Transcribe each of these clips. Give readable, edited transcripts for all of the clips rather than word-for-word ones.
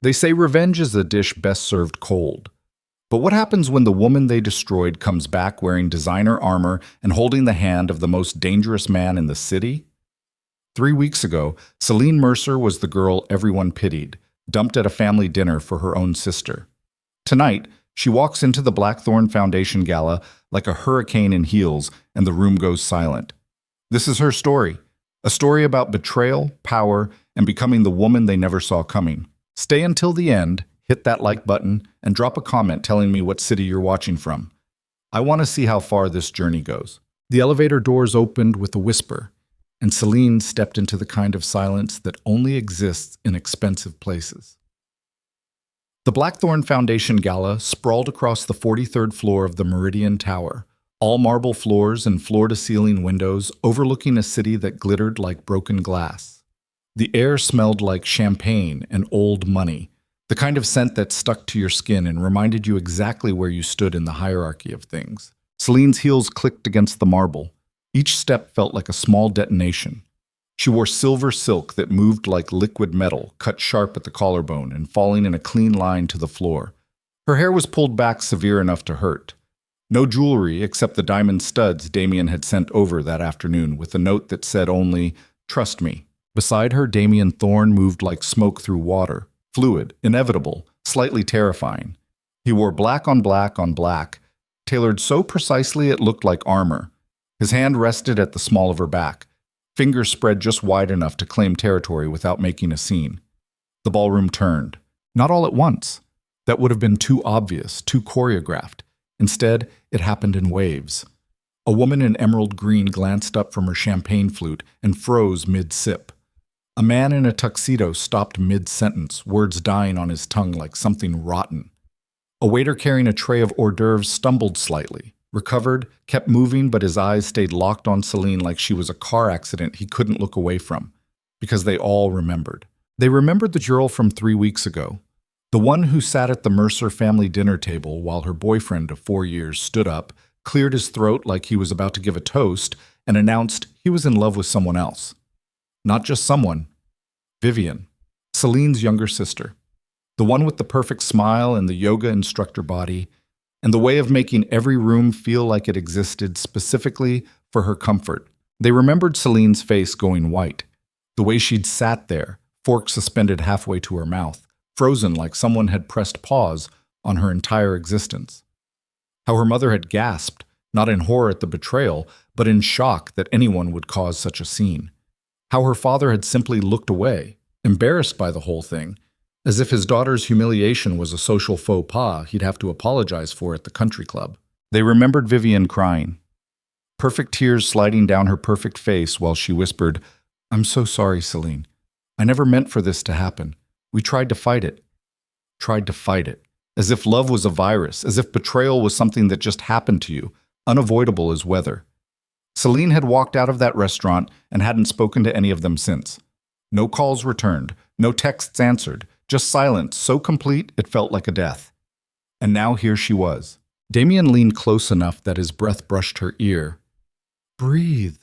They say revenge is a dish best served cold. But what happens when the woman they destroyed comes back wearing designer armor and holding the hand of the most dangerous man in the city? 3 weeks ago, Selene Mercer was the girl everyone pitied, dumped at a family dinner for her own sister. Tonight, she walks into the Blackthorn Foundation gala like a hurricane in heels, and the room goes silent. This is her story, a story about betrayal, power, and becoming the woman they never saw coming. Stay until the end, hit that like button, and drop a comment telling me what city you're watching from. I want to see how far this journey goes. The elevator doors opened with a whisper, and Selene stepped into the kind of silence that only exists in expensive places. The Blackthorn Foundation Gala sprawled across the 43rd floor of the Meridian Tower, all marble floors and floor-to-ceiling windows overlooking a city that glittered like broken glass. The air smelled like champagne and old money, the kind of scent that stuck to your skin and reminded you exactly where you stood in the hierarchy of things. Selene's heels clicked against the marble. Each step felt like a small detonation. She wore silver silk that moved like liquid metal, cut sharp at the collarbone and falling in a clean line to the floor. Her hair was pulled back severe enough to hurt. No jewelry except the diamond studs Damien had sent over that afternoon with a note that said only, "Trust me." Beside her, Damien Thorne moved like smoke through water, fluid, inevitable, slightly terrifying. He wore black on black, tailored so precisely it looked like armor. His hand rested at the small of her back, fingers spread just wide enough to claim territory without making a scene. The ballroom turned. Not all at once. That would have been too obvious, too choreographed. Instead, it happened in waves. A woman in emerald green glanced up from her champagne flute and froze mid-sip. A man in a tuxedo stopped mid-sentence, words dying on his tongue like something rotten. A waiter carrying a tray of hors d'oeuvres stumbled slightly, recovered, kept moving, but his eyes stayed locked on Selene like she was a car accident he couldn't look away from, because they all remembered. They remembered the girl from 3 weeks ago, the one who sat at the Mercer family dinner table while her boyfriend of 4 years stood up, cleared his throat like he was about to give a toast, and announced he was in love with someone else. Not just someone. Vivian, Selene's younger sister. The one with the perfect smile and the yoga instructor body, and the way of making every room feel like it existed specifically for her comfort. They remembered Selene's face going white, the way she'd sat there, fork suspended halfway to her mouth, frozen like someone had pressed pause on her entire existence. How her mother had gasped, not in horror at the betrayal, but in shock that anyone would cause such a scene. How her father had simply looked away, embarrassed by the whole thing, as if his daughter's humiliation was a social faux pas he'd have to apologize for at the country club. They remembered Vivian crying, perfect tears sliding down her perfect face while she whispered, "I'm so sorry, Selene. I never meant for this to happen. We tried to fight it." Tried to fight it. As if love was a virus, as if betrayal was something that just happened to you, unavoidable as weather. Selene had walked out of that restaurant and hadn't spoken to any of them since. No calls returned, no texts answered, just silence so complete it felt like a death. And now here she was. Damien leaned close enough that his breath brushed her ear. "Breathe."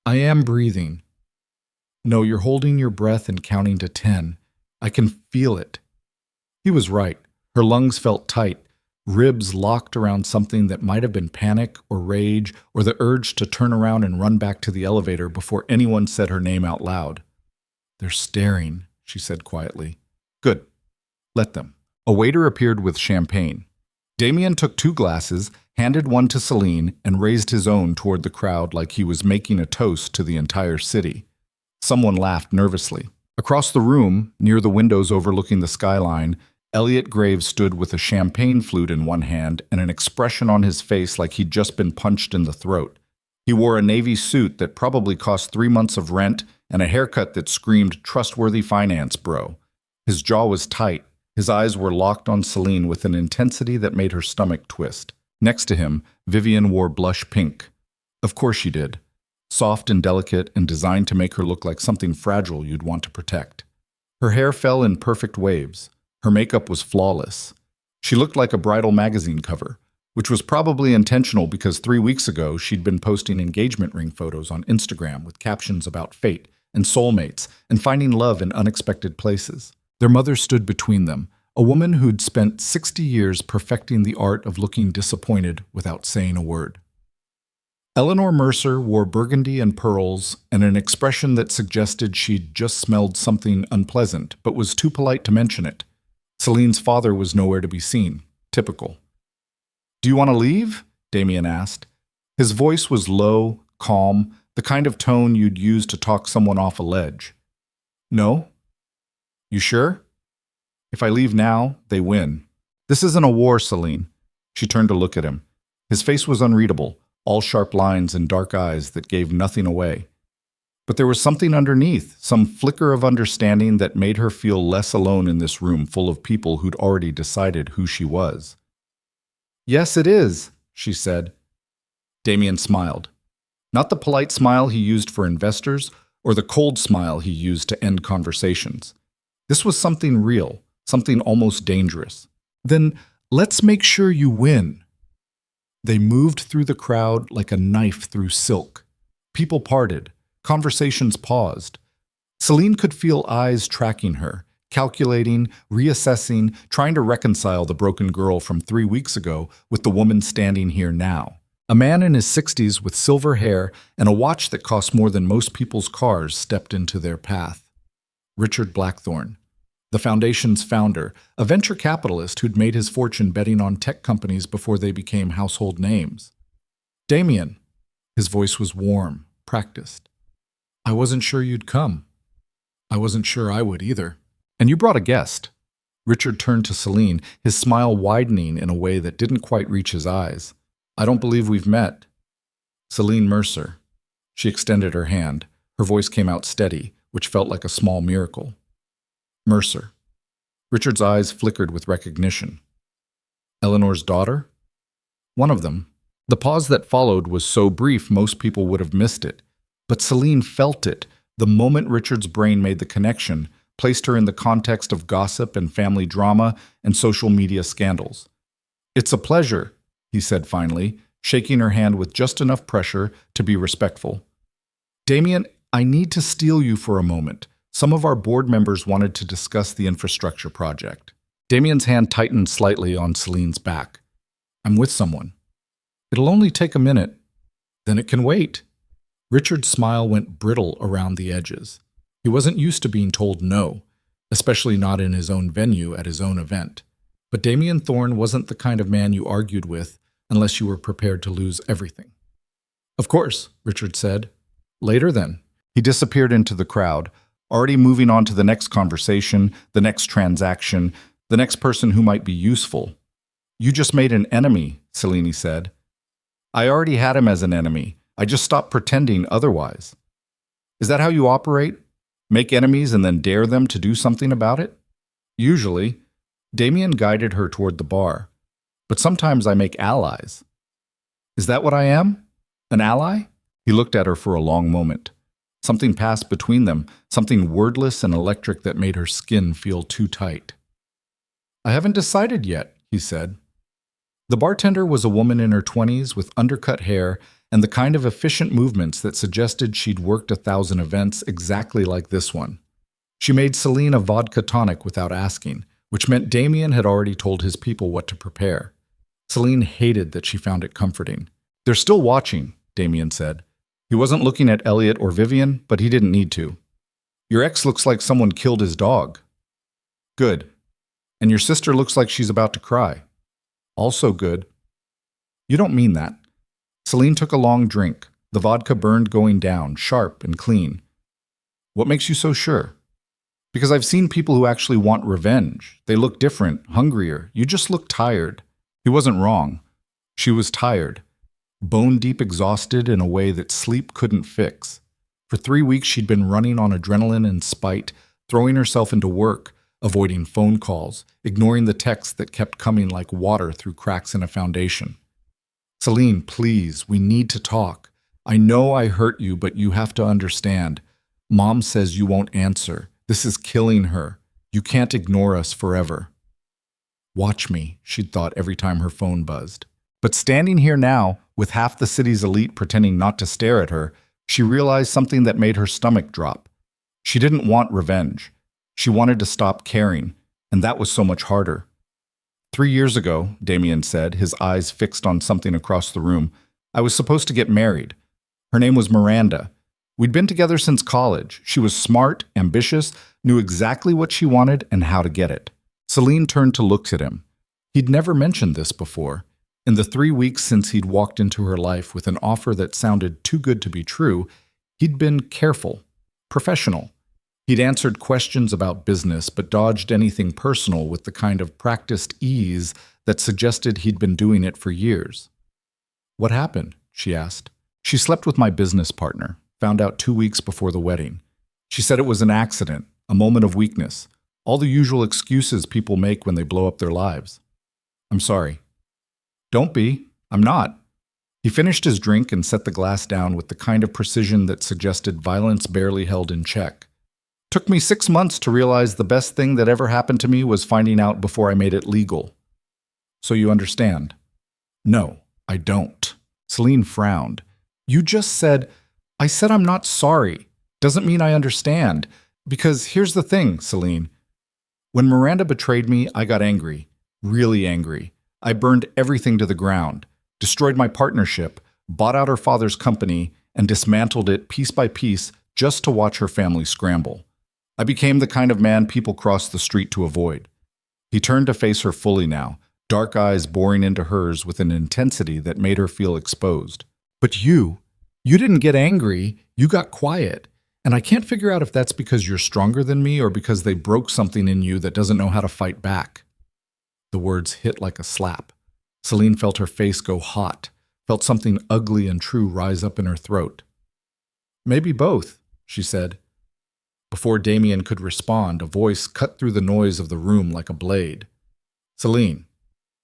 "I am breathing." "No, you're holding your breath and counting to 10. I can feel it." He was right. Her lungs felt tight, ribs locked around something that might have been panic or rage or the urge to turn around and run back to the elevator before anyone said her name out loud. "They're staring," she said quietly. "Good. Let them." A waiter appeared with champagne. Damien took 2 glasses, handed one to Selene, and raised his own toward the crowd like he was making a toast to the entire city. Someone laughed nervously. Across the room, near the windows overlooking the skyline, Elliot Graves stood with a champagne flute in one hand and an expression on his face like he'd just been punched in the throat. He wore a navy suit that probably cost 3 months of rent and a haircut that screamed trustworthy finance, bro. His jaw was tight. His eyes were locked on Selene with an intensity that made her stomach twist. Next to him, Vivian wore blush pink. Of course she did. Soft and delicate and designed to make her look like something fragile you'd want to protect. Her hair fell in perfect waves. Her makeup was flawless. She looked like a bridal magazine cover, which was probably intentional because 3 weeks ago she'd been posting engagement ring photos on Instagram with captions about fate and soulmates and finding love in unexpected places. Their mother stood between them, a woman who'd spent 60 years perfecting the art of looking disappointed without saying a word. Eleanor Mercer wore burgundy and pearls and an expression that suggested she'd just smelled something unpleasant, but was too polite to mention it. Selene's father was nowhere to be seen. Typical. "Do you want to leave?" Damien asked. His voice was low, calm, the kind of tone you'd use to talk someone off a ledge. "No." "You sure?" "If I leave now, they win." "This isn't a war, Selene." She turned to look at him. His face was unreadable, all sharp lines and dark eyes that gave nothing away. But there was something underneath, some flicker of understanding that made her feel less alone in this room full of people who'd already decided who she was. "Yes, it is," she said. Damien smiled. Not the polite smile he used for investors, or the cold smile he used to end conversations. This was something real, something almost dangerous. "Then let's make sure you win." They moved through the crowd like a knife through silk. People parted. Conversations paused. Selene could feel eyes tracking her, calculating, reassessing, trying to reconcile the broken girl from 3 weeks ago with the woman standing here now. A man in his 60s with silver hair and a watch that cost more than most people's cars stepped into their path. Richard Blackthorne, the foundation's founder, a venture capitalist who'd made his fortune betting on tech companies before they became household names. "Damien." His voice was warm, practiced. "I wasn't sure you'd come." "I wasn't sure I would either." "And you brought a guest." Richard turned to Selene, his smile widening in a way that didn't quite reach his eyes. "I don't believe we've met." "Selene Mercer." She extended her hand. Her voice came out steady, which felt like a small miracle. "Mercer." Richard's eyes flickered with recognition. "Eleanor's daughter?" "One of them." The pause that followed was so brief most people would have missed it. But Selene felt it the moment Richard's brain made the connection, placed her in the context of gossip and family drama and social media scandals. "It's a pleasure," he said finally, shaking her hand with just enough pressure to be respectful. "Damien, I need to steal you for a moment. Some of our board members wanted to discuss the infrastructure project." Damien's hand tightened slightly on Selene's back. "I'm with someone." "It'll only take a minute." "Then it can wait." Richard's smile went brittle around the edges. He wasn't used to being told no, especially not in his own venue at his own event. But Damien Thorne wasn't the kind of man you argued with unless you were prepared to lose everything. "Of course," Richard said. "Later then." He disappeared into the crowd, already moving on to the next conversation, the next transaction, the next person who might be useful. "You just made an enemy," Selene said. "I already had him as an enemy. I just stopped pretending otherwise." "Is that how you operate? Make enemies and then dare them to do something about it?" "Usually." Damien guided her toward the bar. "But sometimes I make allies." "Is that what I am? An ally?" He looked at her for a long moment. Something passed between them, something wordless and electric that made her skin feel too tight. "I haven't decided yet," he said. The bartender was a woman in her 20s with undercut hair and the kind of efficient movements that suggested she'd worked 1,000 events exactly like this one. She made Selene a vodka tonic without asking, which meant Damien had already told his people what to prepare. Selene hated that she found it comforting. "They're still watching," Damien said. He wasn't looking at Elliot or Vivian, but he didn't need to. "Your ex looks like someone killed his dog." "Good. And your sister looks like she's about to cry." "Also good." "You don't mean that." Selene took a long drink. The vodka burned going down, sharp and clean. "What makes you so sure?" "Because I've seen people who actually want revenge. They look different, hungrier. You just look tired." He wasn't wrong. She was tired. Bone-deep exhausted in a way that sleep couldn't fix. For 3 weeks she'd been running on adrenaline and spite, throwing herself into work, avoiding phone calls, ignoring the texts that kept coming like water through cracks in a foundation. "Selene, please, we need to talk. I know I hurt you, but you have to understand. Mom says you won't answer. This is killing her. You can't ignore us forever." "Watch me," she'd thought every time her phone buzzed. But standing here now, with half the city's elite pretending not to stare at her, she realized something that made her stomach drop. She didn't want revenge. She wanted to stop caring, and that was so much harder. 3 years ago, Damien said, his eyes fixed on something across the room, I was supposed to get married. Her name was Miranda. We'd been together since college. She was smart, ambitious, knew exactly what she wanted and how to get it. Selene turned to look at him. He'd never mentioned this before. In the 3 weeks since he'd walked into her life with an offer that sounded too good to be true, he'd been careful, professional. He'd answered questions about business but dodged anything personal with the kind of practiced ease that suggested he'd been doing it for years. What happened? She asked. She slept with my business partner, found out 2 weeks before the wedding. She said it was an accident, a moment of weakness, all the usual excuses people make when they blow up their lives. I'm sorry. Don't be. I'm not. He finished his drink and set the glass down with the kind of precision that suggested violence barely held in check. Took me 6 months to realize the best thing that ever happened to me was finding out before I made it legal. So you understand? No, I don't. Selene frowned. You just said, I said I'm not sorry. Doesn't mean I understand. Because here's the thing, Selene. When Miranda betrayed me, I got angry. Really angry. I burned everything to the ground, destroyed my partnership, bought out her father's company, and dismantled it piece by piece just to watch her family scramble. I became the kind of man people cross the street to avoid. He turned to face her fully now, dark eyes boring into hers with an intensity that made her feel exposed. But you didn't get angry, you got quiet. And I can't figure out if that's because you're stronger than me or because they broke something in you that doesn't know how to fight back. The words hit like a slap. Selene felt her face go hot, felt something ugly and true rise up in her throat. Maybe both, she said. Before Damien could respond, a voice cut through the noise of the room like a blade. Selene.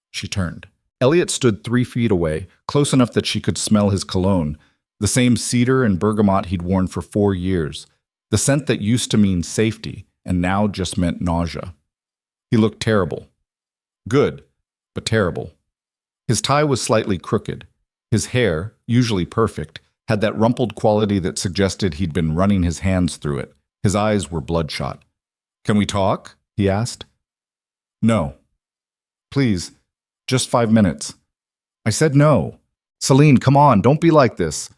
She turned. Elliot stood 3 feet away, close enough that she could smell his cologne, the same cedar and bergamot he'd worn for 4 years, the scent that used to mean safety and now just meant nausea. He looked terrible. Good, but terrible. His tie was slightly crooked. His hair, usually perfect, had that rumpled quality that suggested he'd been running his hands through it. His eyes were bloodshot. Can we talk? He asked. No. Please, just 5 minutes. I said no. Selene, come on, don't be like this.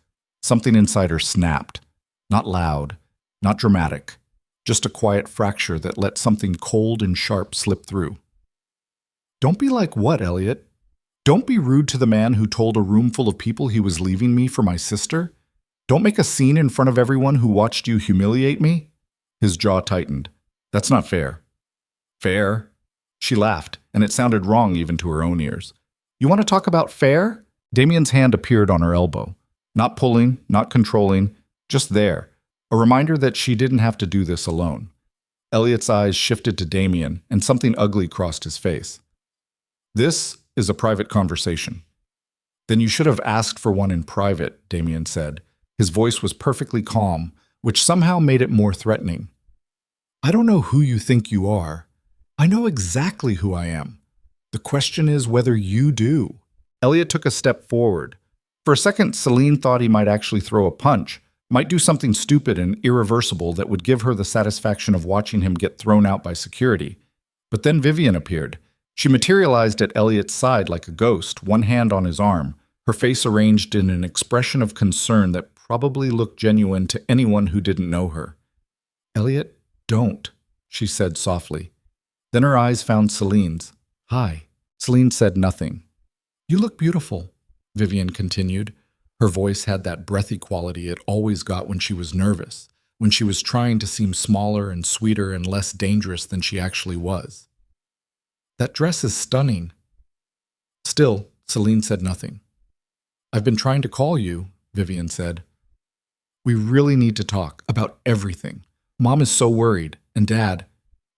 Something inside her snapped. Not loud, not dramatic, just a quiet fracture that let something cold and sharp slip through. Don't be like what, Elliot? Don't be rude to the man who told a room full of people he was leaving me for my sister. Don't make a scene in front of everyone who watched you humiliate me. His jaw tightened. That's not fair. Fair? She laughed, and it sounded wrong even to her own ears. You want to talk about fair? Damien's hand appeared on her elbow. Not pulling, not controlling, just there. A reminder that she didn't have to do this alone. Elliot's eyes shifted to Damien, and something ugly crossed his face. This is a private conversation. Then you should have asked for one in private, Damien said. His voice was perfectly calm, which somehow made it more threatening. I don't know who you think you are. I know exactly who I am. The question is whether you do. Elliot took a step forward. For a second, Selene thought he might actually throw a punch, might do something stupid and irreversible that would give her the satisfaction of watching him get thrown out by security. But then Vivian appeared. She materialized at Elliot's side like a ghost, one hand on his arm, her face arranged in an expression of concern that probably looked genuine to anyone who didn't know her. Elliot, don't, she said softly. Then her eyes found Selene's. Hi. Selene said nothing. You look beautiful, Vivian continued. Her voice had that breathy quality it always got when she was nervous, when she was trying to seem smaller and sweeter and less dangerous than she actually was. That dress is stunning. Still, Selene said nothing. I've been trying to call you, Vivian said. We really need to talk about everything. Mom is so worried, and Dad.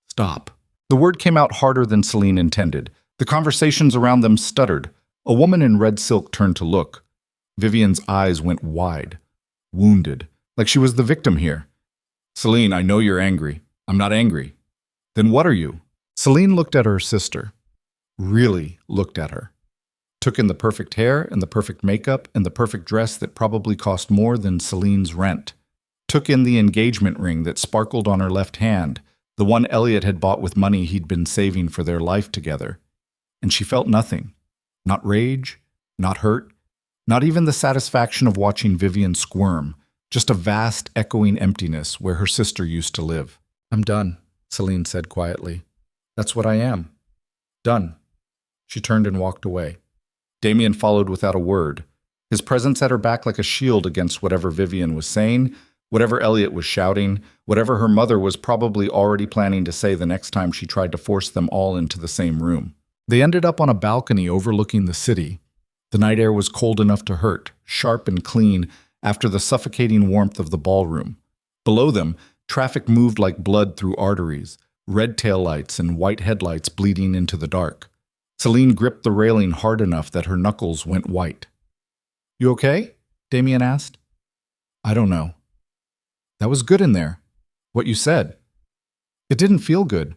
Stop. The word came out harder than Selene intended. The conversations around them stuttered. A woman in red silk turned to look. Vivian's eyes went wide, wounded, like she was the victim here. Selene, I know you're angry. I'm not angry. Then what are you? Selene looked at her sister. Really looked at her. Took in the perfect hair and the perfect makeup and the perfect dress that probably cost more than Selene's rent. Took in the engagement ring that sparkled on her left hand, the one Elliot had bought with money he'd been saving for their life together. And she felt nothing. Not rage, not hurt, not even the satisfaction of watching Vivian squirm, just a vast, echoing emptiness where her sister used to live. "I'm done," Selene said quietly. "That's what I am. Done." She turned and walked away. Damien followed without a word, his presence at her back like a shield against whatever Vivian was saying, whatever Elliot was shouting, whatever her mother was probably already planning to say the next time she tried to force them all into the same room. They ended up on a balcony overlooking the city. The night air was cold enough to hurt, sharp and clean, after the suffocating warmth of the ballroom. Below them, traffic moved like blood through arteries, red taillights and white headlights bleeding into the dark. Selene gripped the railing hard enough that her knuckles went white. "You okay?" Damien asked. "I don't know." "That was good in there. What you said." "It didn't feel good.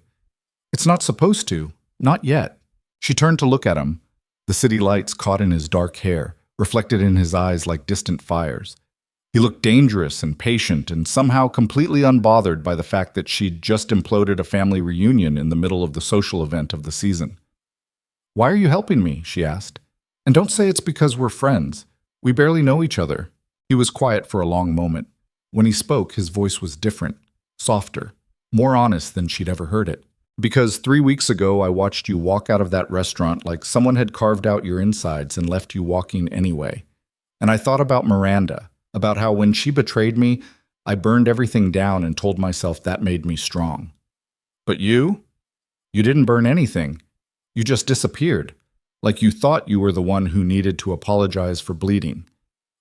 It's not supposed to. Not yet." She turned to look at him, the city lights caught in his dark hair, reflected in his eyes like distant fires. He looked dangerous and patient and somehow completely unbothered by the fact that she'd just imploded a family reunion in the middle of the social event of the season. "Why are you helping me?" she asked. "And don't say it's because we're friends. We barely know each other." He was quiet for a long moment. When he spoke, his voice was different, softer, more honest than she'd ever heard it. "Because 3 weeks ago I watched you walk out of that restaurant like someone had carved out your insides and left you walking anyway. And I thought about Miranda, about how when she betrayed me, I burned everything down and told myself that made me strong. But you didn't burn anything. You just disappeared, like you thought you were the one who needed to apologize for bleeding."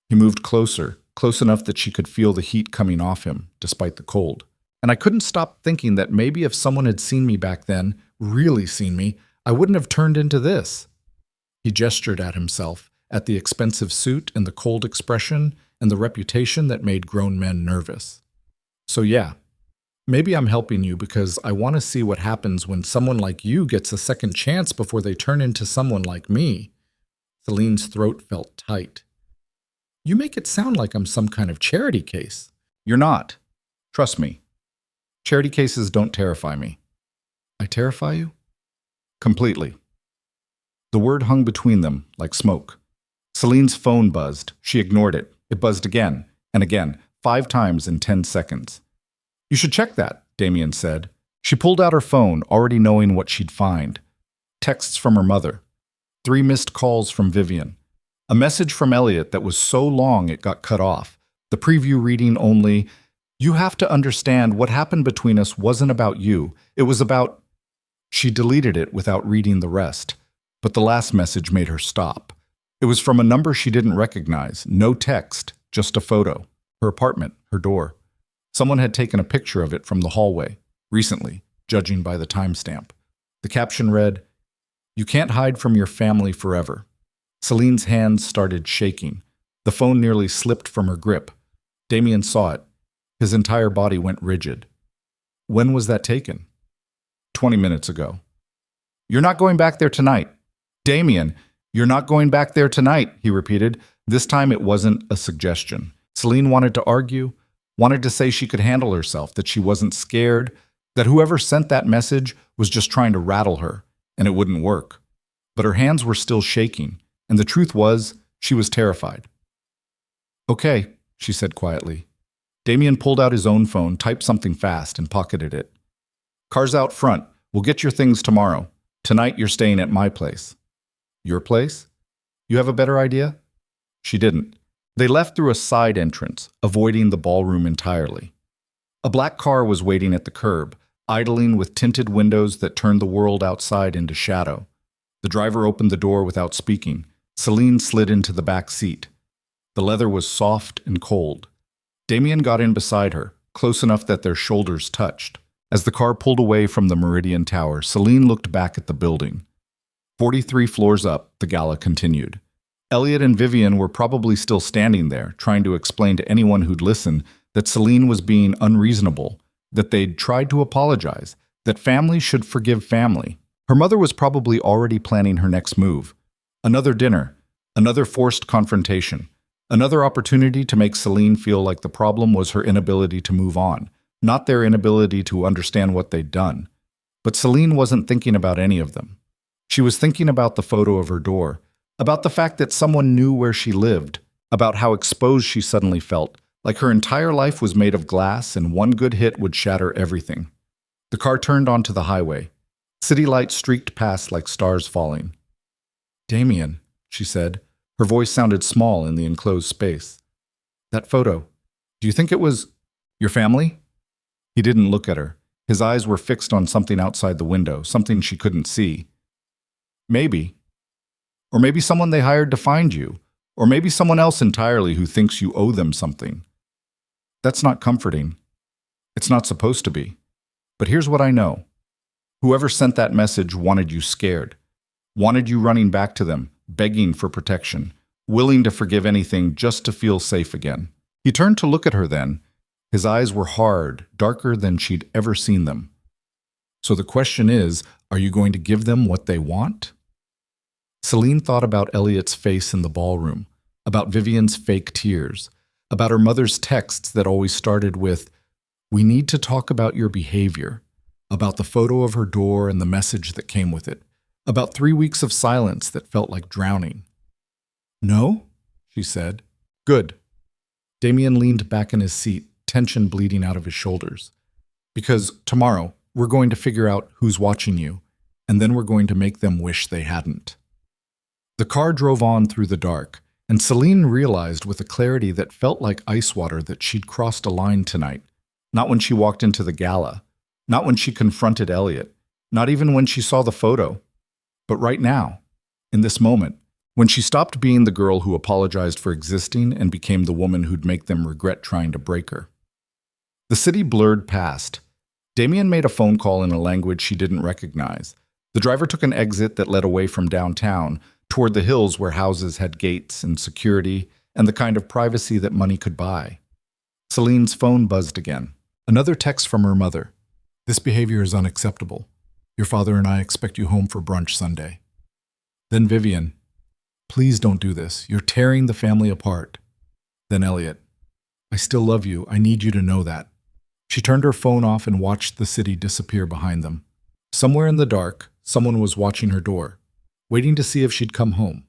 He moved closer, close enough that she could feel the heat coming off him, despite the cold. "And I couldn't stop thinking that maybe if someone had seen me back then, really seen me, I wouldn't have turned into this." He gestured at himself, at the expensive suit and the cold expression and the reputation that made grown men nervous. "So yeah, maybe I'm helping you because I want to see what happens when someone like you gets a second chance before they turn into someone like me." Selene's throat felt tight. "You make it sound like I'm some kind of charity case." "You're not. Trust me. Charity cases don't terrify me." "I terrify you?" "Completely." The word hung between them, like smoke. Selene's phone buzzed. She ignored it. It buzzed again, and again, 5 times in 10 seconds. "You should check that," Damien said. She pulled out her phone, already knowing what she'd find. Texts from her mother. 3 missed calls from Vivian. A message from Elliot that was so long it got cut off. The preview reading only, "You have to understand what happened between us wasn't about you. It was about—" She deleted it without reading the rest, but the last message made her stop. It was from a number she didn't recognize. No text, just a photo. Her apartment, her door. Someone had taken a picture of it from the hallway, recently, judging by the timestamp. The caption read, "You can't hide from your family forever." Selene's hands started shaking. The phone nearly slipped from her grip. Damien saw it. His entire body went rigid. "When was that taken?" 20 minutes ago. "You're not going back there tonight." "Damien, you're not going back there tonight," he repeated. This time it wasn't a suggestion. Selene wanted to argue, wanted to say she could handle herself, that she wasn't scared, that whoever sent that message was just trying to rattle her, and it wouldn't work. But her hands were still shaking, and the truth was, she was terrified. "Okay," she said quietly. Damien pulled out his own phone, typed something fast, and pocketed it. "Car's out front. We'll get your things tomorrow. Tonight you're staying at my place." "Your place? You have a better idea?" She didn't. They left through a side entrance, avoiding the ballroom entirely. A black car was waiting at the curb, idling with tinted windows that turned the world outside into shadow. The driver opened the door without speaking. Selene slid into the back seat. The leather was soft and cold. Damien got in beside her, close enough that their shoulders touched. As the car pulled away from the Meridian Tower, Selene looked back at the building. 43 floors up, the gala continued. Elliot and Vivian were probably still standing there, trying to explain to anyone who'd listen that Selene was being unreasonable, that they'd tried to apologize, that family should forgive family. Her mother was probably already planning her next move. Another dinner, another forced confrontation, another opportunity to make Selene feel like the problem was her inability to move on, not their inability to understand what they'd done. But Selene wasn't thinking about any of them. She was thinking about the photo of her door, about the fact that someone knew where she lived, about how exposed she suddenly felt, like her entire life was made of glass and one good hit would shatter everything. The car turned onto the highway. City lights streaked past like stars falling. "Damien," she said. Her voice sounded small in the enclosed space. "That photo, do you think it was your family?" He didn't look at her. His eyes were fixed on something outside the window, something she couldn't see. "Maybe. Or maybe someone they hired to find you. Or maybe someone else entirely who thinks you owe them something. That's not comforting. It's not supposed to be. But here's what I know. Whoever sent that message wanted you scared, wanted you running back to them, begging for protection, willing to forgive anything just to feel safe again." He turned to look at her then. His eyes were hard, darker than she'd ever seen them. "So the question is, are you going to give them what they want?" Selene thought about Elliot's face in the ballroom, about Vivian's fake tears, about her mother's texts that always started with, "We need to talk about your behavior," about the photo of her door and the message that came with it, about 3 weeks of silence that felt like drowning. "No?" she said. "Good." Damien leaned back in his seat, tension bleeding out of his shoulders. "Because tomorrow, we're going to figure out who's watching you, and then we're going to make them wish they hadn't." The car drove on through the dark, and Selene realized with a clarity that felt like ice water that she'd crossed a line tonight. Not when she walked into the gala, not when she confronted Elliot, not even when she saw the photo, but right now, in this moment, when she stopped being the girl who apologized for existing and became the woman who'd make them regret trying to break her. The city blurred past. Damien made a phone call in a language she didn't recognize. The driver took an exit that led away from downtown, toward the hills where houses had gates and security and the kind of privacy that money could buy. Selene's phone buzzed again. Another text from her mother. "This behavior is unacceptable. Your father and I expect you home for brunch Sunday." Then Vivian. "Please don't do this. You're tearing the family apart." Then Elliot. "I still love you. I need you to know that." She turned her phone off and watched the city disappear behind them. Somewhere in the dark, someone was watching her door, waiting to see if she'd come home,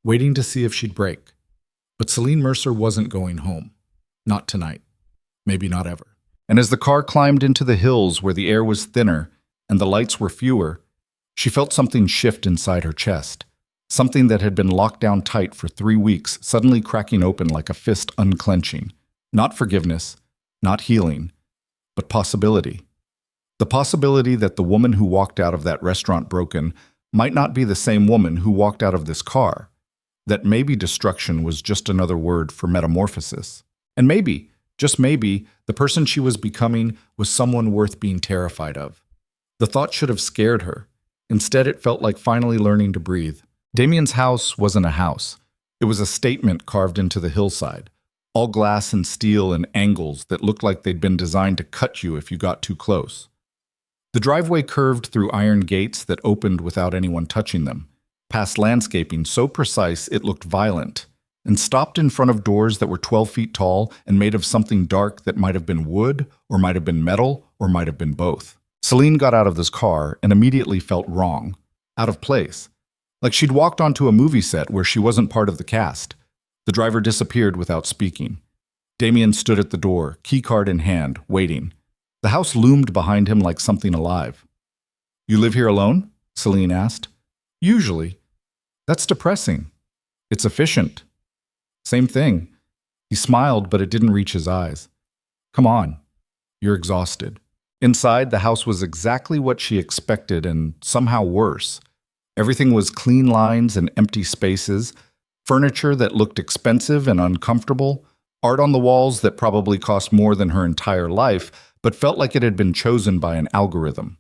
waiting to see if she'd break. But Selene Mercer wasn't going home. Not tonight. Maybe not ever. And as the car climbed into the hills where the air was thinner and the lights were fewer, she felt something shift inside her chest. Something that had been locked down tight for 3 weeks suddenly cracking open like a fist unclenching. Not forgiveness, not healing, but possibility. The possibility that the woman who walked out of that restaurant broken might not be the same woman who walked out of this car. That maybe destruction was just another word for metamorphosis. And maybe, just maybe, the person she was becoming was someone worth being terrified of. The thought should have scared her. Instead, it felt like finally learning to breathe. Damien's house wasn't a house. It was a statement carved into the hillside. All glass and steel and angles that looked like they'd been designed to cut you if you got too close. The driveway curved through iron gates that opened without anyone touching them, past landscaping so precise it looked violent, and stopped in front of doors that were 12 feet tall and made of something dark that might have been wood, or might have been metal, or might have been both. Selene got out of this car and immediately felt wrong, out of place, like she'd walked onto a movie set where she wasn't part of the cast. The driver disappeared without speaking. Damien stood at the door, keycard in hand, waiting. The house loomed behind him like something alive. "You live here alone?" Selene asked. "Usually." "That's depressing." "It's efficient." "Same thing." He smiled, but it didn't reach his eyes. "Come on. You're exhausted." Inside, the house was exactly what she expected and somehow worse. Everything was clean lines and empty spaces, furniture that looked expensive and uncomfortable, art on the walls that probably cost more than her entire life, but felt like it had been chosen by an algorithm.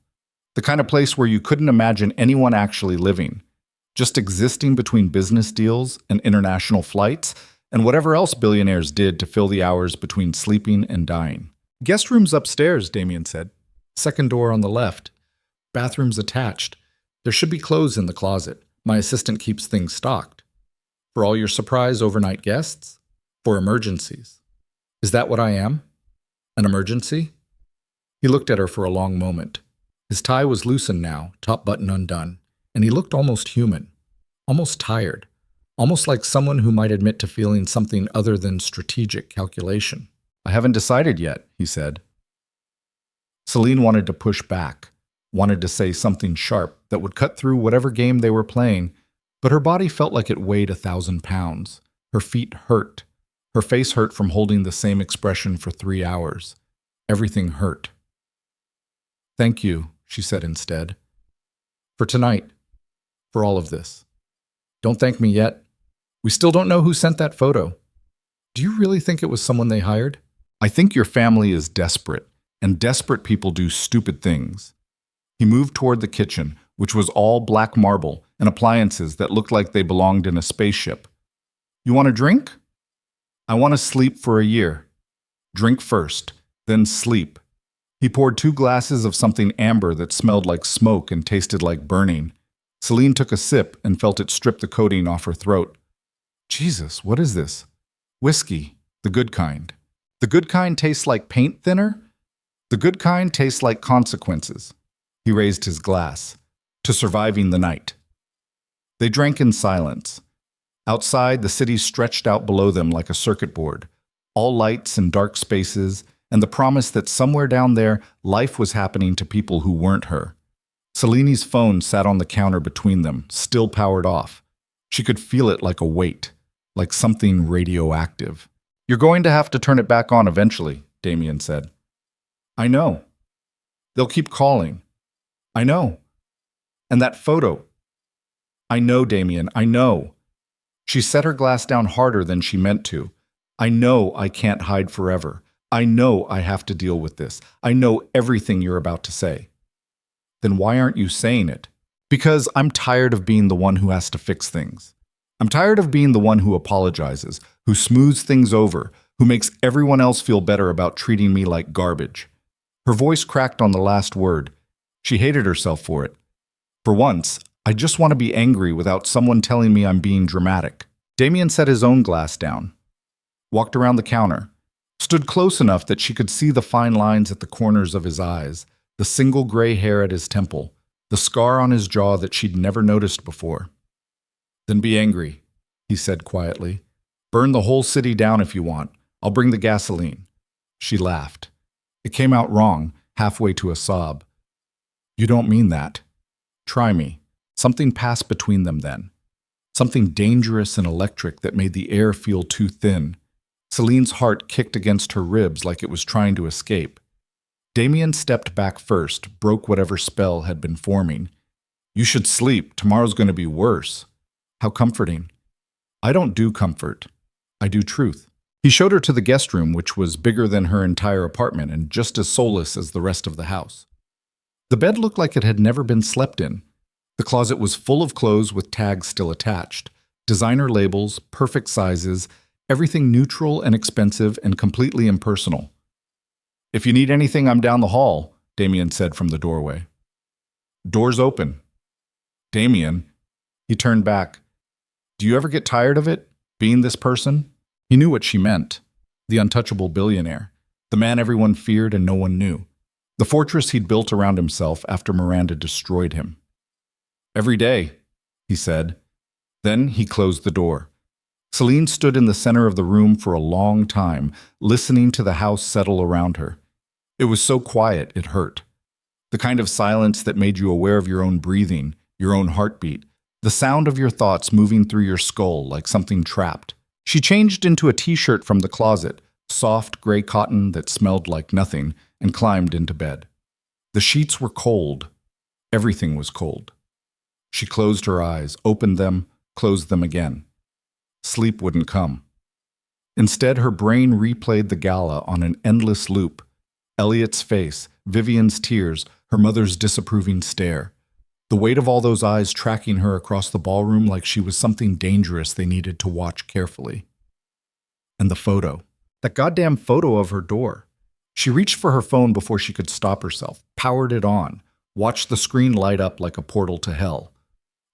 The kind of place where you couldn't imagine anyone actually living, just existing between business deals and international flights and whatever else billionaires did to fill the hours between sleeping and dying. "Guest room's upstairs," Damien said. "Second door on the left. Bathroom's attached. There should be clothes in the closet. My assistant keeps things stocked. For all your surprise overnight guests? For emergencies." "Is that what I am? An emergency?" He looked at her for a long moment. His tie was loosened now, top button undone, and he looked almost human, almost tired, almost like someone who might admit to feeling something other than strategic calculation. "I haven't decided yet," he said. Selene wanted to push back, wanted to say something sharp that would cut through whatever game they were playing, but her body felt like it weighed 1,000 pounds. Her feet hurt. Her face hurt from holding the same expression for 3 hours. Everything hurt. "Thank you," she said instead. "For tonight. For all of this. Don't thank me yet. We still don't know who sent that photo. Do you really think it was someone they hired? I think your family is desperate, and desperate people do stupid things." He moved toward the kitchen, which was all black marble and appliances that looked like they belonged in a spaceship. "You want a drink?" "I want to sleep for a year." "Drink first, then sleep." He poured 2 glasses of something amber that smelled like smoke and tasted like burning. Selene took a sip and felt it strip the coating off her throat. "Jesus, what is this?" "Whiskey, the good kind." "The good kind tastes like paint thinner?" "The good kind tastes like consequences." He raised his glass. "To surviving the night." They drank in silence. Outside, the city stretched out below them like a circuit board, all lights and dark spaces, and the promise that somewhere down there, life was happening to people who weren't her. Selene's phone sat on the counter between them, still powered off. She could feel it like a weight, like something radioactive. "You're going to have to turn it back on eventually," Damien said. "I know. They'll keep calling. I know. And that photo. I know, Damien, I know." She set her glass down harder than she meant to. "I know I can't hide forever. I know I have to deal with this. I know everything you're about to say." "Then why aren't you saying it?" "Because I'm tired of being the one who has to fix things. I'm tired of being the one who apologizes, who smooths things over, who makes everyone else feel better about treating me like garbage." Her voice cracked on the last word. She hated herself for it. "For once, I just want to be angry without someone telling me I'm being dramatic." Damien set his own glass down, walked around the counter, stood close enough that she could see the fine lines at the corners of his eyes, the single gray hair at his temple, the scar on his jaw that she'd never noticed before. "Then be angry," he said quietly. "Burn the whole city down if you want. I'll bring the gasoline." She laughed. It came out wrong, halfway to a sob. "You don't mean that. Try me." Something passed between them then. Something dangerous and electric that made the air feel too thin. Selene's heart kicked against her ribs like it was trying to escape. Damien stepped back first, broke whatever spell had been forming. "You should sleep. Tomorrow's going to be worse." How comforting. "I don't do comfort. I do truth." He showed her to the guest room, which was bigger than her entire apartment and just as soulless as the rest of the house. The bed looked like it had never been slept in. The closet was full of clothes with tags still attached, designer labels, perfect sizes, everything neutral and expensive and completely impersonal. "If you need anything, I'm down the hall," Damien said from the doorway. "Door's open." "Damien." He turned back. "Do you ever get tired of it, being this person?" He knew what she meant. The untouchable billionaire. The man everyone feared and no one knew. The fortress he'd built around himself after Miranda destroyed him. "Every day," he said. Then he closed the door. Selene stood in the center of the room for a long time, listening to the house settle around her. It was so quiet it hurt. The kind of silence that made you aware of your own breathing, your own heartbeat, the sound of your thoughts moving through your skull like something trapped. She changed into a t-shirt from the closet, soft gray cotton that smelled like nothing, and climbed into bed. The sheets were cold. Everything was cold. She closed her eyes, opened them, closed them again. Sleep wouldn't come. Instead, her brain replayed the gala on an endless loop. Elliot's face, Vivian's tears, her mother's disapproving stare. The weight of all those eyes tracking her across the ballroom like she was something dangerous they needed to watch carefully. And the photo. That goddamn photo of her door. She reached for her phone before she could stop herself, powered it on, watched the screen light up like a portal to hell.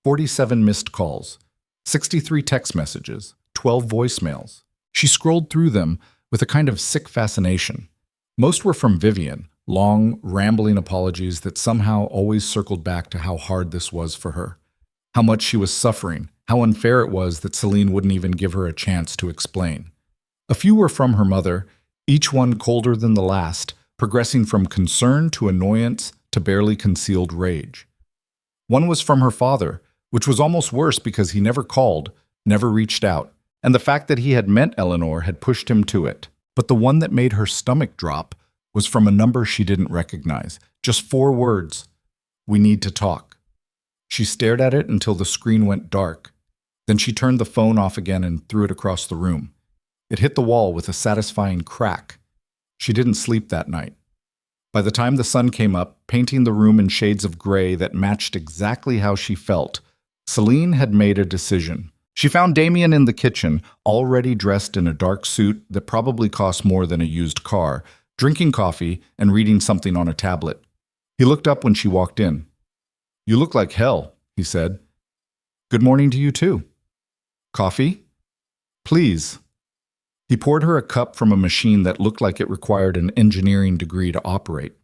47 missed calls, 63 text messages, 12 voicemails. She scrolled through them with a kind of sick fascination. Most were from Vivian, long, rambling apologies that somehow always circled back to how hard this was for her, how much she was suffering, how unfair it was that Selene wouldn't even give her a chance to explain. A few were from her mother, each one colder than the last, progressing from concern to annoyance to barely concealed rage. One was from her father, which was almost worse because he never called, never reached out, and the fact that he had met Eleanor had pushed him to it. But the one that made her stomach drop was from a number she didn't recognize. Just 4 words. "We need to talk." She stared at it until the screen went dark. Then she turned the phone off again and threw it across the room. It hit the wall with a satisfying crack. She didn't sleep that night. By the time the sun came up, painting the room in shades of gray that matched exactly how she felt, Selene had made a decision. She found Damien in the kitchen, already dressed in a dark suit that probably cost more than a used car, drinking coffee and reading something on a tablet. He looked up when she walked in. "You look like hell," he said. "Good morning to you too." "Coffee?" "Please." He poured her a cup from a machine that looked like it required an engineering degree to operate.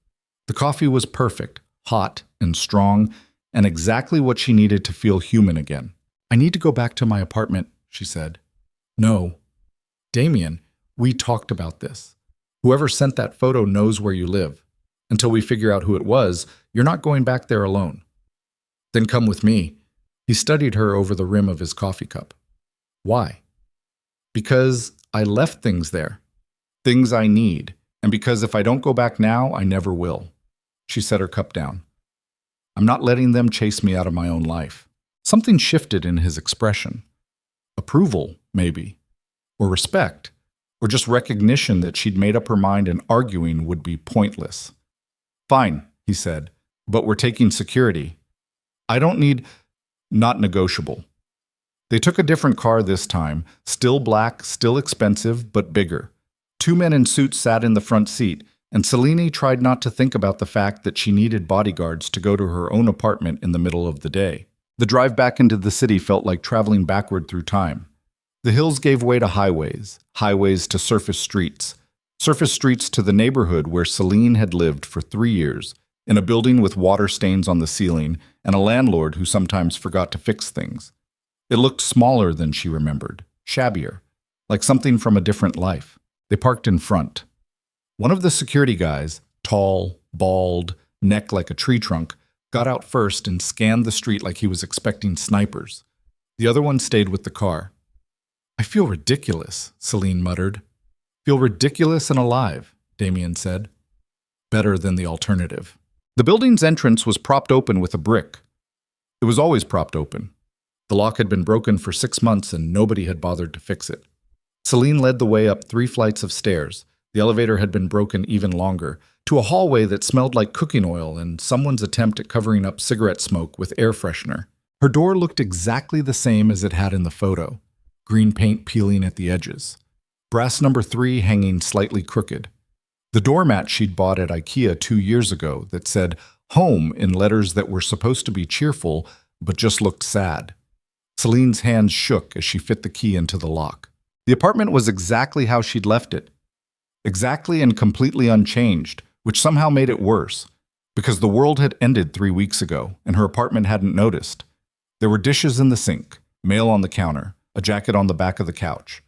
The coffee was perfect, hot and strong, and exactly what she needed to feel human again. "I need to go back to my apartment," she said. "No. Damien, we talked about this. Whoever sent that photo knows where you live. Until we figure out who it was, you're not going back there alone." "Then come with me." He studied her over the rim of his coffee cup. "Why?" "Because I left things there. Things I need. And because if I don't go back now, I never will." She set her cup down. "I'm not letting them chase me out of my own life." Something shifted in his expression. Approval, maybe. Or respect. Or just recognition that she'd made up her mind and arguing would be pointless. "Fine," he said, "but we're taking security. I don't need—" "Not negotiable." They took a different car this time, still black, still expensive, but bigger. 2 men in suits sat in the front seat, and Selene tried not to think about the fact that she needed bodyguards to go to her own apartment in the middle of the day. The drive back into the city felt like traveling backward through time. The hills gave way to highways, highways to surface streets to the neighborhood where Selene had lived for 3 years, in a building with water stains on the ceiling and a landlord who sometimes forgot to fix things. It looked smaller than she remembered, shabbier, like something from a different life. They parked in front. One of the security guys, tall, bald, neck like a tree trunk, got out first and scanned the street like he was expecting snipers. The other one stayed with the car. "I feel ridiculous," Selene muttered. "Feel ridiculous and alive," Damien said. "Better than the alternative." The building's entrance was propped open with a brick. It was always propped open. The lock had been broken for 6 months and nobody had bothered to fix it. Selene led the way up 3 flights of stairs. The elevator had been broken even longer, to a hallway that smelled like cooking oil and someone's attempt at covering up cigarette smoke with air freshener. Her door looked exactly the same as it had in the photo, green paint peeling at the edges. Brass number 3 hanging slightly crooked. The doormat she'd bought at IKEA 2 years ago that said "home" in letters that were supposed to be cheerful but just looked sad. Selene's hands shook as she fit the key into the lock. The apartment was exactly how she'd left it. Exactly and completely unchanged, which somehow made it worse, because the world had ended 3 weeks ago, and her apartment hadn't noticed. There were dishes in the sink, mail on the counter, a jacket on the back of the couch.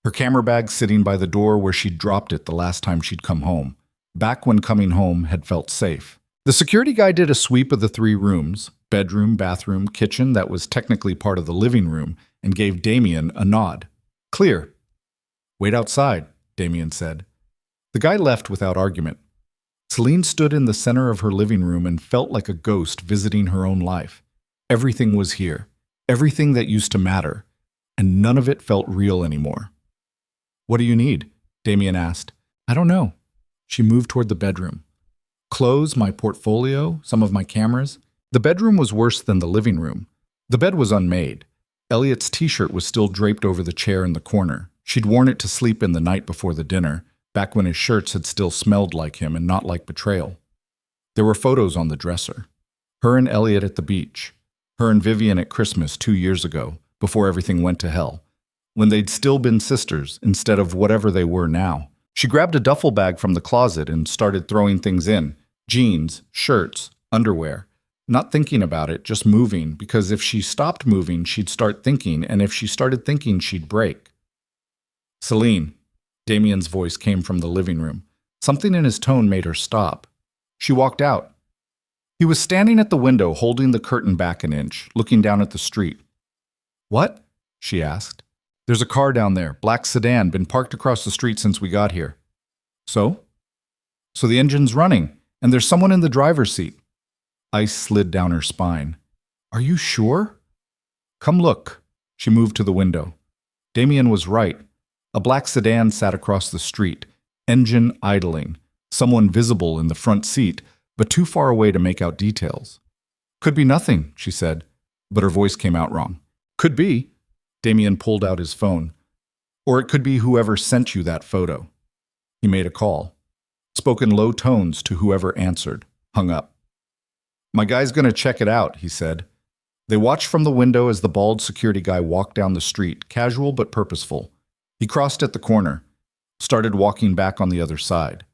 Her camera bag sitting by the door where she'd dropped it the last time she'd come home, back when coming home had felt safe. The security guy did a sweep of the 3 rooms, bedroom, bathroom, kitchen that was technically part of the living room, and gave Damien a nod. "Clear." "Wait outside," Damien said. The guy left without argument. Selene stood in the center of her living room and felt like a ghost visiting her own life. Everything was here, everything that used to matter, and none of it felt real anymore. "What do you need?" Damien asked. "I don't know." She moved toward the bedroom. "Clothes, my portfolio, some of my cameras." The bedroom was worse than the living room. The bed was unmade. Elliot's t-shirt was still draped over the chair in the corner. She'd worn it to sleep in the night before the dinner, back when his shirts had still smelled like him and not like betrayal. There were photos on the dresser. Her and Elliot at the beach. Her and Vivian at Christmas 2 years ago, before everything went to hell. When they'd still been sisters instead of whatever they were now. She grabbed a duffel bag from the closet and started throwing things in. Jeans, shirts, underwear. Not thinking about it, just moving, because if she stopped moving, she'd start thinking, and if she started thinking, she'd break. Selene. Damien's voice came from the living room. Something in his tone made her stop. She walked out. He was standing at the window, holding the curtain back an inch, looking down at the street. What? She asked. There's a car down there, black sedan, been parked across the street since we got here. So? So the engine's running, and there's someone in the driver's seat. Ice slid down her spine. Are you sure? Come look. She moved to the window. Damien was right. A black sedan sat across the street, engine idling, someone visible in the front seat, but too far away to make out details. Could be nothing, she said, but her voice came out wrong. Could be. Damien pulled out his phone. Or it could be whoever sent you that photo. He made a call. Spoke in low tones to whoever answered. Hung up. My guy's gonna check it out, he said. They watched from the window as the bald security guy walked down the street, casual but purposeful. He crossed at the corner, started walking back on the other side.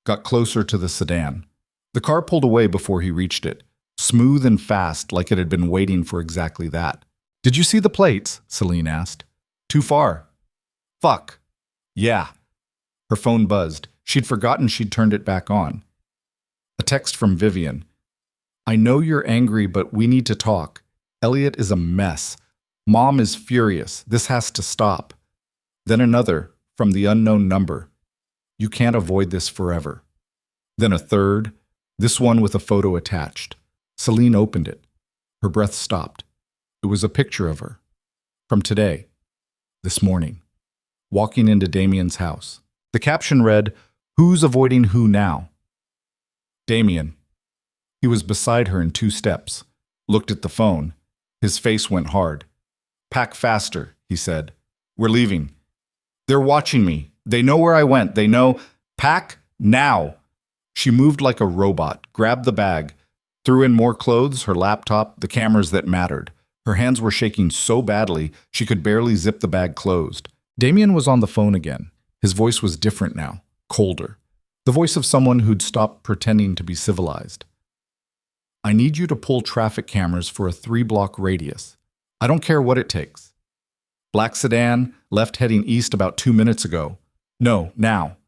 Got closer to the sedan. The car pulled away before he reached it, smooth and fast like it had been waiting for exactly that. Did you see the plates? Selene asked. Too far. Fuck. Yeah. Her phone buzzed. She'd forgotten she'd turned it back on. A text from Vivian. I know you're angry, but we need to talk. Elliot is a mess. Mom is furious. This has to stop. Then another, from the unknown number. You can't avoid this forever. Then a third, this one with a photo attached. Selene opened it. Her breath stopped. It was a picture of her. From today. This morning. Walking into Damien's house. The caption read, Who's avoiding who now? Damien. He was beside her in 2 steps. Looked at the phone. His face went hard. Pack faster, he said. We're leaving. They're watching me. They know where I went. They know. Pack now. She moved like a robot, grabbed the bag, threw in more clothes, her laptop, the cameras that mattered. Her hands were shaking so badly she could barely zip the bag closed. Damien was on the phone again. His voice was different now, colder. The voice of someone who'd stopped pretending to be civilized. I need you to pull traffic cameras for a 3-block radius. I don't care what it takes. Black sedan, left heading east about 2 minutes ago. No, now.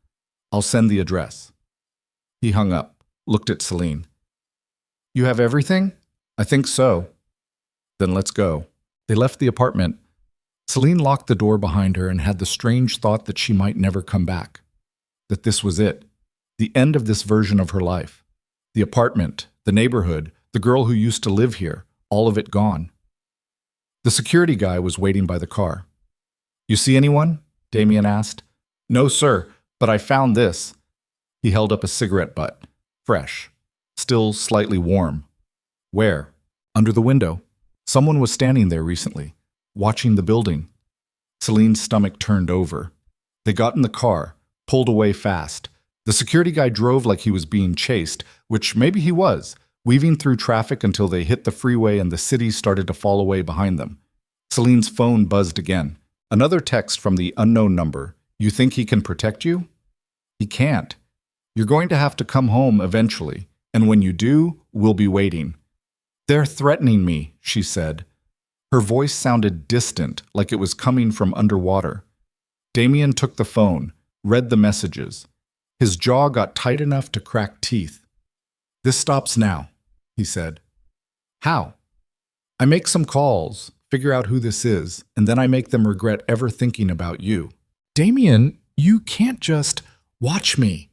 I'll send the address. He hung up, looked at Selene. You have everything? I think so. Then let's go. They left the apartment. Selene locked the door behind her and had the strange thought that she might never come back. That this was it. The end of this version of her life. The apartment, the neighborhood, the girl who used to live here, all of it gone. The security guy was waiting by the car. You see anyone? Damien asked. No, sir, but I found this. He held up a cigarette butt. Fresh. Still slightly warm. Where? Under the window. Someone was standing there recently, watching the building. Selene's stomach turned over. They got in the car, pulled away fast. The security guy drove like he was being chased, which maybe he was, weaving through traffic until they hit the freeway and the city started to fall away behind them. Selene's phone buzzed again. Another text from the unknown number. You think he can protect you? He can't. You're going to have to come home eventually, and when you do, we'll be waiting. They're threatening me, she said. Her voice sounded distant, like it was coming from underwater. Damien took the phone, read the messages. His jaw got tight enough to crack teeth. This stops now, he said. How? I make some calls, figure out who this is, and then I make them regret ever thinking about you. Damien, you can't just watch me.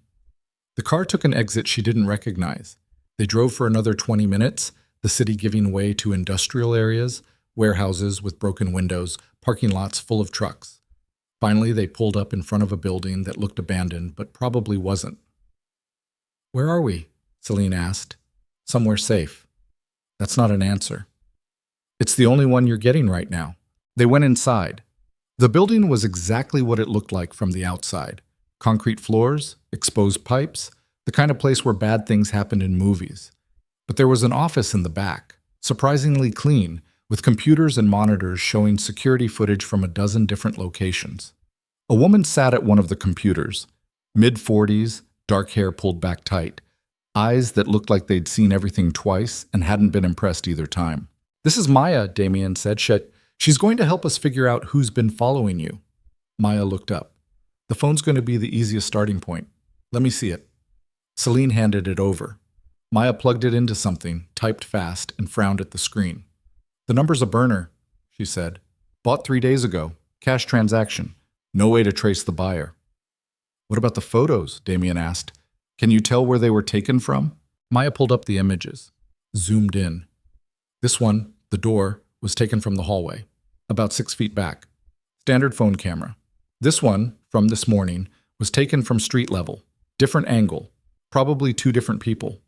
The car took an exit she didn't recognize. They drove for another 20 minutes, the city giving way to industrial areas, warehouses with broken windows, parking lots full of trucks. Finally, they pulled up in front of a building that looked abandoned, but probably wasn't. Where are we? Selene asked. Somewhere safe. That's not an answer. It's the only one you're getting right now. They went inside. The building was exactly what it looked like from the outside. Concrete floors, exposed pipes, the kind of place where bad things happened in movies. But there was an office in the back, surprisingly clean, with computers and monitors showing security footage from a dozen different locations. A woman sat at one of the computers. Mid-40s, dark hair pulled back tight, eyes that looked like they'd seen everything twice and hadn't been impressed either time. "This is Maya," Damien said. She's going to help us figure out who's been following you." Maya looked up. "The phone's going to be the easiest starting point. Let me see it." Selene handed it over. Maya plugged it into something, typed fast, and frowned at the screen. "The number's a burner," she said. "Bought 3 days ago. Cash transaction. No way to trace the buyer." "What about the photos?" Damien asked. "Can you tell where they were taken from?" Maya pulled up the images, zoomed in. This one, the door, was taken from the hallway, about 6 feet back. Standard phone camera. This one, from this morning, was taken from street level. Different angle. Probably 2 different people.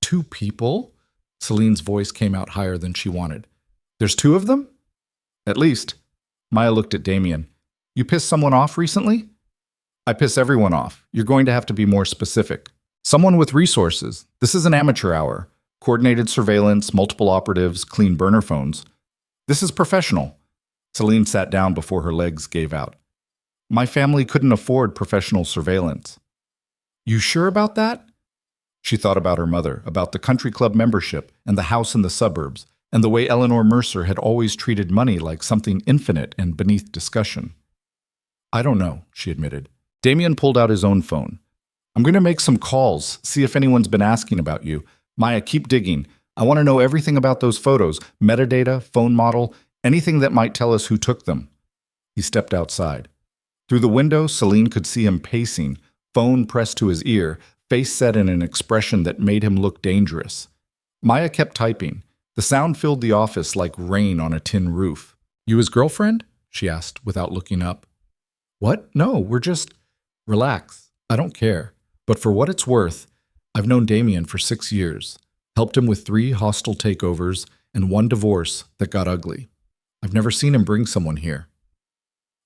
2 people? Selene's voice came out higher than she wanted. "There's 2 of them?" "At least." Maya looked at Damien. "You pissed someone off recently?" "I piss everyone off. You're going to have to be more specific. Someone with resources. This is an amateur hour. Coordinated surveillance, multiple operatives, clean burner phones. This is professional." Selene sat down before her legs gave out. "My family couldn't afford professional surveillance." "You sure about that?" She thought about her mother, about the country club membership and the house in the suburbs, and the way Selene Mercer had always treated money like something infinite and beneath discussion. "I don't know," she admitted. Damien pulled out his own phone. "I'm going to make some calls, see if anyone's been asking about you. Maya, keep digging. I want to know everything about those photos, metadata, phone model, anything that might tell us who took them." He stepped outside. Through the window, Selene could see him pacing, phone pressed to his ear, face set in an expression that made him look dangerous. Maya kept typing. The sound filled the office like rain on a tin roof. "You his girlfriend?" she asked without looking up. "What? No, we're just—" "Relax. I don't care. But for what it's worth, I've known Damien for 6 years, helped him with 3 hostile takeovers and 1 divorce that got ugly. I've never seen him bring someone here."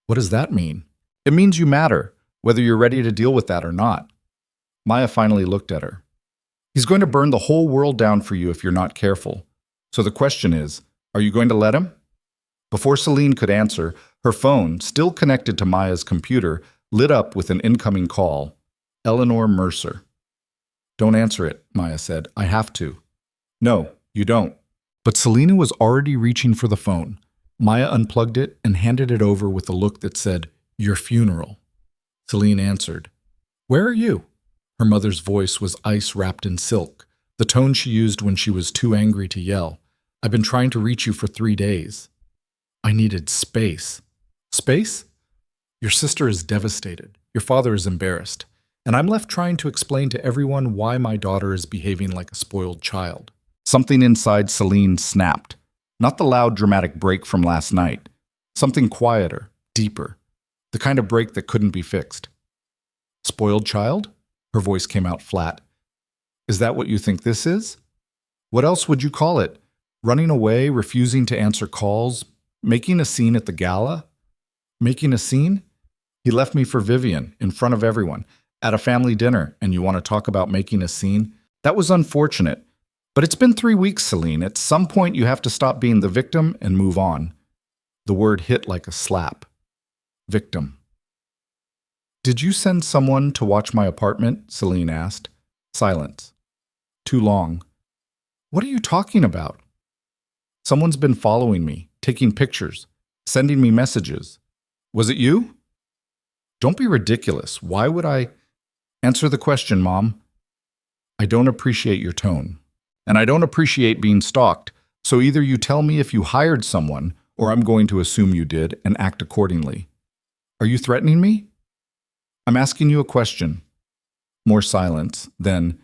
"What does that mean?" "It means you matter, whether you're ready to deal with that or not." Maya finally looked at her. "He's going to burn the whole world down for you if you're not careful. So the question is, are you going to let him?" Before Selene could answer, her phone, still connected to Maya's computer, lit up with an incoming call. Selene Mercer. "Don't answer it," Maya said. "I have to." "No, you don't." But Selene was already reaching for the phone. Maya unplugged it and handed it over with a look that said, "Your funeral." Selene answered. "Where are you?" Her mother's voice was ice wrapped in silk, the tone she used when she was too angry to yell. "I've been trying to reach you for 3 days. I needed space." "Space?" "Your sister is devastated. Your father is embarrassed. And I'm left trying to explain to everyone why my daughter is behaving like a spoiled child." Something inside Selene snapped. Not the loud, dramatic break from last night. Something quieter, deeper. The kind of break that couldn't be fixed. "Spoiled child?" Her voice came out flat. "Is that what you think this is? What else would you call it? Running away, refusing to answer calls, making a scene at the gala?" "Making a scene?" "He left me for Vivian, in front of everyone, at a family dinner, and you want to talk about making a scene? That was unfortunate. But it's been 3 weeks, Selene. At some point, you have to stop being the victim and move on." The word hit like a slap. Victim. "Did you send someone to watch my apartment?" Selene asked. Silence. Too long. "What are you talking about?" "Someone's been following me, taking pictures, sending me messages. Was it you?" "Don't be ridiculous. Why would I—" "Answer the question, Mom." "I don't appreciate your tone. And I don't appreciate being stalked, so either you tell me if you hired someone, or I'm going to assume you did and act accordingly. Are you threatening me?" "I'm asking you a question." More silence. Then,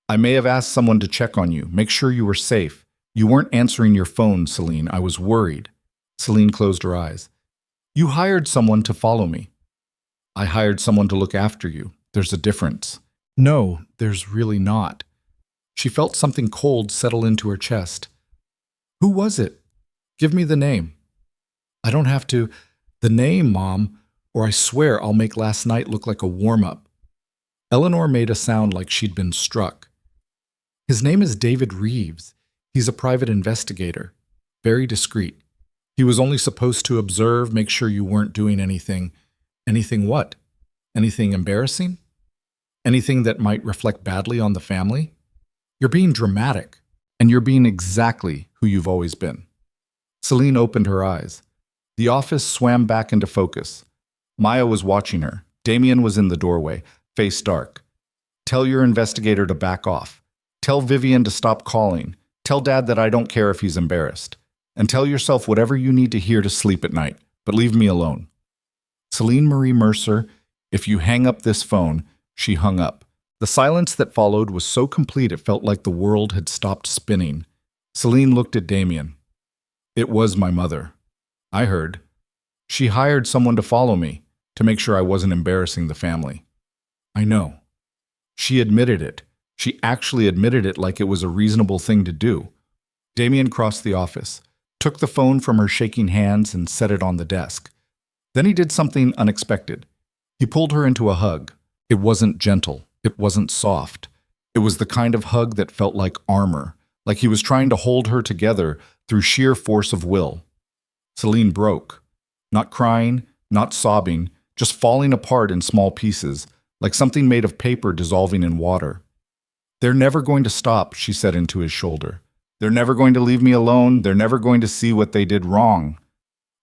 "I may have asked someone to check on you, make sure you were safe. You weren't answering your phone, Selene. I was worried." Selene closed her eyes. "You hired someone to follow me." "I hired someone to look after you. There's a difference." "No, there's really not." She felt something cold settle into her chest. "Who was it? Give me the name." "I don't have to—" "The name, Mom, or I swear I'll make last night look like a warm-up." Selene made a sound like she'd been struck. "His name is David Reeves. He's a private investigator. Very discreet. He was only supposed to observe, make sure you weren't doing anything." "Anything what?" Anything embarrassing? Anything that might reflect badly on the family? You're being dramatic, and you're being exactly who you've always been. Selene opened her eyes. The office swam back into focus. Maya was watching her. Damien was in the doorway, face dark. Tell your investigator to back off. Tell Vivian to stop calling. Tell Dad that I don't care if he's embarrassed. And tell yourself whatever you need to hear to sleep at night, but leave me alone. Selene Marie Mercer, if you hang up this phone, she hung up. The silence that followed was so complete it felt like the world had stopped spinning. Selene looked at Damien. It was my mother. I heard. She hired someone to follow me, to make sure I wasn't embarrassing the family. I know. She admitted it. She actually admitted it like it was a reasonable thing to do. Damien crossed the office, took the phone from her shaking hands and set it on the desk. Then he did something unexpected. He pulled her into a hug. It wasn't gentle. It wasn't soft. It was the kind of hug that felt like armor, like he was trying to hold her together through sheer force of will. Selene broke. Not crying, not sobbing, just falling apart in small pieces, like something made of paper dissolving in water. They're never going to stop, she said into his shoulder. They're never going to leave me alone. They're never going to see what they did wrong.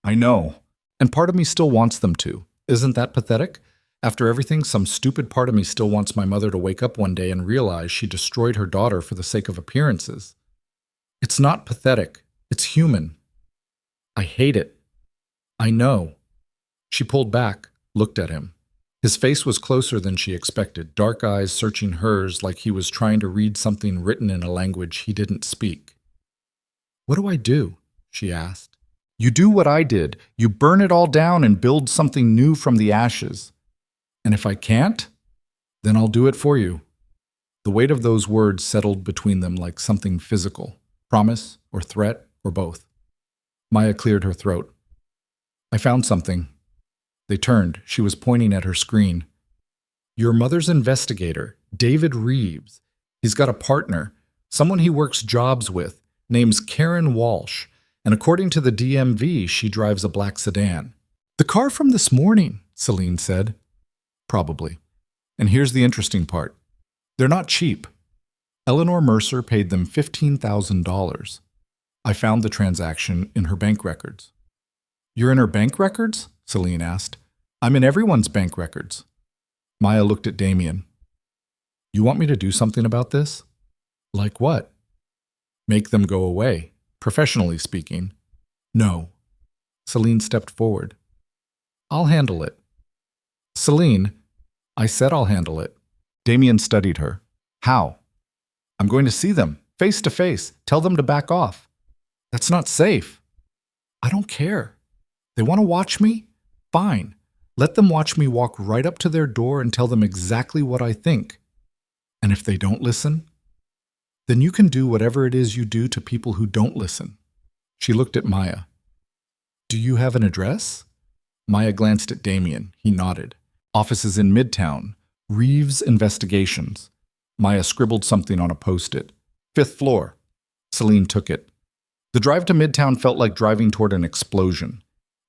I know. And part of me still wants them to. Isn't that pathetic? After everything, some stupid part of me still wants my mother to wake up one day and realize she destroyed her daughter for the sake of appearances. It's not pathetic. It's human. I hate it. I know. She pulled back, looked at him. His face was closer than she expected, dark eyes searching hers like he was trying to read something written in a language he didn't speak. What do I do? She asked. You do what I did. You burn it all down and build something new from the ashes. And if I can't, then I'll do it for you. The weight of those words settled between them like something physical, promise or threat or both. Maya cleared her throat. I found something. They turned. She was pointing at her screen. Your mother's investigator, David Reeves. He's got a partner, someone he works jobs with, name's Karen Walsh, and according to the DMV, she drives a black sedan. The car from this morning, Selene said. Probably. And here's the interesting part. They're not cheap. Eleanor Mercer paid them $15,000. I found the transaction in her bank records. You're in her bank records? Selene asked. I'm in everyone's bank records. Maya looked at Damien. You want me to do something about this? Like what? Make them go away, professionally speaking. No. Selene stepped forward. I'll handle it. Selene, I said I'll handle it. Damien studied her. How? I'm going to see them, face to face. Tell them to back off. That's not safe. I don't care. They want to watch me? Fine. Let them watch me walk right up to their door and tell them exactly what I think. And if they don't listen, then you can do whatever it is you do to people who don't listen. She looked at Maya. Do you have an address? Maya glanced at Damien. He nodded. Offices in Midtown. Reeves Investigations. Maya scribbled something on a Post-it. 5th floor. Selene took it. The drive to Midtown felt like driving toward an explosion.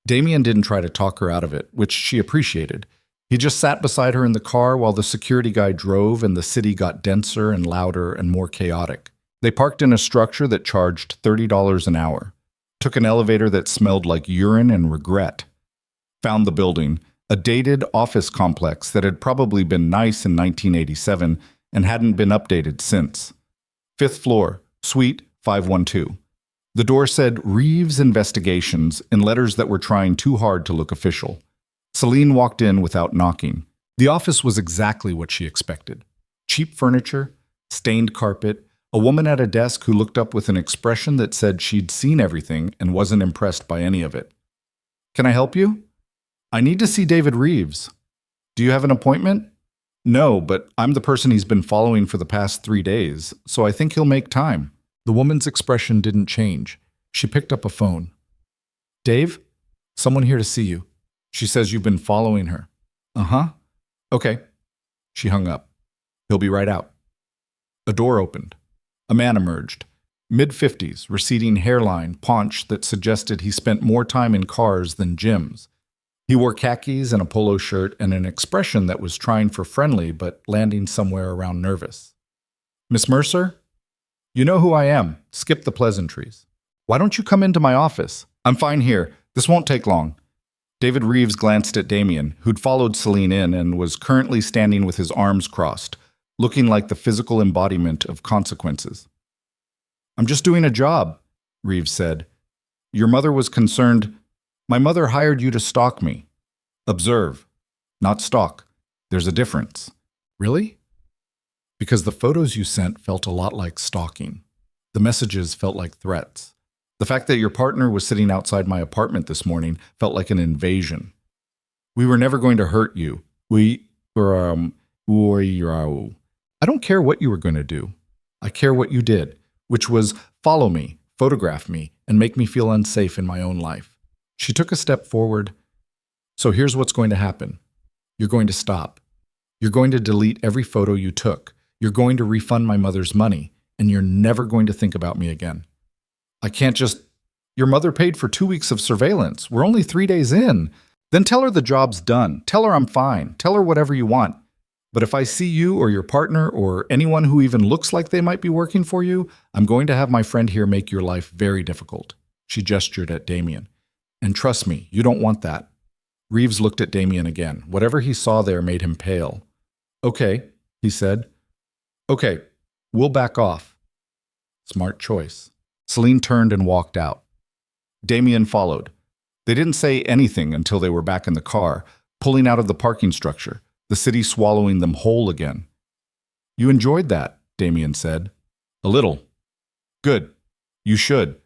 Damien didn't try to talk her out of it, which she appreciated. He just sat beside her in the car while the security guy drove and the city got denser and louder and more chaotic. They parked in a structure that charged $30 an hour. Took an elevator that smelled like urine and regret. Found the building, a dated office complex that had probably been nice in 1987 and hadn't been updated since. 5th floor, suite 512. The door said Reeves Investigations in letters that were trying too hard to look official. Selene walked in without knocking. The office was exactly what she expected. Cheap furniture, stained carpet, a woman at a desk who looked up with an expression that said she'd seen everything and wasn't impressed by any of it. Can I help you? I need to see David Reeves. Do you have an appointment? No, but I'm the person he's been following for the past 3 days, so I think he'll make time. The woman's expression didn't change. She picked up a phone. Dave? Someone here to see you. She says you've been following her. Uh-huh. Okay. She hung up. He'll be right out. A door opened. A man emerged. Mid-50s, receding hairline, paunch that suggested he spent more time in cars than gyms. He wore khakis and a polo shirt and an expression that was trying for friendly but landing somewhere around nervous. Miss Mercer? You know who I am. Skip the pleasantries. Why don't you come into my office? I'm fine here. This won't take long. David Reeves glanced at Damien, who'd followed Selene in and was currently standing with his arms crossed, looking like the physical embodiment of consequences. I'm just doing a job, Reeves said. Your mother was concerned. My mother hired you to stalk me. Observe, not stalk. There's a difference. Really? Because the photos you sent felt a lot like stalking. The messages felt like threats. The fact that your partner was sitting outside my apartment this morning felt like an invasion. We were never going to hurt you. I don't care what you were going to do. I care what you did, which was follow me, photograph me, and make me feel unsafe in my own life. She took a step forward. So here's what's going to happen. You're going to stop. You're going to delete every photo you took. You're going to refund my mother's money, and you're never going to think about me again. I can't just... Your mother paid for 2 weeks of surveillance. We're only 3 days in. Then tell her the job's done. Tell her I'm fine. Tell her whatever you want. But if I see you or your partner or anyone who even looks like they might be working for you, I'm going to have my friend here make your life very difficult. She gestured at Damien. And trust me, you don't want that. Reeves looked at Damien again. Whatever he saw there made him pale. Okay, he said. Okay, we'll back off. Smart choice. Selene turned and walked out. Damien followed. They didn't say anything until they were back in the car, pulling out of the parking structure, the city swallowing them whole again. You enjoyed that, Damien said. A little. Good. You should.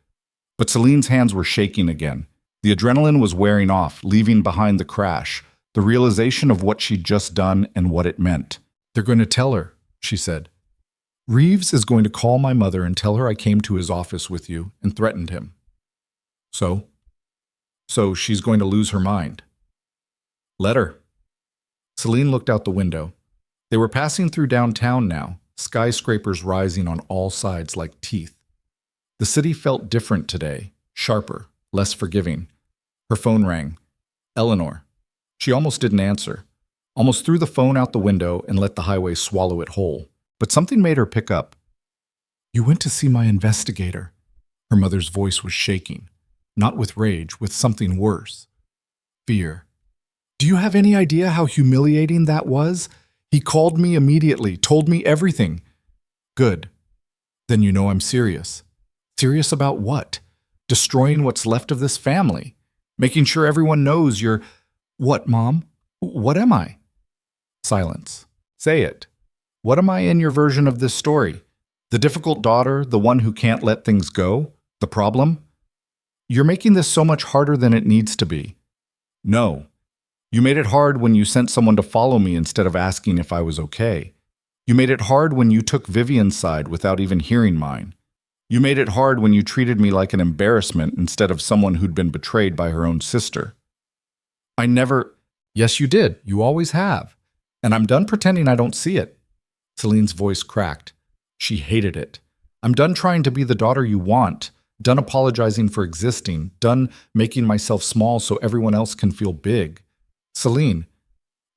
But Selene's hands were shaking again. The adrenaline was wearing off, leaving behind the crash, the realization of what she'd just done and what it meant. They're going to tell her, she said. Reeves is going to call my mother and tell her I came to his office with you and threatened him. So she's going to lose her mind. Let her. Selene looked out the window. They were passing through downtown now, skyscrapers rising on all sides like teeth. The city felt different today, sharper, less forgiving. Her phone rang. Eleanor. She almost didn't answer. Almost threw the phone out the window and let the highway swallow it whole. But something made her pick up. You went to see my investigator. Her mother's voice was shaking. Not with rage, with something worse. Fear. Do you have any idea how humiliating that was? He called me immediately, told me everything. Good. Then you know I'm serious. Serious about what? Destroying what's left of this family. Making sure everyone knows you're... What, Mom? What am I? Silence. Say it. What am I in your version of this story? The difficult daughter, the one who can't let things go? The problem? You're making this so much harder than it needs to be. No. You made it hard when you sent someone to follow me instead of asking if I was okay. You made it hard when you took Vivian's side without even hearing mine. You made it hard when you treated me like an embarrassment instead of someone who'd been betrayed by her own sister. I never... Yes, you did. You always have. And I'm done pretending I don't see it. Selene's voice cracked. She hated it. I'm done trying to be the daughter you want. Done apologizing for existing, done making myself small so everyone else can feel big. Selene,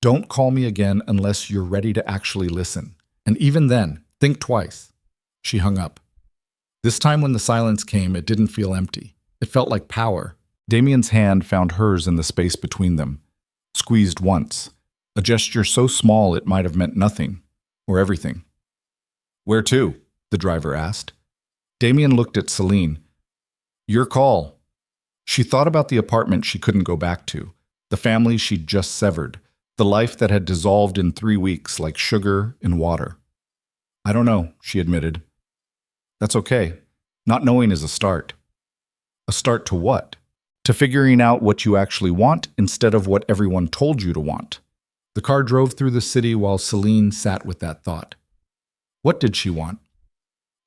don't call me again unless you're ready to actually listen. And even then, think twice. She hung up. This time when the silence came, it didn't feel empty. It felt like power. Damien's hand found hers in the space between them. Squeezed once. A gesture so small it might have meant nothing, or everything. Where to? The driver asked. Damien looked at Selene. Your call. She thought about the apartment she couldn't go back to, the family she'd just severed, the life that had dissolved in 3 weeks like sugar in water. I don't know, she admitted. That's okay. Not knowing is a start. A start to what? To figuring out what you actually want instead of what everyone told you to want. The car drove through the city while Selene sat with that thought. What did she want?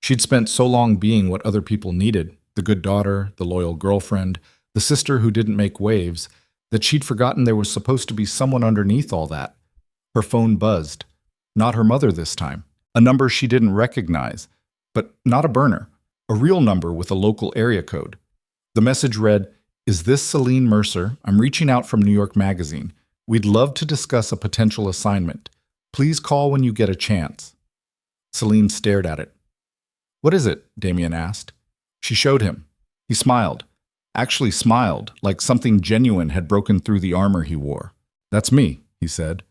She'd spent so long being what other people needed, the good daughter, the loyal girlfriend, the sister who didn't make waves, that she'd forgotten there was supposed to be someone underneath all that. Her phone buzzed. Not her mother this time. A number she didn't recognize, but not a burner. A real number with a local area code. The message read, Is this Selene Mercer? I'm reaching out from New York Magazine. We'd love to discuss a potential assignment. Please call when you get a chance. Selene stared at it. What is it? Damien asked. She showed him. He smiled. Actually smiled, like something genuine had broken through the armor he wore. That's me, he said.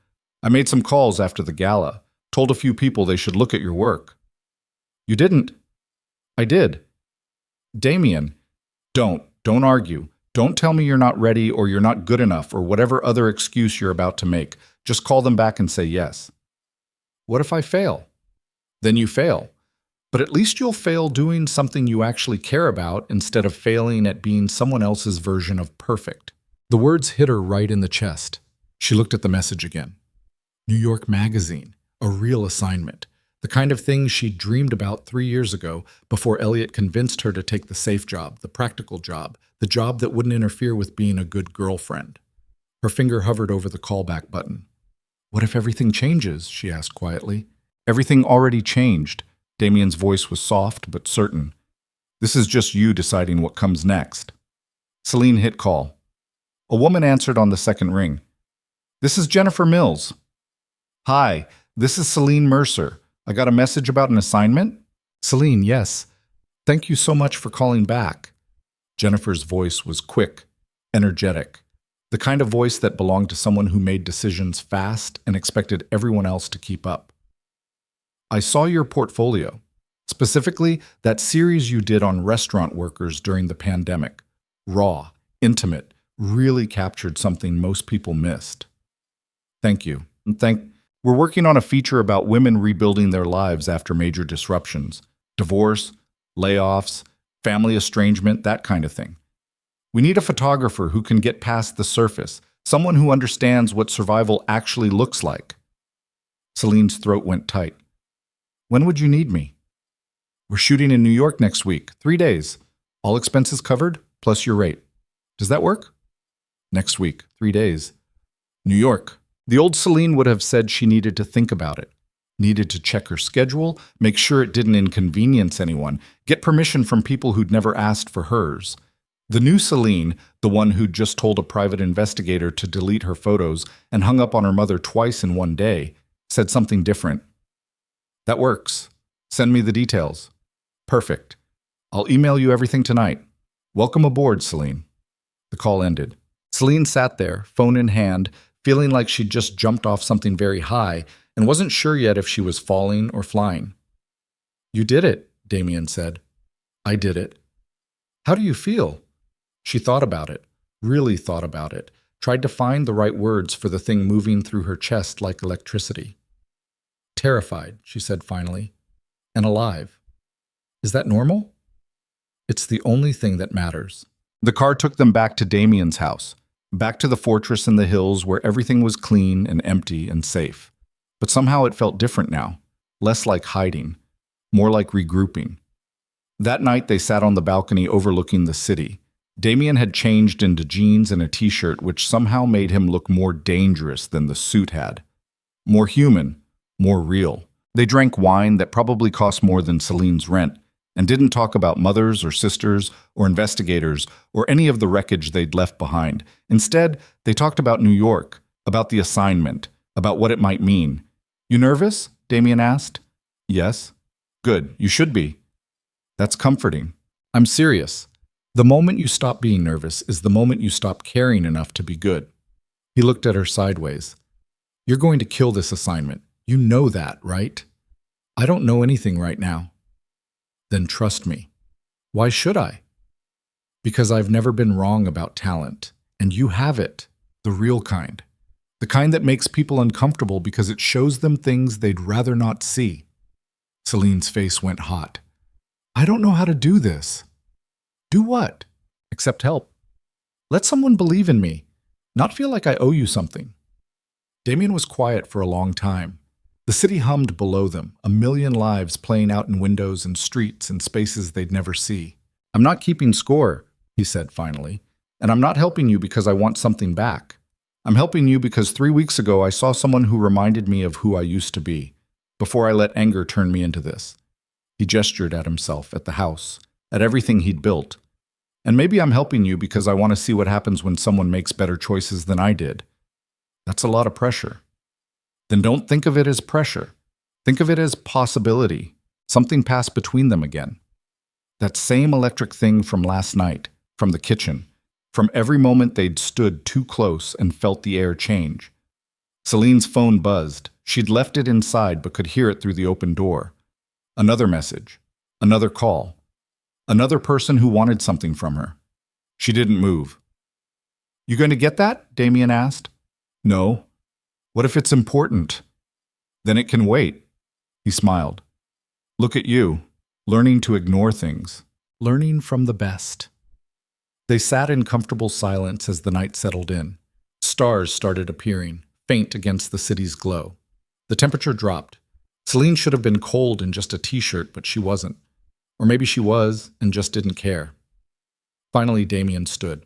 I made some calls after the gala. Told a few people they should look at your work. You didn't? I did. Damien, don't argue. Don't tell me you're not ready or you're not good enough or whatever other excuse you're about to make. Just call them back and say yes. What if I fail? Then you fail. But at least you'll fail doing something you actually care about instead of failing at being someone else's version of perfect. The words hit her right in the chest. She looked at the message again. New York Magazine, a real assignment. The kind of thing she'd dreamed about 3 years ago before Elliot convinced her to take the safe job, the practical job, the job that wouldn't interfere with being a good girlfriend. Her finger hovered over the callback button. What if everything changes? She asked quietly. Everything already changed. Damien's voice was soft but certain. This is just you deciding what comes next. Selene hit call. A woman answered on the second ring. This is Jennifer Mills. Hi, this is Selene Mercer. I got a message about an assignment? Selene, yes. Thank you so much for calling back. Jennifer's voice was quick, energetic, the kind of voice that belonged to someone who made decisions fast and expected everyone else to keep up. I saw your portfolio, specifically that series you did on restaurant workers during the pandemic. Raw, intimate, really captured something most people missed. Thank you. We're working on a feature about women rebuilding their lives after major disruptions. Divorce, layoffs, family estrangement, that kind of thing. We need a photographer who can get past the surface, someone who understands what survival actually looks like. Selene's throat went tight. When would you need me? We're shooting in New York next week, 3 days. All expenses covered, plus your rate. Does that work? Next week, 3 days. New York. The old Selene would have said she needed to think about it. Needed to check her schedule, make sure it didn't inconvenience anyone, get permission from people who'd never asked for hers. The new Selene, the one who'd just told a private investigator to delete her photos and hung up on her mother twice in one day, said something different. That works. Send me the details. Perfect. I'll email you everything tonight. Welcome aboard, Selene. The call ended. Selene sat there, phone in hand, feeling like she'd just jumped off something very high and wasn't sure yet if she was falling or flying. You did it, Damien said. I did it. How do you feel? She thought about it, really thought about it, tried to find the right words for the thing moving through her chest like electricity. Terrified, she said finally, and alive. Is that normal? It's the only thing that matters. The car took them back to Damien's house, back to the fortress in the hills where everything was clean and empty and safe. But somehow it felt different now, less like hiding, more like regrouping. That night they sat on the balcony overlooking the city. Damien had changed into jeans and a t-shirt which somehow made him look more dangerous than the suit had. More human, more real. They drank wine that probably cost more than Selene's rent, and didn't talk about mothers or sisters or investigators or any of the wreckage they'd left behind. Instead, they talked about New York, about the assignment, about what it might mean. You nervous? Damien asked. Yes. Good, you should be. That's comforting. I'm serious. The moment you stop being nervous is the moment you stop caring enough to be good. He looked at her sideways. You're going to kill this assignment. You know that, right? I don't know anything right now. Then trust me. Why should I? Because I've never been wrong about talent, and you have it, the real kind. The kind that makes people uncomfortable because it shows them things they'd rather not see. Selene's face went hot. I don't know how to do this. Do what? Accept help. Let someone believe in me, not feel like I owe you something. Damien was quiet for a long time. The city hummed below them, a million lives playing out in windows and streets and spaces they'd never see. I'm not keeping score, he said finally, and I'm not helping you because I want something back. I'm helping you because 3 weeks ago I saw someone who reminded me of who I used to be, before I let anger turn me into this. He gestured at himself, at the house, at everything he'd built. And maybe I'm helping you because I want to see what happens when someone makes better choices than I did. That's a lot of pressure. Then don't think of it as pressure. Think of it as possibility. Something passed between them again. That same electric thing from last night, from the kitchen, from every moment they'd stood too close and felt the air change. Celine's phone buzzed. She'd left it inside but could hear it through the open door. Another message. Another call. Another person who wanted something from her. She didn't move. "You going to get that?" Damien asked. "No." "What if it's important?" "Then it can wait." He smiled. "Look at you, learning to ignore things. Learning from the best." They sat in comfortable silence as the night settled in. Stars started appearing, faint against the city's glow. The temperature dropped. Selene should have been cold in just a t-shirt, but she wasn't. Or maybe she was and just didn't care. Finally, Damien stood.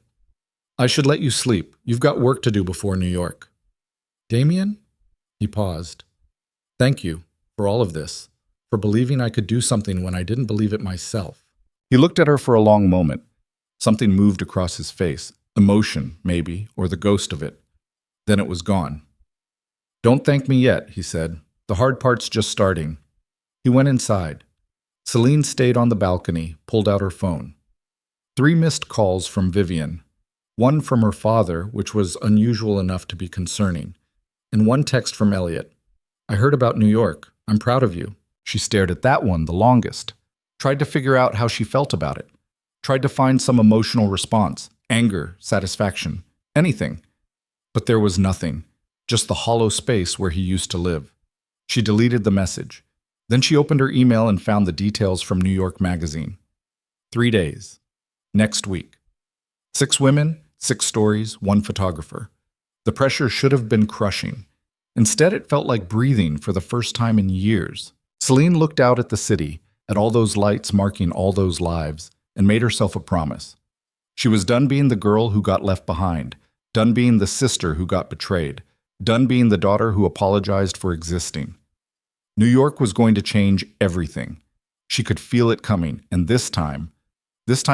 "I should let you sleep. You've got work to do before New York." "Damien?" He paused. "Thank you for all of this, for believing I could do something when I didn't believe it myself." He looked at her for a long moment. Something moved across his face. Emotion, maybe, or the ghost of it. Then it was gone. "Don't thank me yet," he said. "The hard part's just starting." He went inside. Selene stayed on the balcony, pulled out her phone. 3 missed calls from Vivian. 1 from her father, which was unusual enough to be concerning. And 1 text from Elliot. "I heard about New York. I'm proud of you." She stared at that one the longest. Tried to figure out how she felt about it. Tried to find some emotional response. Anger, satisfaction, anything. But there was nothing. Just the hollow space where he used to live. She deleted the message. Then she opened her email and found the details from New York Magazine. 3 days. Next week. 6 women, 6 stories, 1 photographer. The pressure should have been crushing. Instead, it felt like breathing for the first time in years. Selene looked out at the city, at all those lights marking all those lives, and made herself a promise. She was done being the girl who got left behind, done being the sister who got betrayed, done being the daughter who apologized for existing. New York was going to change everything. She could feel it coming, and this time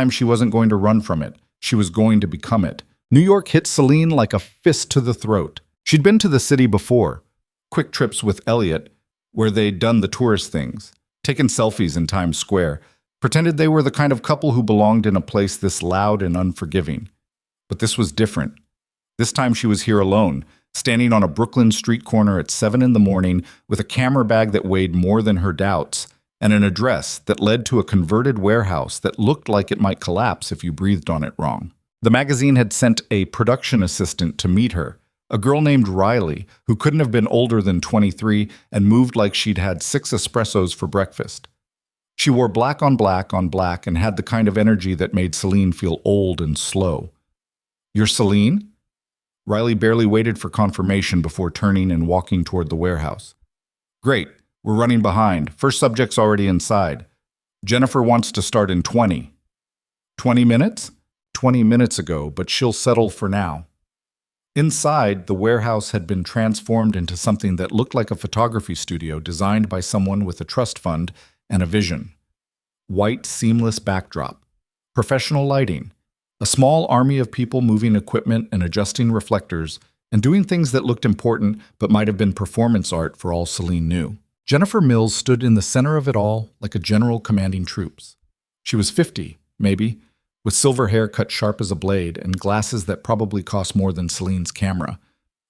she wasn't going to run from it. She was going to become it. New York hit Selene like a fist to the throat. She'd been to the city before. Quick trips with Elliot, where they'd done the tourist things, taken selfies in Times Square, pretended they were the kind of couple who belonged in a place this loud and unforgiving. But this was different. This time she was here alone, standing on a Brooklyn street corner at 7 in the morning with a camera bag that weighed more than her doubts, and an address that led to a converted warehouse that looked like it might collapse if you breathed on it wrong. The magazine had sent a production assistant to meet her, a girl named Riley, who couldn't have been older than 23 and moved like she'd had 6 espressos for breakfast. She wore black on black and had the kind of energy that made Selene feel old and slow. "You're Selene?" Riley barely waited for confirmation before turning and walking toward the warehouse. "Great, we're running behind. First subject's already inside. Jennifer wants to start in 20. 20 minutes? 20 minutes ago, but she'll settle for now." Inside, the warehouse had been transformed into something that looked like a photography studio designed by someone with a trust fund and a vision. White, seamless backdrop. Professional lighting. A small army of people moving equipment and adjusting reflectors and doing things that looked important but might have been performance art for all Selene knew. Jennifer Mills stood in the center of it all like a general commanding troops. She was 50, maybe, with silver hair cut sharp as a blade and glasses that probably cost more than Selene's camera.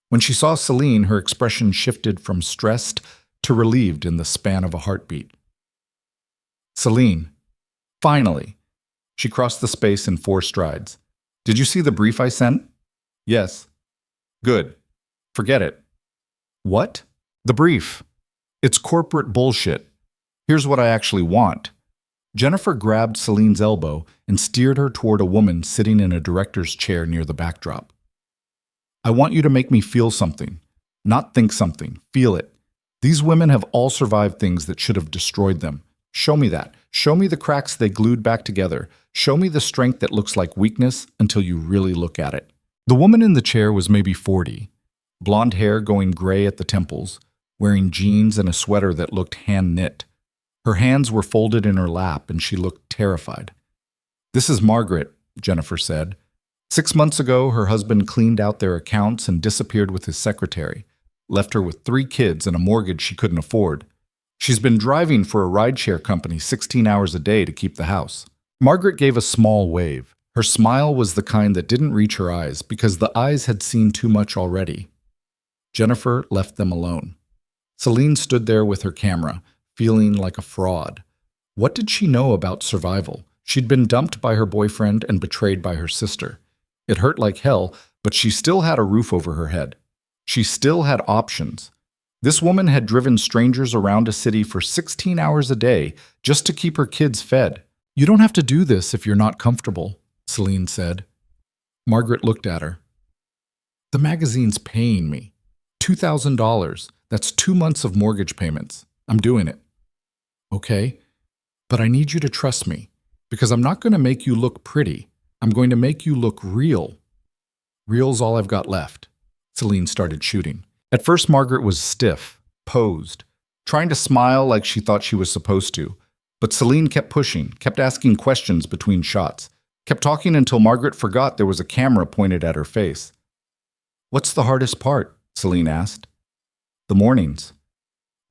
When she saw Selene, her expression shifted from stressed to relieved in the span of a heartbeat. "Selene. Finally." She crossed the space in 4 strides. "Did you see the brief I sent?" "Yes." "Good. Forget it." "What?" "The brief. It's corporate bullshit. Here's what I actually want." Jennifer grabbed Selene's elbow and steered her toward a woman sitting in a director's chair near the backdrop. "I want you to make me feel something. Not think something. Feel it. These women have all survived things that should have destroyed them. Show me that. Show me the cracks they glued back together. Show me the strength that looks like weakness until you really look at it." The woman in the chair was maybe 40, blonde hair going gray at the temples, wearing jeans and a sweater that looked hand-knit. Her hands were folded in her lap and she looked terrified. "This is Margaret," Jennifer said. 6 months ago, her husband cleaned out their accounts and disappeared with his secretary, left her with 3 kids and a mortgage she couldn't afford. She's been driving for a rideshare company 16 hours a day to keep the house. Margaret gave a small wave. Her smile was the kind that didn't reach her eyes because the eyes had seen too much already. Jennifer left them alone. Selene stood there with her camera, feeling like a fraud. What did she know about survival? She'd been dumped by her boyfriend and betrayed by her sister. It hurt like hell, but she still had a roof over her head. She still had options. This woman had driven strangers around a city for 16 hours a day just to keep her kids fed. "You don't have to do this if you're not comfortable," Selene said. Margaret looked at her. "The magazine's paying me. $2,000. That's 2 months of mortgage payments. I'm doing it." "Okay, but I need you to trust me, because I'm not going to make you look pretty. I'm going to make you look real." "Real's all I've got left." Selene started shooting. At first, Margaret was stiff, posed, trying to smile like she thought she was supposed to. But Selene kept pushing, kept asking questions between shots, kept talking until Margaret forgot there was a camera pointed at her face. "What's the hardest part?" Selene asked. "The mornings.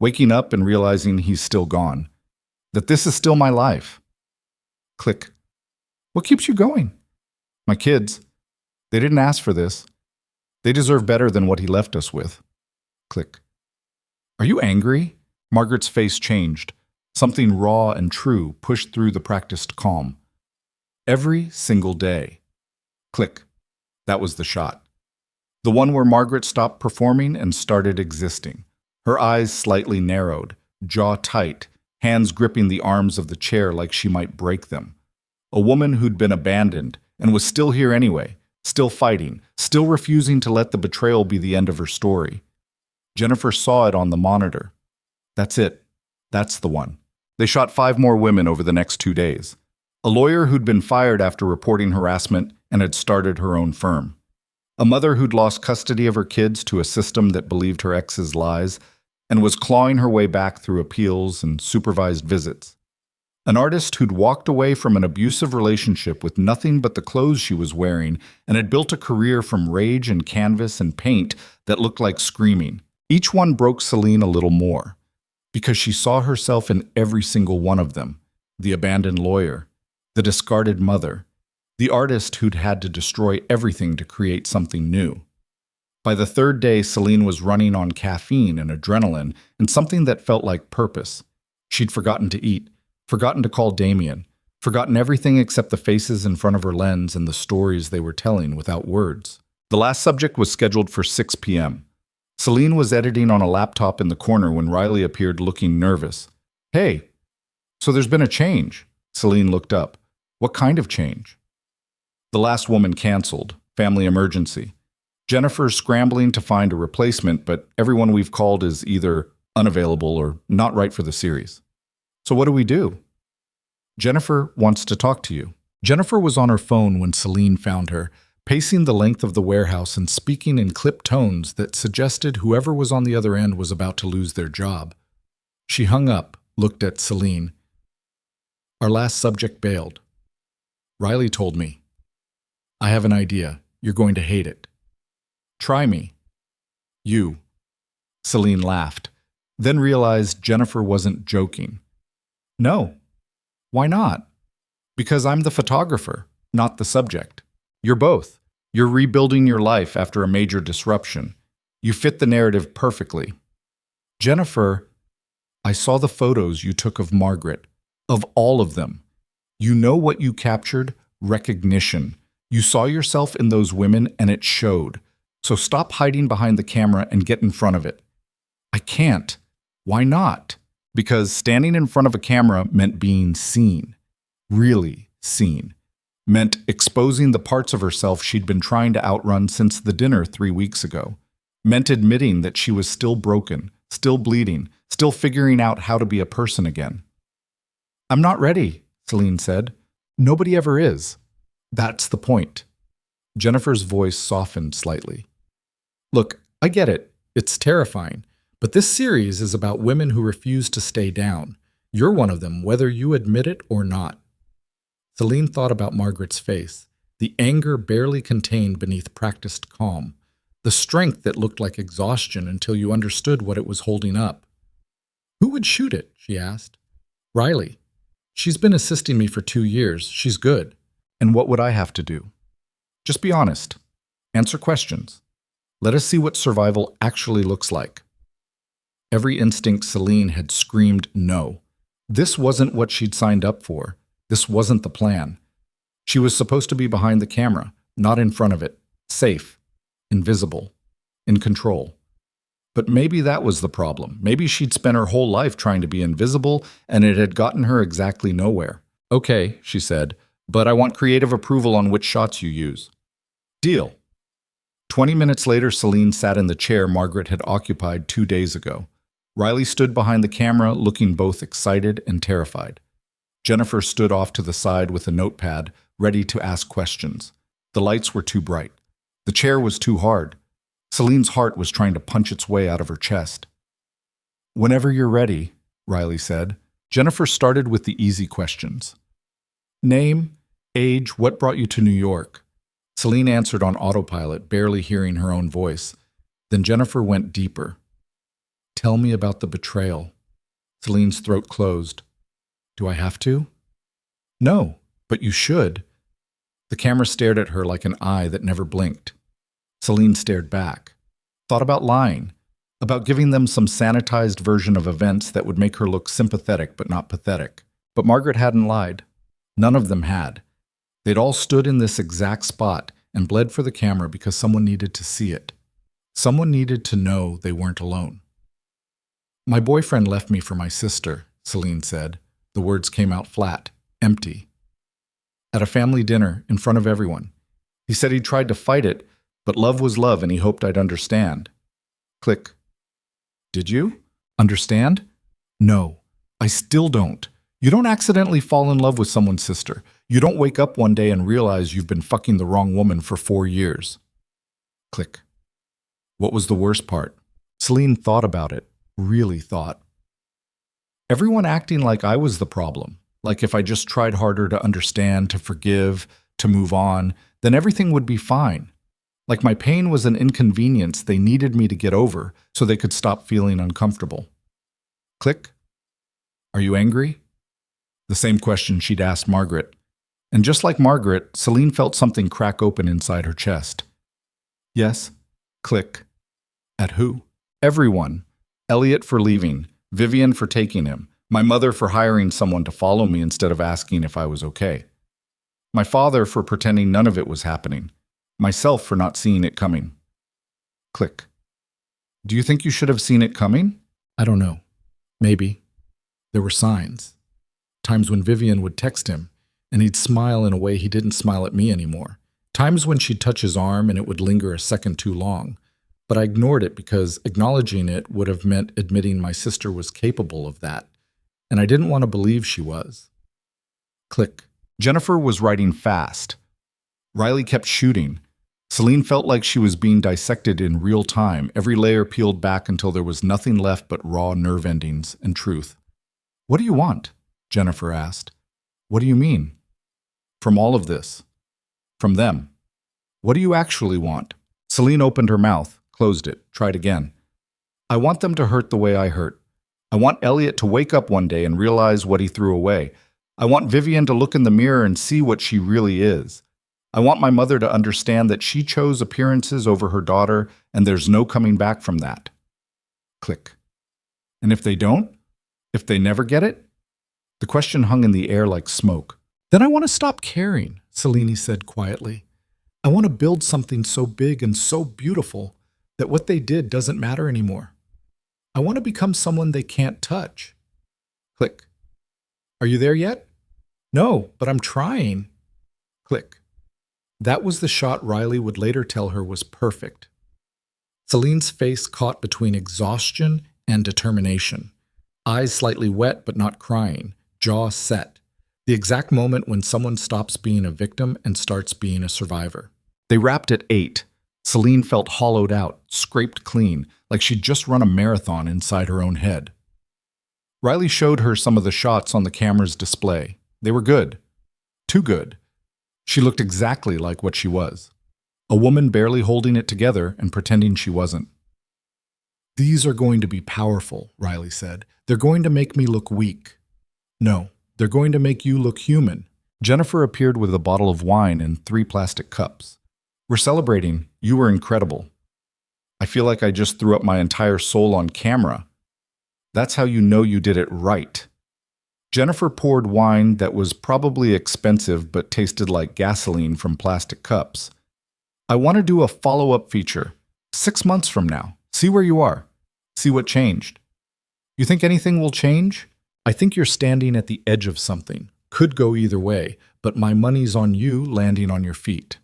Waking up and realizing he's still gone. That this is still my life." Click. "What keeps you going?" "My kids. They didn't ask for this. They deserve better than what he left us with." Click. "Are you angry?" Margaret's face changed. Something raw and true pushed through the practiced calm. "Every single day." Click. That was the shot. The one where Margaret stopped performing and started existing. Her eyes slightly narrowed, jaw tight, hands gripping the arms of the chair like she might break them. A woman who'd been abandoned and was still here anyway, still fighting, still refusing to let the betrayal be the end of her story. Jennifer saw it on the monitor. That's it. That's the one. They shot 5 more women over the next 2 days. A lawyer who'd been fired after reporting harassment and had started her own firm. A mother who'd lost custody of her kids to a system that believed her ex's lies and was clawing her way back through appeals and supervised visits. An artist who'd walked away from an abusive relationship with nothing but the clothes she was wearing and had built a career from rage and canvas and paint that looked like screaming. Each one broke Selene a little more, because she saw herself in every single one of them. The abandoned lawyer, the discarded mother, the artist who'd had to destroy everything to create something new. By the 3rd day, Selene was running on caffeine and adrenaline and something that felt like purpose. She'd forgotten to eat, forgotten to call Damien, forgotten everything except the faces in front of her lens and the stories they were telling without words. The last subject was scheduled for 6 p.m. Selene was editing on a laptop in the corner when Riley appeared looking nervous. "Hey, so there's been a change." Selene looked up. "What kind of change?" "The last woman canceled. Family emergency. Jennifer's scrambling to find a replacement, but everyone we've called is either unavailable or not right for the series. So what do we do?" "Jennifer wants to talk to you." Jennifer was on her phone when Selene found her, pacing the length of the warehouse and speaking in clipped tones that suggested whoever was on the other end was about to lose their job. She hung up, looked at Selene. "Our last subject bailed. Riley told me. I have an idea. You're going to hate it." "Try me." "You." Selene laughed, then realized Jennifer wasn't joking. "No." "Why not?" "Because I'm the photographer, not the subject. You're both. You're rebuilding your life after a major disruption. You fit the narrative perfectly." "Jennifer, I saw the photos you took of Margaret, of all of them. You know what you captured? Recognition. You saw yourself in those women and it showed. So stop hiding behind the camera and get in front of it." "I can't." "Why not?" "Because standing in front of a camera meant being seen. Really seen. Meant exposing the parts of herself she'd been trying to outrun since the dinner 3 weeks ago. Meant admitting that she was still broken, still bleeding, still figuring out how to be a person again. "I'm not ready," Selene said. "Nobody ever is. That's the point." Jennifer's voice softened slightly. "Look, I get it. It's terrifying. But this series is about women who refuse to stay down. You're one of them, whether you admit it or not." Selene thought about Margaret's face. the anger barely contained beneath practiced calm, the strength that looked like exhaustion until you understood what it was holding up. "Who would shoot it?" she asked. "Riley. She's been assisting me for 2 years. She's good." And what would I have to do? Just be honest. Answer questions. Let us see what survival actually looks like. Every instinct Selene had screamed no. This wasn't what she'd signed up for. This wasn't the plan. She was supposed to be behind the camera, not in front of it, safe, invisible, in control. But maybe that was the problem. Maybe she'd spent her whole life trying to be invisible, and it had gotten her exactly nowhere. "Okay," she said, "but I want creative approval on which shots you use." "Deal." 20 minutes later, Selene sat in the chair Margaret had occupied 2 days ago. Riley stood behind the camera, looking both excited and terrified. Jennifer stood off to the side with a notepad, ready to ask questions. The lights were too bright. The chair was too hard. Selene's heart was trying to punch its way out of her chest. "Whenever you're ready," Riley said. Jennifer started with the easy questions. "Name, age, what brought you to New York?" Selene answered on autopilot, barely hearing her own voice. Then Jennifer went deeper. "Tell me about the betrayal." Selene's throat closed. "Do I have to?" "No, but you should." The camera stared at her like an eye that never blinked. Selene stared back. Thought about lying, about giving them some sanitized version of events that would make her look sympathetic but not pathetic. But Margaret hadn't lied. None of them had. They'd all stood in this exact spot and bled for the camera because someone needed to see it. Someone needed to know they weren't alone. "My boyfriend left me for my sister," Selene said. The words came out flat, empty. "At a family dinner, in front of everyone. He said he tried to fight it, but love was love and he hoped I'd understand." Click. "Did you? Understand?" "No, I still don't. You don't accidentally fall in love with someone's sister. You don't wake up one day and realize you've been fucking the wrong woman for 4 years. Click. What was the worst part? Selene thought about it, really thought. Everyone acting like I was the problem. Like if I just tried harder to understand, to forgive, to move on, then everything would be fine. Like my pain was an inconvenience they needed me to get over so they could stop feeling uncomfortable. Click. Are you angry? The same question she'd asked Margaret. And just like Margaret, Selene felt something crack open inside her chest. Yes. Click. At who? Everyone. Elliot for leaving, Vivian for taking him, my mother for hiring someone to follow me instead of asking if I was okay. My father for pretending none of it was happening. Myself for not seeing it coming. Click. Do you think you should have seen it coming? I don't know. Maybe. There were signs. Times when Vivian would text him, and he'd smile in a way he didn't smile at me anymore. Times when she'd touch his arm and it would linger a second too long. But I ignored it because acknowledging it would have meant admitting my sister was capable of that, and I didn't want to believe she was. Click. Jennifer was writing fast. Riley kept shooting. Selene felt like she was being dissected in real time, every layer peeled back until there was nothing left but raw nerve endings and truth. What do you want? Jennifer asked. What do you mean? From all of this. From them. What do you actually want? Selene opened her mouth, closed it, tried again. I want them to hurt the way I hurt. I want Elliot to wake up one day and realize what he threw away. I want Vivian to look in the mirror and see what she really is. I want my mother to understand that she chose appearances over her daughter and there's no coming back from that. Click. And if they don't? If they never get it? The question hung in the air like smoke. Then I want to stop caring, Selene said quietly. I want to build something so big and so beautiful that what they did doesn't matter anymore. I want to become someone they can't touch. Click. Are you there yet? No, but I'm trying. Click. That was the shot Riley would later tell her was perfect. Selene's face caught between exhaustion and determination. Eyes slightly wet but not crying, jaw set. The exact moment when someone stops being a victim and starts being a survivor. They wrapped at 8. Selene felt hollowed out, scraped clean, like she'd just run a marathon inside her own head. Riley showed her some of the shots on the camera's display. They were good. Too good. She looked exactly like what she was. A woman barely holding it together and pretending she wasn't. These are going to be powerful, Riley said. They're going to make me look weak. No, they're going to make you look human. Jennifer appeared with a bottle of wine and 3 plastic cups. We're celebrating. You were incredible. I feel like I just threw up my entire soul on camera. That's how you know you did it right. Jennifer poured wine that was probably expensive but tasted like gasoline from plastic cups. I want to do a follow-up feature. 6 months from now. See where you are. See what changed. You think anything will change? I think you're standing at the edge of something. Could go either way, but my money's on you landing on your feet.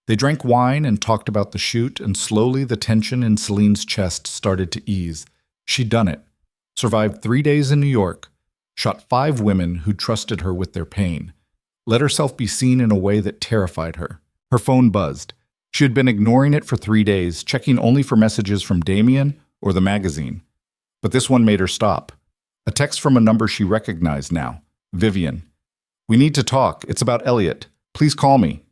They drank wine and talked about the shoot, and slowly the tension in Celine's chest started to ease. She'd done it. Survived 3 days in New York. Shot 5 women who trusted her with their pain. Let herself be seen in a way that terrified her. Her phone buzzed. She had been ignoring it for 3 days, checking only for messages from Damien or the magazine. But this one made her stop. A text from a number she recognized now. Vivian. We need to talk. It's about Elliot. Please call me.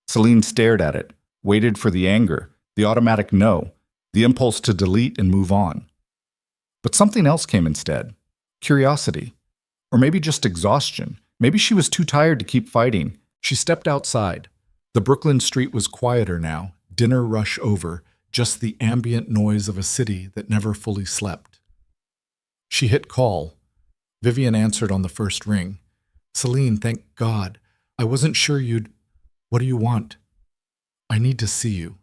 Selene stared at it, waited for the anger, the automatic no, the impulse to delete and move on. But something else came instead. Curiosity. Or maybe just exhaustion. Maybe she was too tired to keep fighting. She stepped outside. The Brooklyn street was quieter now, dinner rush over, just the ambient noise of a city that never fully slept. She hit call. Vivian answered on the first ring. Selene, thank God. I wasn't sure you'd... What do you want? I need to see you.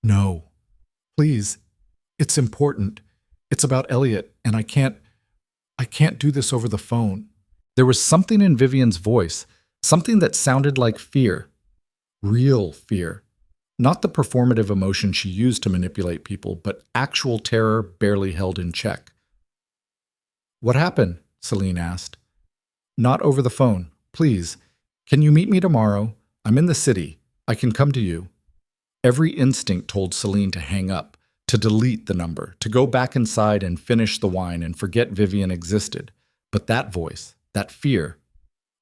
No. Please. It's important. It's about Elliot, and I can't do this over the phone. There was something in Vivian's voice, something that sounded like fear. Real fear. Not the performative emotion she used to manipulate people, but actual terror barely held in check. What happened? Selene asked. Not over the phone. Please. Can you meet me tomorrow? I'm in the city. I can come to you. Every instinct told Selene to hang up, to delete the number, to go back inside and finish the wine and forget Vivian existed. But that voice, that fear.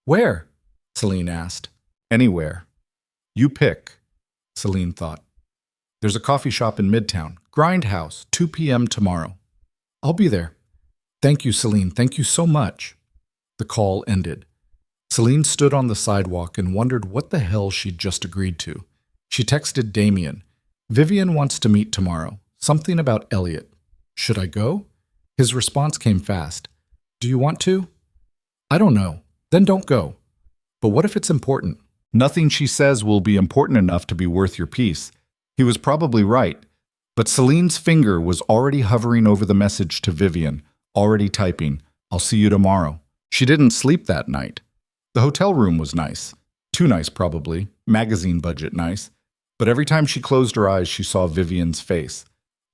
Where? Selene asked. Anywhere. You pick, Selene thought. There's a coffee shop in Midtown. Grindhouse, 2 p.m. tomorrow. I'll be there. Thank you, Selene. Thank you so much. The call ended. Selene stood on the sidewalk and wondered what the hell she'd just agreed to. She texted Damien. Vivian wants to meet tomorrow. Something about Elliot. Should I go? His response came fast. Do you want to? I don't know. Then don't go. But what if it's important? Nothing she says will be important enough to be worth your peace. He was probably right. But Celine's finger was already hovering over the message to Vivian, already typing, I'll see you tomorrow. She didn't sleep that night. The hotel room was nice. Too nice, probably. Magazine budget nice. But every time she closed her eyes, she saw Vivian's face.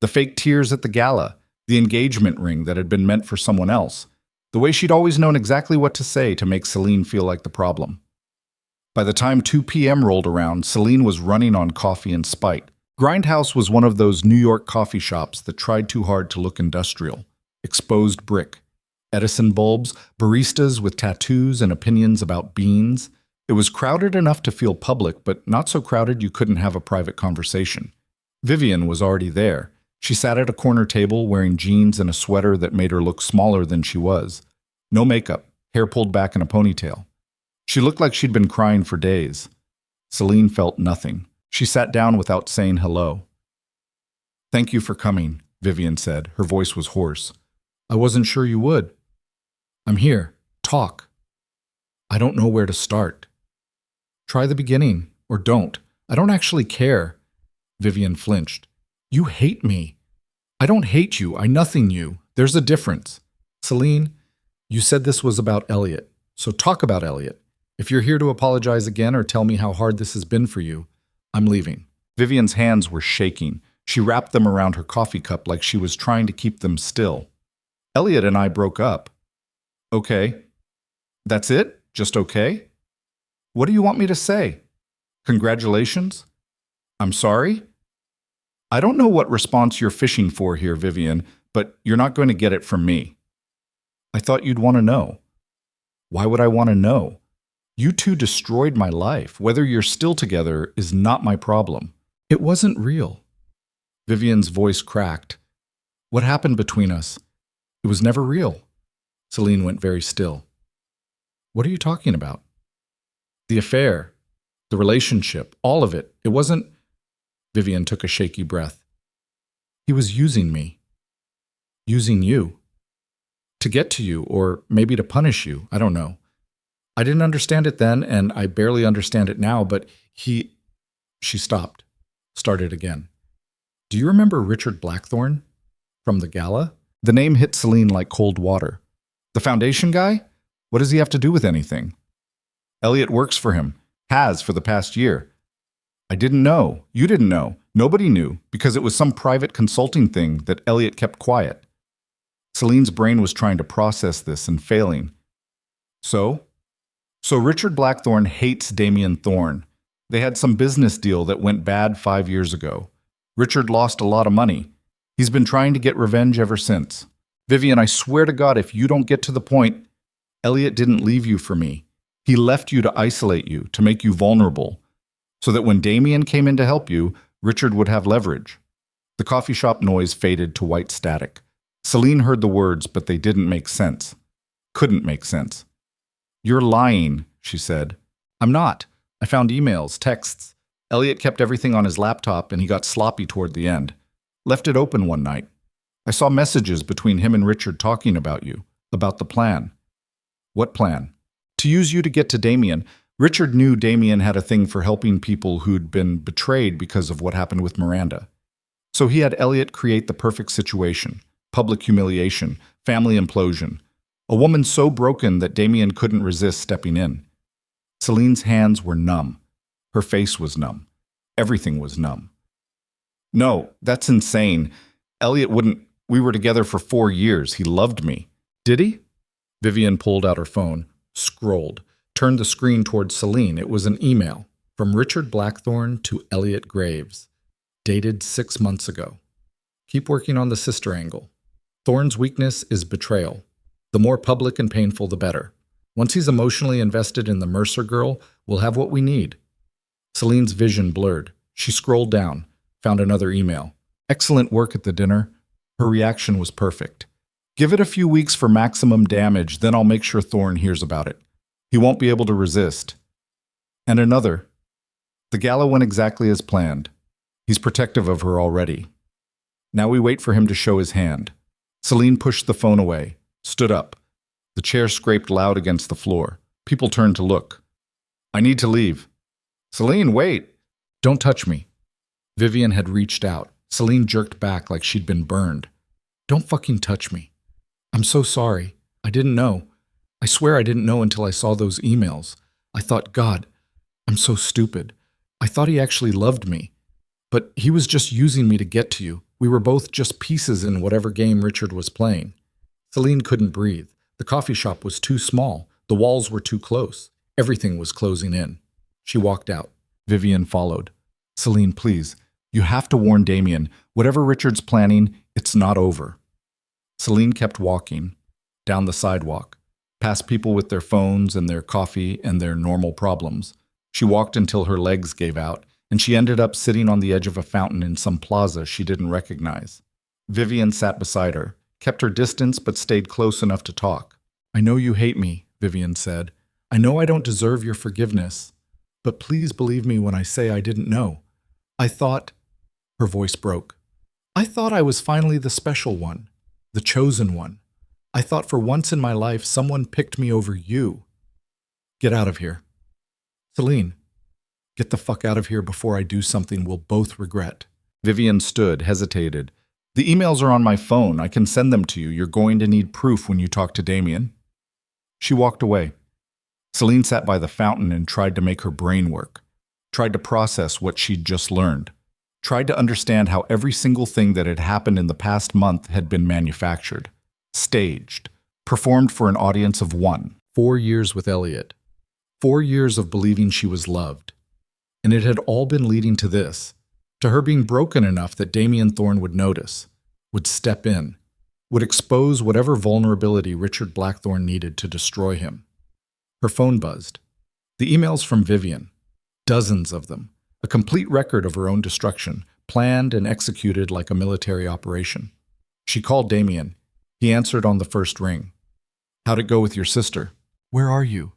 The fake tears at the gala, the engagement ring that had been meant for someone else, the way she'd always known exactly what to say to make Selene feel like the problem. By the time 2 p.m. rolled around, Selene was running on coffee and spite. Grindhouse was one of those New York coffee shops that tried too hard to look industrial. Exposed brick. Edison bulbs, baristas with tattoos and opinions about beans. It was crowded enough to feel public, but not so crowded you couldn't have a private conversation. Vivian was already there. She sat at a corner table wearing jeans and a sweater that made her look smaller than she was. No makeup, hair pulled back in a ponytail. She looked like she'd been crying for days. Selene felt nothing. She sat down without saying hello. Thank you for coming, Vivian said. Her voice was hoarse. I wasn't sure you would. I'm here. Talk. I don't know where to start. Try the beginning, or don't. I don't actually care. Vivian flinched. You hate me. I don't hate you. I nothing you. There's a difference. Selene, you said this was about Elliot, so talk about Elliot. If you're here to apologize again or tell me how hard this has been for you, I'm leaving. Vivian's hands were shaking. She wrapped them around her coffee cup like she was trying to keep them still. Elliot and I broke up. Okay. That's it? Just okay? What do you want me to say? Congratulations? I'm sorry? I don't know what response you're fishing for here, Vivian, but you're not going to get it from me. I thought you'd want to know. Why would I want to know? You two destroyed my life. Whether you're still together is not my problem. It wasn't real. Vivian's voice cracked. What happened between us? It was never real. Selene went very still. What are you talking about? The affair, the relationship, all of it. It wasn't... Vivian took a shaky breath. He was using me. Using you? To get to you, or maybe to punish you. I don't know. I didn't understand it then, and I barely understand it now, but he... She stopped, started again. Do you remember Richard Blackthorne? From the gala? The name hit Selene like cold water. The foundation guy? What does he have to do with anything? Elliot works for him. Has for the past year. I didn't know. You didn't know. Nobody knew, because it was some private consulting thing that Elliot kept quiet. Selene's brain was trying to process this and failing. So Richard Blackthorne hates Damien Thorne. They had some business deal that went bad 5 years ago. Richard lost a lot of money. He's been trying to get revenge ever since. Vivian, I swear to God, if you don't get to the point, Elliot didn't leave you for me. He left you to isolate you, to make you vulnerable, so that when Damien came in to help you, Richard would have leverage. The coffee shop noise faded to white static. Selene heard the words, but they didn't make sense. Couldn't make sense. You're lying, she said. I'm not. I found emails, texts. Elliot kept everything on his laptop and he got sloppy toward the end. Left it open one night. I saw messages between him and Richard talking about you, about the plan. What plan? To use you to get to Damien. Richard knew Damien had a thing for helping people who'd been betrayed because of what happened with Miranda. So he had Elliot create the perfect situation. Public humiliation, family implosion. A woman so broken that Damien couldn't resist stepping in. Selene's hands were numb. Her face was numb. Everything was numb. No, that's insane. Elliot wouldn't... We were together for 4 years. He loved me. Did he? Vivian pulled out her phone, scrolled, turned the screen towards Selene. It was an email from Richard Blackthorne to Elliot Graves, dated 6 months ago. Keep working on the sister angle. Thorne's weakness is betrayal. The more public and painful, the better. Once he's emotionally invested in the Mercer girl, we'll have what we need. Selene's vision blurred. She scrolled down, found another email. Excellent work at the dinner. Her reaction was perfect. Give it a few weeks for maximum damage, then I'll make sure Thorne hears about it. He won't be able to resist. And another. The gala went exactly as planned. He's protective of her already. Now we wait for him to show his hand. Selene pushed the phone away, stood up. The chair scraped loud against the floor. People turned to look. I need to leave. Selene, wait. Don't touch me. Vivian had reached out. Selene jerked back like she'd been burned. Don't fucking touch me. I'm so sorry. I didn't know. I swear I didn't know until I saw those emails. I thought, God, I'm so stupid. I thought he actually loved me. But he was just using me to get to you. We were both just pieces in whatever game Richard was playing. Selene couldn't breathe. The coffee shop was too small. The walls were too close. Everything was closing in. She walked out. Vivian followed. Selene, please. You have to warn Damien. Whatever Richard's planning, it's not over. Selene kept walking. Down the sidewalk. Past people with their phones and their coffee and their normal problems. She walked until her legs gave out, and she ended up sitting on the edge of a fountain in some plaza she didn't recognize. Vivian sat beside her, kept her distance but stayed close enough to talk. I know you hate me, Vivian said. I know I don't deserve your forgiveness. But please believe me when I say I didn't know. I thought... Her voice broke. I thought I was finally the special one, the chosen one. I thought for once in my life someone picked me over you. Get out of here. Selene, get the fuck out of here before I do something we'll both regret. Vivian stood, hesitated. The emails are on my phone. I can send them to you. You're going to need proof when you talk to Damien. She walked away. Selene sat by the fountain and tried to make her brain work. Tried to process what she'd just learned. Tried to understand how every single thing that had happened in the past month had been manufactured. Staged. Performed for an audience of one. 4 years with Elliot. 4 years of believing she was loved. And it had all been leading to this. To her being broken enough that Damien Thorne would notice. Would step in. Would expose whatever vulnerability Richard Blackthorne needed to destroy him. Her phone buzzed. The emails from Vivian, dozens of them, a complete record of her own destruction, planned and executed like a military operation. She called Damien. He answered on the first ring. How'd it go with your sister? Where are you?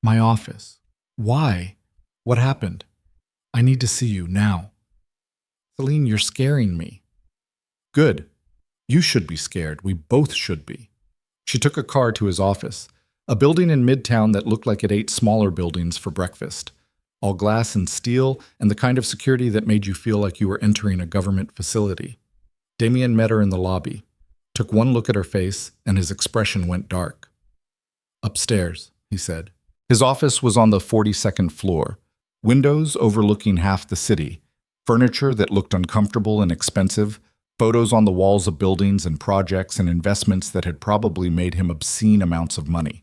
My office. Why? What happened? I need to see you now. Selene, you're scaring me. Good. You should be scared. We both should be. She took a car to his office, a building in Midtown that looked like it ate smaller buildings for breakfast. All glass and steel, and the kind of security that made you feel like you were entering a government facility. Damien met her in the lobby, took one look at her face, and his expression went dark. Upstairs, he said. His office was on the 42nd floor, windows overlooking half the city, furniture that looked uncomfortable and expensive, photos on the walls of buildings and projects and investments that had probably made him obscene amounts of money.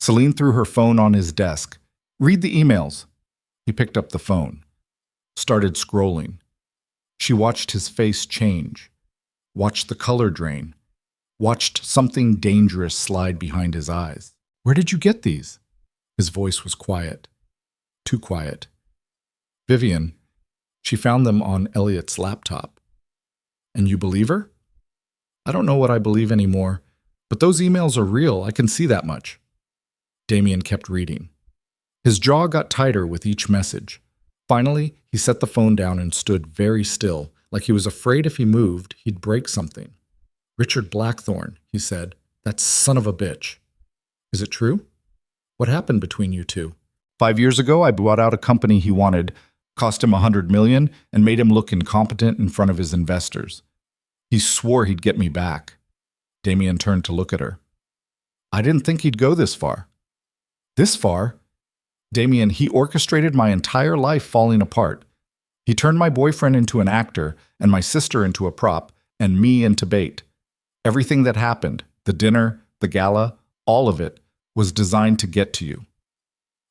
Selene threw her phone on his desk. Read the emails. He picked up the phone, started scrolling. She watched his face change, watched the color drain, watched something dangerous slide behind his eyes. Where did you get these? His voice was quiet. Too quiet. Vivian, she found them on Elliot's laptop. And you believe her? I don't know what I believe anymore, but those emails are real. I can see that much. Damien kept reading. His jaw got tighter with each message. Finally, he set the phone down and stood very still, like he was afraid if he moved, he'd break something. Richard Blackthorne, he said, that son of a bitch. Is it true? What happened between you two? 5 years ago, I bought out a company he wanted, cost him $100 million, and made him look incompetent in front of his investors. He swore he'd get me back. Damien turned to look at her. I didn't think he'd go this far. This far? Damien, he orchestrated my entire life falling apart. He turned my boyfriend into an actor, and my sister into a prop, and me into bait. Everything that happened, the dinner, the gala, all of it, was designed to get to you.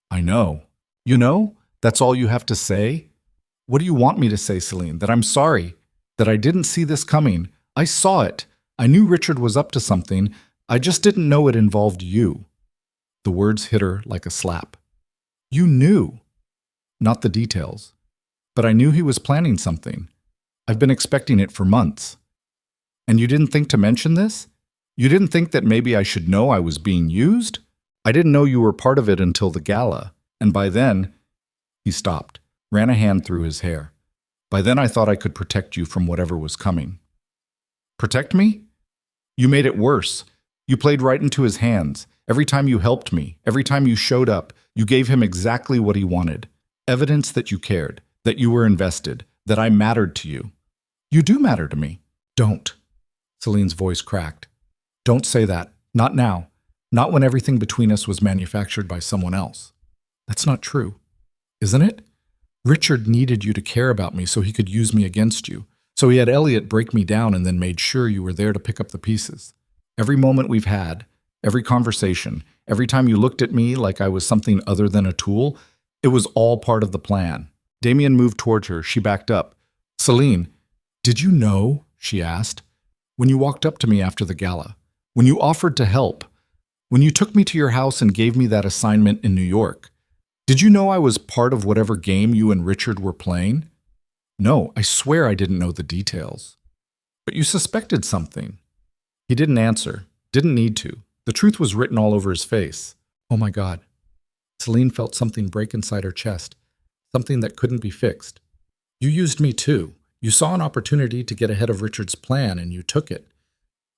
I know. You know? That's all you have to say? What do you want me to say, Selene? That I'm sorry? That I didn't see this coming? I saw it. I knew Richard was up to something. I just didn't know it involved you. The words hit her like a slap. You knew. Not the details. But I knew he was planning something. I've been expecting it for months. And you didn't think to mention this? You didn't think that maybe I should know I was being used? I didn't know you were part of it until the gala. And by then, he stopped, ran a hand through his hair. By then I thought I could protect you from whatever was coming. Protect me? You made it worse. You played right into his hands. Every time you helped me, every time you showed up, you gave him exactly what he wanted. Evidence that you cared, that you were invested, that I mattered to you. You do matter to me. Don't. Selene's voice cracked. Don't say that. Not now. Not when everything between us was manufactured by someone else. That's not true. Isn't it? Richard needed you to care about me so he could use me against you. So he had Elliot break me down and then made sure you were there to pick up the pieces. Every moment we've had, every conversation, every time you looked at me like I was something other than a tool, it was all part of the plan. Damien moved towards her. She backed up. Selene, did you know, she asked, when you walked up to me after the gala, when you offered to help, when you took me to your house and gave me that assignment in New York, did you know I was part of whatever game you and Richard were playing? No, I swear I didn't know the details. But you suspected something. He didn't answer, didn't need to. The truth was written all over his face. Oh my God. Selene felt something break inside her chest, something that couldn't be fixed. You used me too. You saw an opportunity to get ahead of Richard's plan and you took it.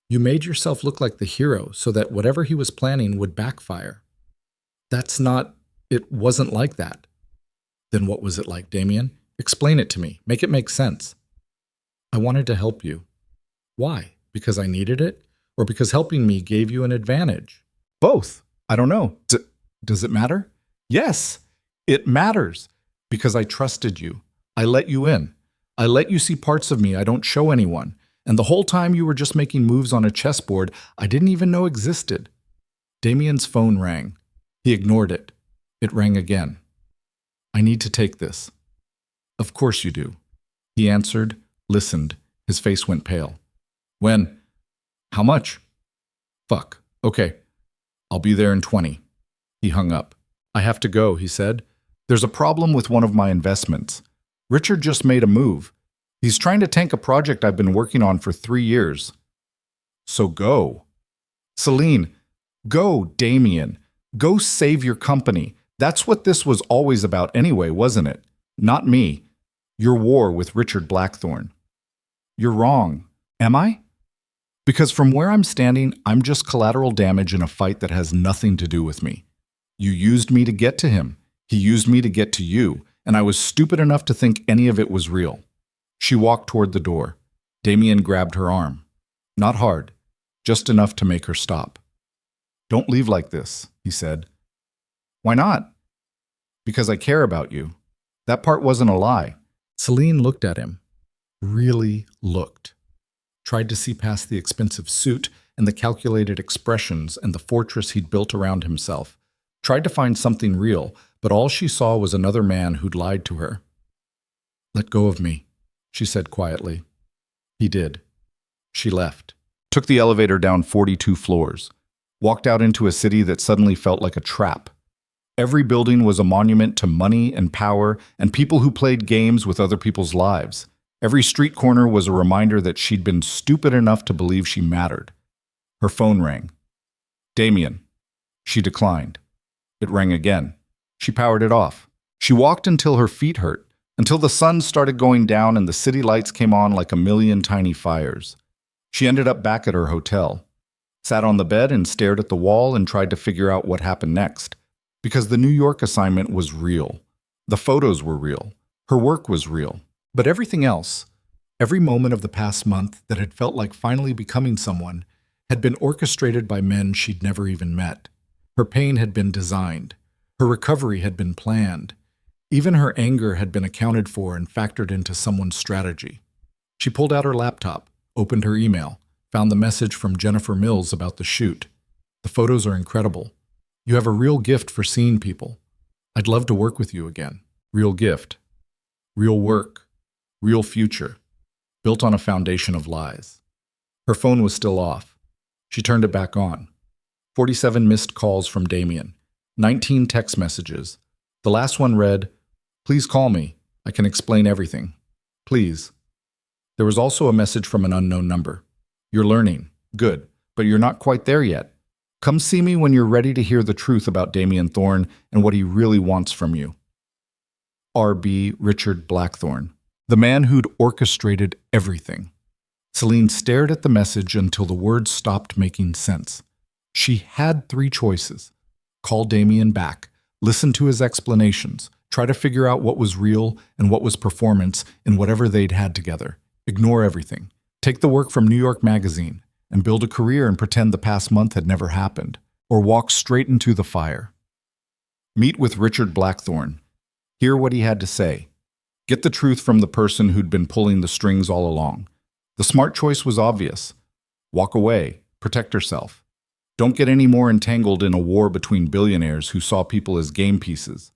You made yourself look like the hero so that whatever he was planning would backfire. It wasn't like that. Then what was it like, Damien? Explain it to me. Make it make sense. I wanted to help you. Why? Because I needed it? Or because helping me gave you an advantage? Both. I don't know. Does it matter? Yes, it matters. Because I trusted you. I let you in. I let you see parts of me I don't show anyone. And the whole time you were just making moves on a chessboard I didn't even know existed. Damien's phone rang. He ignored it. It rang again. I need to take this. Of course you do. He answered, listened. His face went pale. When? How much? Fuck. Okay. I'll be there in 20. He hung up. I have to go, he said. There's a problem with one of my investments. Richard just made a move. He's trying to tank a project I've been working on for 3 years. So go. Selene, go, Damien. Go save your company. That's what this was always about anyway, wasn't it? Not me. Your war with Richard Blackthorne. You're wrong. Am I? Because from where I'm standing, I'm just collateral damage in a fight that has nothing to do with me. You used me to get to him. He used me to get to you, and I was stupid enough to think any of it was real. She walked toward the door. Damien grabbed her arm. Not hard, just enough to make her stop. Don't leave like this, he said. Why not? Because I care about you. That part wasn't a lie. Selene looked at him. Really looked. Tried to see past the expensive suit and the calculated expressions and the fortress he'd built around himself. Tried to find something real, but all she saw was another man who'd lied to her. Let go of me, she said quietly. He did. She left. Took the elevator down 42 floors. Walked out into a city that suddenly felt like a trap. Every building was a monument to money and power and people who played games with other people's lives. Every street corner was a reminder that she'd been stupid enough to believe she mattered. Her phone rang. Damien. She declined. It rang again. She powered it off. She walked until her feet hurt, until the sun started going down and the city lights came on like a million tiny fires. She ended up back at her hotel. Sat on the bed and stared at the wall and tried to figure out what happened next. Because the New York assignment was real. The photos were real. Her work was real. But everything else, every moment of the past month that had felt like finally becoming someone, had been orchestrated by men she'd never even met. Her pain had been designed. Her recovery had been planned. Even her anger had been accounted for and factored into someone's strategy. She pulled out her laptop, opened her email, found the message from Jennifer Mills about the shoot. The photos are incredible. You have a real gift for seeing people. I'd love to work with you again. Real gift. Real work. Real future. Built on a foundation of lies. Her phone was still off. She turned it back on. 47 missed calls from Damien. 19 text messages. The last one read, "Please call me. I can explain everything. Please." There was also a message from an unknown number. "You're learning. Good. But you're not quite there yet. Come see me when you're ready to hear the truth about Damien Thorne and what he really wants from you." R.B. Richard Blackthorne, the man who'd orchestrated everything. Selene stared at the message until the words stopped making sense. She had 3 choices. Call Damien back, listen to his explanations, try to figure out what was real and what was performance in whatever they'd had together. Ignore everything. Take the work from New York Magazine and build a career and pretend the past month had never happened, or walk straight into the fire. Meet with Richard Blackthorne. Hear what he had to say. Get the truth from the person who'd been pulling the strings all along. The smart choice was obvious. Walk away. Protect herself. Don't get any more entangled in a war between billionaires who saw people as game pieces.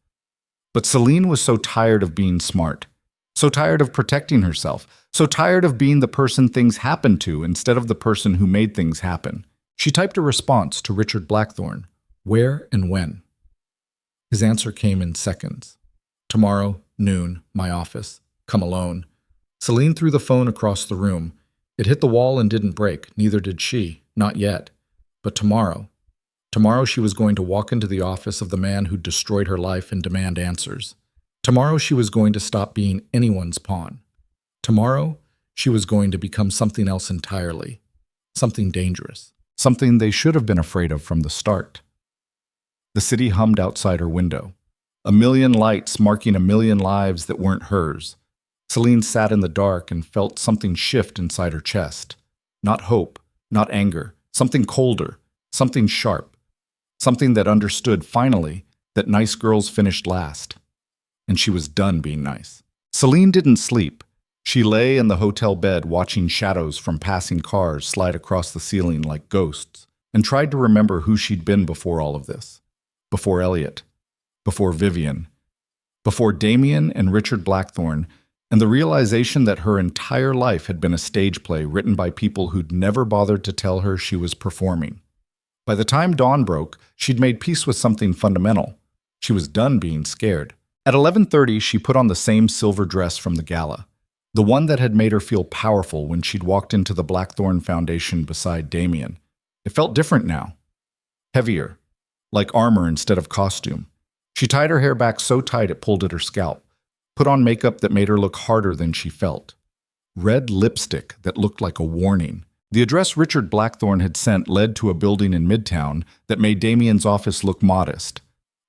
But Selene was so tired of being smart, so tired of protecting herself, so tired of being the person things happened to instead of the person who made things happen. She typed a response to Richard Blackthorne. Where and when? His answer came in seconds. Tomorrow, noon, my office. Come alone. Selene threw the phone across the room. It hit the wall and didn't break, neither did she, not yet. But tomorrow she was going to walk into the office of the man who'd destroyed her life and demand answers. Tomorrow she was going to stop being anyone's pawn. Tomorrow she was going to become something else entirely. Something dangerous. Something they should have been afraid of from the start. The city hummed outside her window. A million lights marking a million lives that weren't hers. Selene sat in the dark and felt something shift inside her chest. Not hope, not anger. Something colder, something sharp, something that understood, finally, that nice girls finished last. And she was done being nice. Selene didn't sleep. She lay in the hotel bed watching shadows from passing cars slide across the ceiling like ghosts, and tried to remember who she'd been before all of this. Before Elliot. Before Vivian. Before Damien and Richard Blackthorne, and the realization that her entire life had been a stage play written by people who'd never bothered to tell her she was performing. By the time dawn broke, she'd made peace with something fundamental. She was done being scared. At 11:30, she put on the same silver dress from the gala, the one that had made her feel powerful when she'd walked into the Blackthorn Foundation beside Damien. It felt different now. Heavier, like armor instead of costume. She tied her hair back so tight it pulled at her scalp, put on makeup that made her look harder than she felt. Red lipstick that looked like a warning. The address Richard Blackthorn had sent led to a building in Midtown that made Damien's office look modest.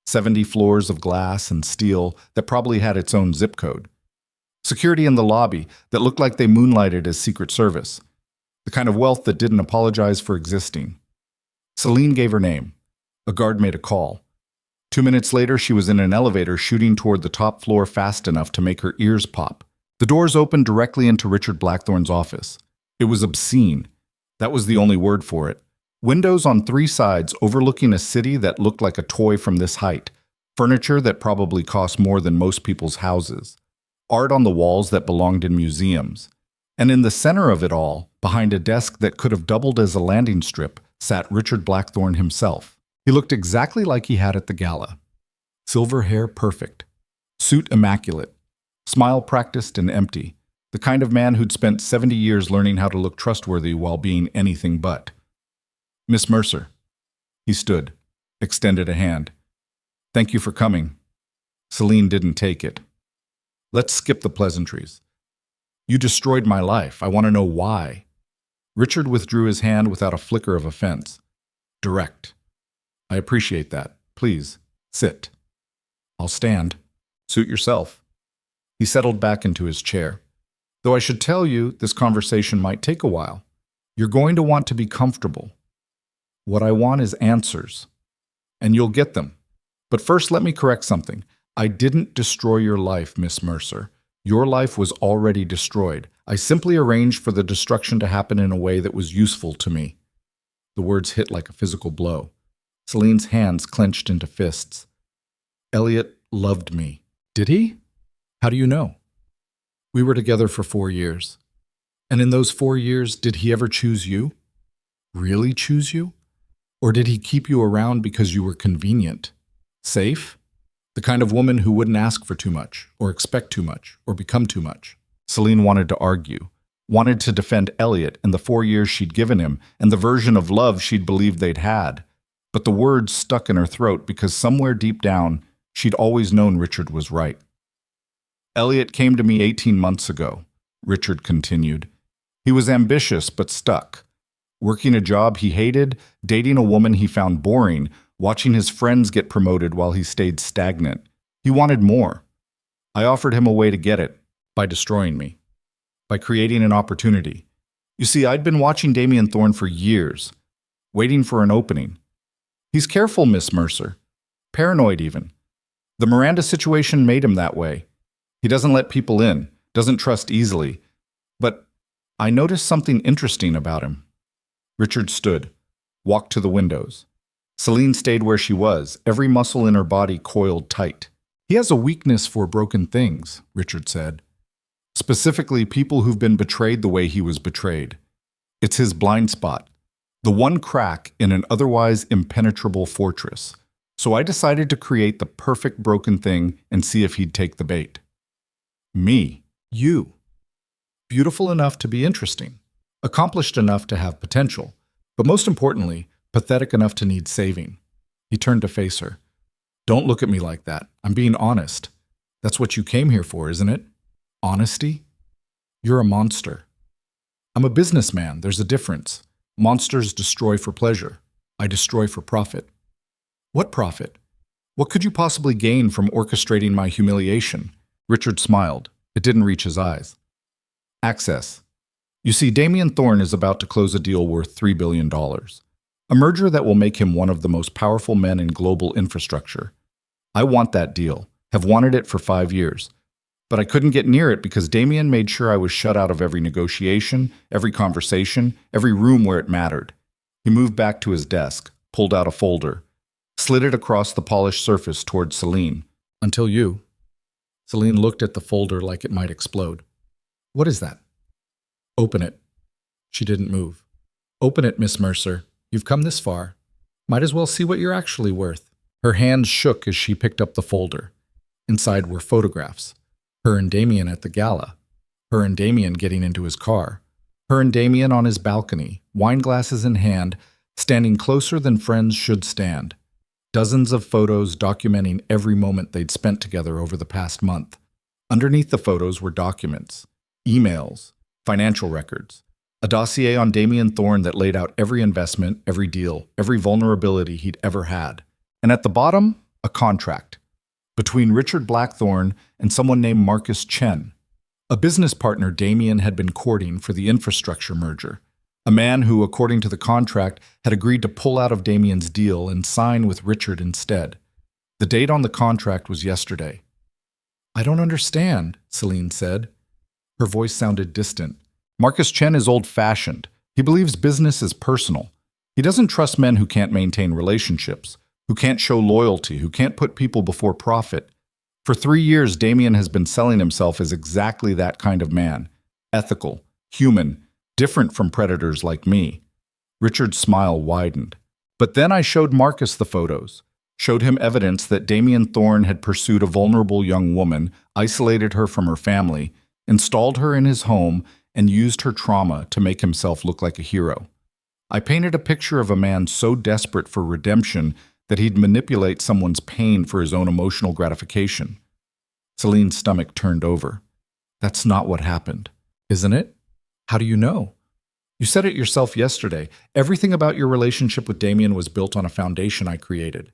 70 floors of glass and steel that probably had its own zip code. Security in the lobby that looked like they moonlighted as Secret Service. The kind of wealth that didn't apologize for existing. Selene gave her name. A guard made a call. 2 minutes later, she was in an elevator shooting toward the top floor fast enough to make her ears pop. The doors opened directly into Richard Blackthorn's office. It was obscene. That was the only word for it. Windows on 3 sides overlooking a city that looked like a toy from this height. Furniture that probably cost more than most people's houses. Art on the walls that belonged in museums. And in the center of it all, behind a desk that could have doubled as a landing strip, sat Richard Blackthorn himself. He looked exactly like he had at the gala. Silver hair perfect. Suit immaculate. Smile practiced and empty. The kind of man who'd spent 70 years learning how to look trustworthy while being anything but. Miss Mercer. He stood, extended a hand. Thank you for coming. Selene didn't take it. Let's skip the pleasantries. You destroyed my life. I want to know why. Richard withdrew his hand without a flicker of offense. Direct. I appreciate that. Please, sit. I'll stand. Suit yourself. He settled back into his chair. Though I should tell you, this conversation might take a while. You're going to want to be comfortable. What I want is answers. And you'll get them. But first, let me correct something. I didn't destroy your life, Miss Mercer. Your life was already destroyed. I simply arranged for the destruction to happen in a way that was useful to me. The words hit like a physical blow. Selene's hands clenched into fists. Elliot loved me. Did he? How do you know? We were together for 4 years. And in those 4 years, did he ever choose you? Really choose you? Or did he keep you around because you were convenient? Safe? The kind of woman who wouldn't ask for too much, or expect too much, or become too much. Selene wanted to argue, wanted to defend Elliot and the 4 years she'd given him, and the version of love she'd believed they'd had. But the words stuck in her throat because somewhere deep down, she'd always known Richard was right. Elliot came to me 18 months ago, Richard continued. He was ambitious but stuck. Working a job he hated, dating a woman he found boring, watching his friends get promoted while he stayed stagnant. He wanted more. I offered him a way to get it, by destroying me, by creating an opportunity. You see, I'd been watching Damien Thorne for years, waiting for an opening. He's careful, Miss Mercer. Paranoid even. The Miranda situation made him that way. He doesn't let people in, doesn't trust easily. But I noticed something interesting about him. Richard stood, walked to the windows. Selene stayed where she was, every muscle in her body coiled tight. He has a weakness for broken things, Richard said. Specifically, people who've been betrayed the way he was betrayed. It's his blind spot, the one crack in an otherwise impenetrable fortress. So I decided to create the perfect broken thing and see if he'd take the bait. Me. You. Beautiful enough to be interesting. Accomplished enough to have potential. But most importantly, pathetic enough to need saving. He turned to face her. Don't look at me like that. I'm being honest. That's what you came here for, isn't it? Honesty? You're a monster. I'm a businessman. There's a difference. Monsters destroy for pleasure. I destroy for profit. What profit? What could you possibly gain from orchestrating my humiliation? Richard smiled. It didn't reach his eyes. Access. You see, Damien Thorne is about to close a deal worth $3 billion. A merger that will make him one of the most powerful men in global infrastructure. I want that deal, have wanted it for 5 years. But I couldn't get near it because Damien made sure I was shut out of every negotiation, every conversation, every room where it mattered. He moved back to his desk, pulled out a folder, slid it across the polished surface towards Selene. Until you. Selene looked at the folder like it might explode. What is that? Open it. She didn't move. Open it, Miss Mercer. You've come this far. Might as well see what you're actually worth. Her hands shook as she picked up the folder. Inside were photographs. Her and Damien at the gala. Her and Damien getting into his car. Her and Damien on his balcony, wine glasses in hand, standing closer than friends should stand. Dozens of photos documenting every moment they'd spent together over the past month. Underneath the photos were documents, emails, financial records, a dossier on Damien Thorne that laid out every investment, every deal, every vulnerability he'd ever had. And at the bottom, a contract between Richard Blackthorne and someone named Marcus Chen, a business partner Damien had been courting for the infrastructure merger, a man who, according to the contract, had agreed to pull out of Damien's deal and sign with Richard instead. The date on the contract was yesterday. "I don't understand," Selene said. Her voice sounded distant. "Marcus Chen is old-fashioned. He believes business is personal. He doesn't trust men who can't maintain relationships, who can't show loyalty, who can't put people before profit. For 3 years, Damien has been selling himself as exactly that kind of man. Ethical, human, different from predators like me." Richard's smile widened. "But then I showed Marcus the photos, showed him evidence that Damien Thorne had pursued a vulnerable young woman, isolated her from her family, installed her in his home, and used her trauma to make himself look like a hero. I painted a picture of a man so desperate for redemption that he'd manipulate someone's pain for his own emotional gratification." Selene's stomach turned over. "That's not what happened, isn't it? How do you know? You said it yourself yesterday. Everything about your relationship with Damien was built on a foundation I created.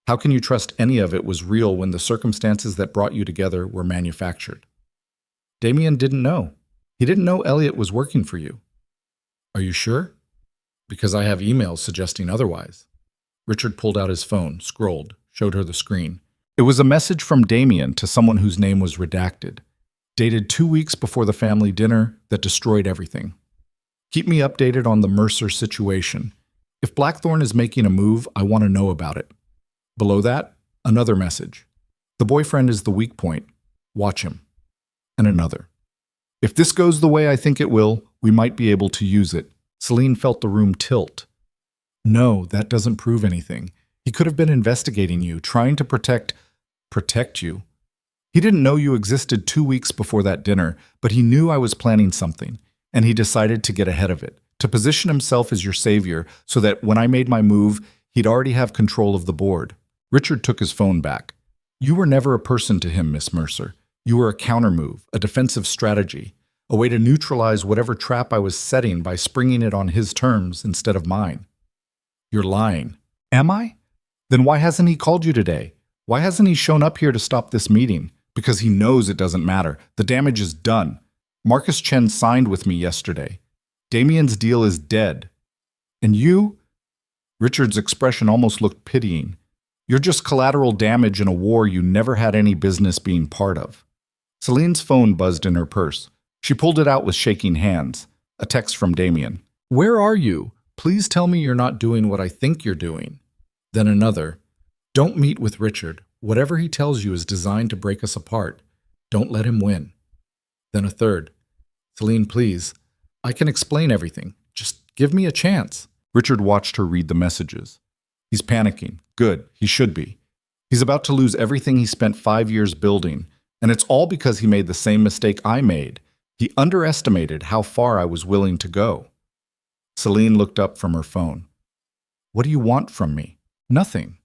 How can you trust any of it was real when the circumstances that brought you together were manufactured?" "Damien didn't know. He didn't know Elliot was working for you." "Are you sure? Because I have emails suggesting otherwise." Richard pulled out his phone, scrolled, showed her the screen. It was a message from Damien to someone whose name was redacted, dated 2 weeks before the family dinner that destroyed everything. "Keep me updated on the Mercer situation. If Blackthorne is making a move, I want to know about it." Below that, another message. "The boyfriend is the weak point. Watch him." And another. "If this goes the way I think it will, we might be able to use it." Selene felt the room tilt. "No, that doesn't prove anything. He could have been investigating you, trying to protect you. He didn't know you existed 2 weeks before that dinner, but he knew I was planning something, and he decided to get ahead of it, to position himself as your savior so that when I made my move, he'd already have control of the board." Richard took his phone back. "You were never a person to him, Miss Mercer. You were a countermove, a defensive strategy, a way to neutralize whatever trap I was setting by springing it on his terms instead of mine." "You're lying." "Am I? Then why hasn't he called you today? Why hasn't he shown up here to stop this meeting? Because he knows it doesn't matter. The damage is done. Marcus Chen signed with me yesterday. Damien's deal is dead. And you?" Richard's expression almost looked pitying. "You're just collateral damage in a war you never had any business being part of." Selene's phone buzzed in her purse. She pulled it out with shaking hands. A text from Damien. "Where are you? Please tell me you're not doing what I think you're doing." Then another. "Don't meet with Richard. Whatever he tells you is designed to break us apart. Don't let him win." Then a third. "Selene, please. I can explain everything. Just give me a chance." Richard watched her read the messages. He's panicking. Good. He should be. He's about to lose everything he spent 5 years building, and it's all because he made the same mistake I made. He underestimated how far I was willing to go. Selene looked up from her phone. "What do you want from me?" "Nothing.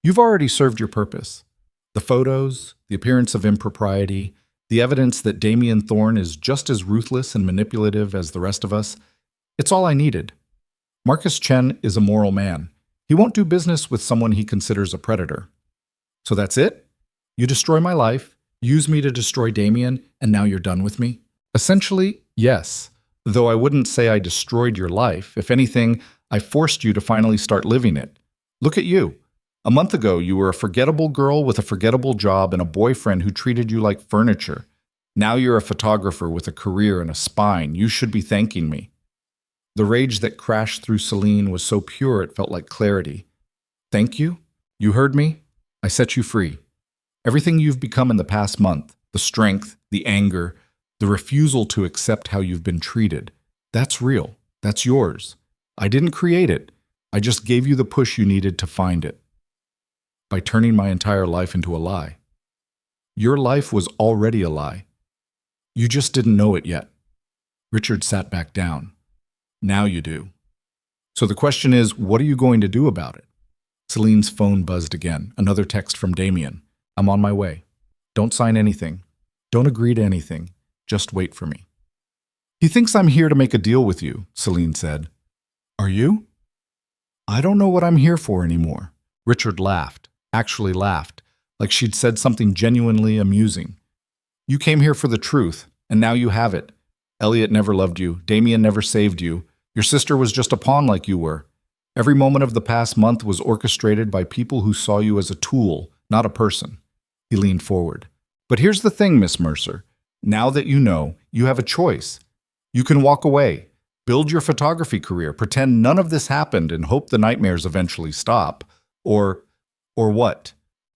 You've already served your purpose. The photos, the appearance of impropriety, the evidence that Damien Thorne is just as ruthless and manipulative as the rest of us, it's all I needed. Marcus Chen is a moral man. He won't do business with someone he considers a predator. So that's it? You destroy my life, use me to destroy Damien, and now you're done with me?" "Essentially, yes. Though I wouldn't say I destroyed your life. If anything, I forced you to finally start living it. Look at you. A month ago, you were a forgettable girl with a forgettable job and a boyfriend who treated you like furniture. Now you're a photographer with a career and a spine. You should be thanking me." The rage that crashed through Selene was so pure it felt like clarity. "Thank you? You heard me? I set you free. Everything you've become in the past month, the strength, the anger, the refusal to accept how you've been treated, that's real. That's yours. I didn't create it. I just gave you the push you needed to find it." by turning my entire life into a lie. Your life was already a lie. You just didn't know it yet. Richard sat back down. Now you do. So the question is, what are you going to do about it? Celine's phone buzzed again. Another text from Damien. I'm on my way. Don't sign anything. Don't agree to anything. Just wait for me. He thinks I'm here to make a deal with you, Selene said. Are you? I don't know what I'm here for anymore. Richard laughed, actually laughed, like she'd said something genuinely amusing. You came here for the truth, and now you have it. Elliot never loved you. Damien never saved you. Your sister was just a pawn like you were. Every moment of the past month was orchestrated by people who saw you as a tool, not a person. He leaned forward. But here's the thing, Miss Mercer. Now that you know, you have a choice. You can walk away, build your photography career, pretend none of this happened and hope the nightmares eventually stop. Or what?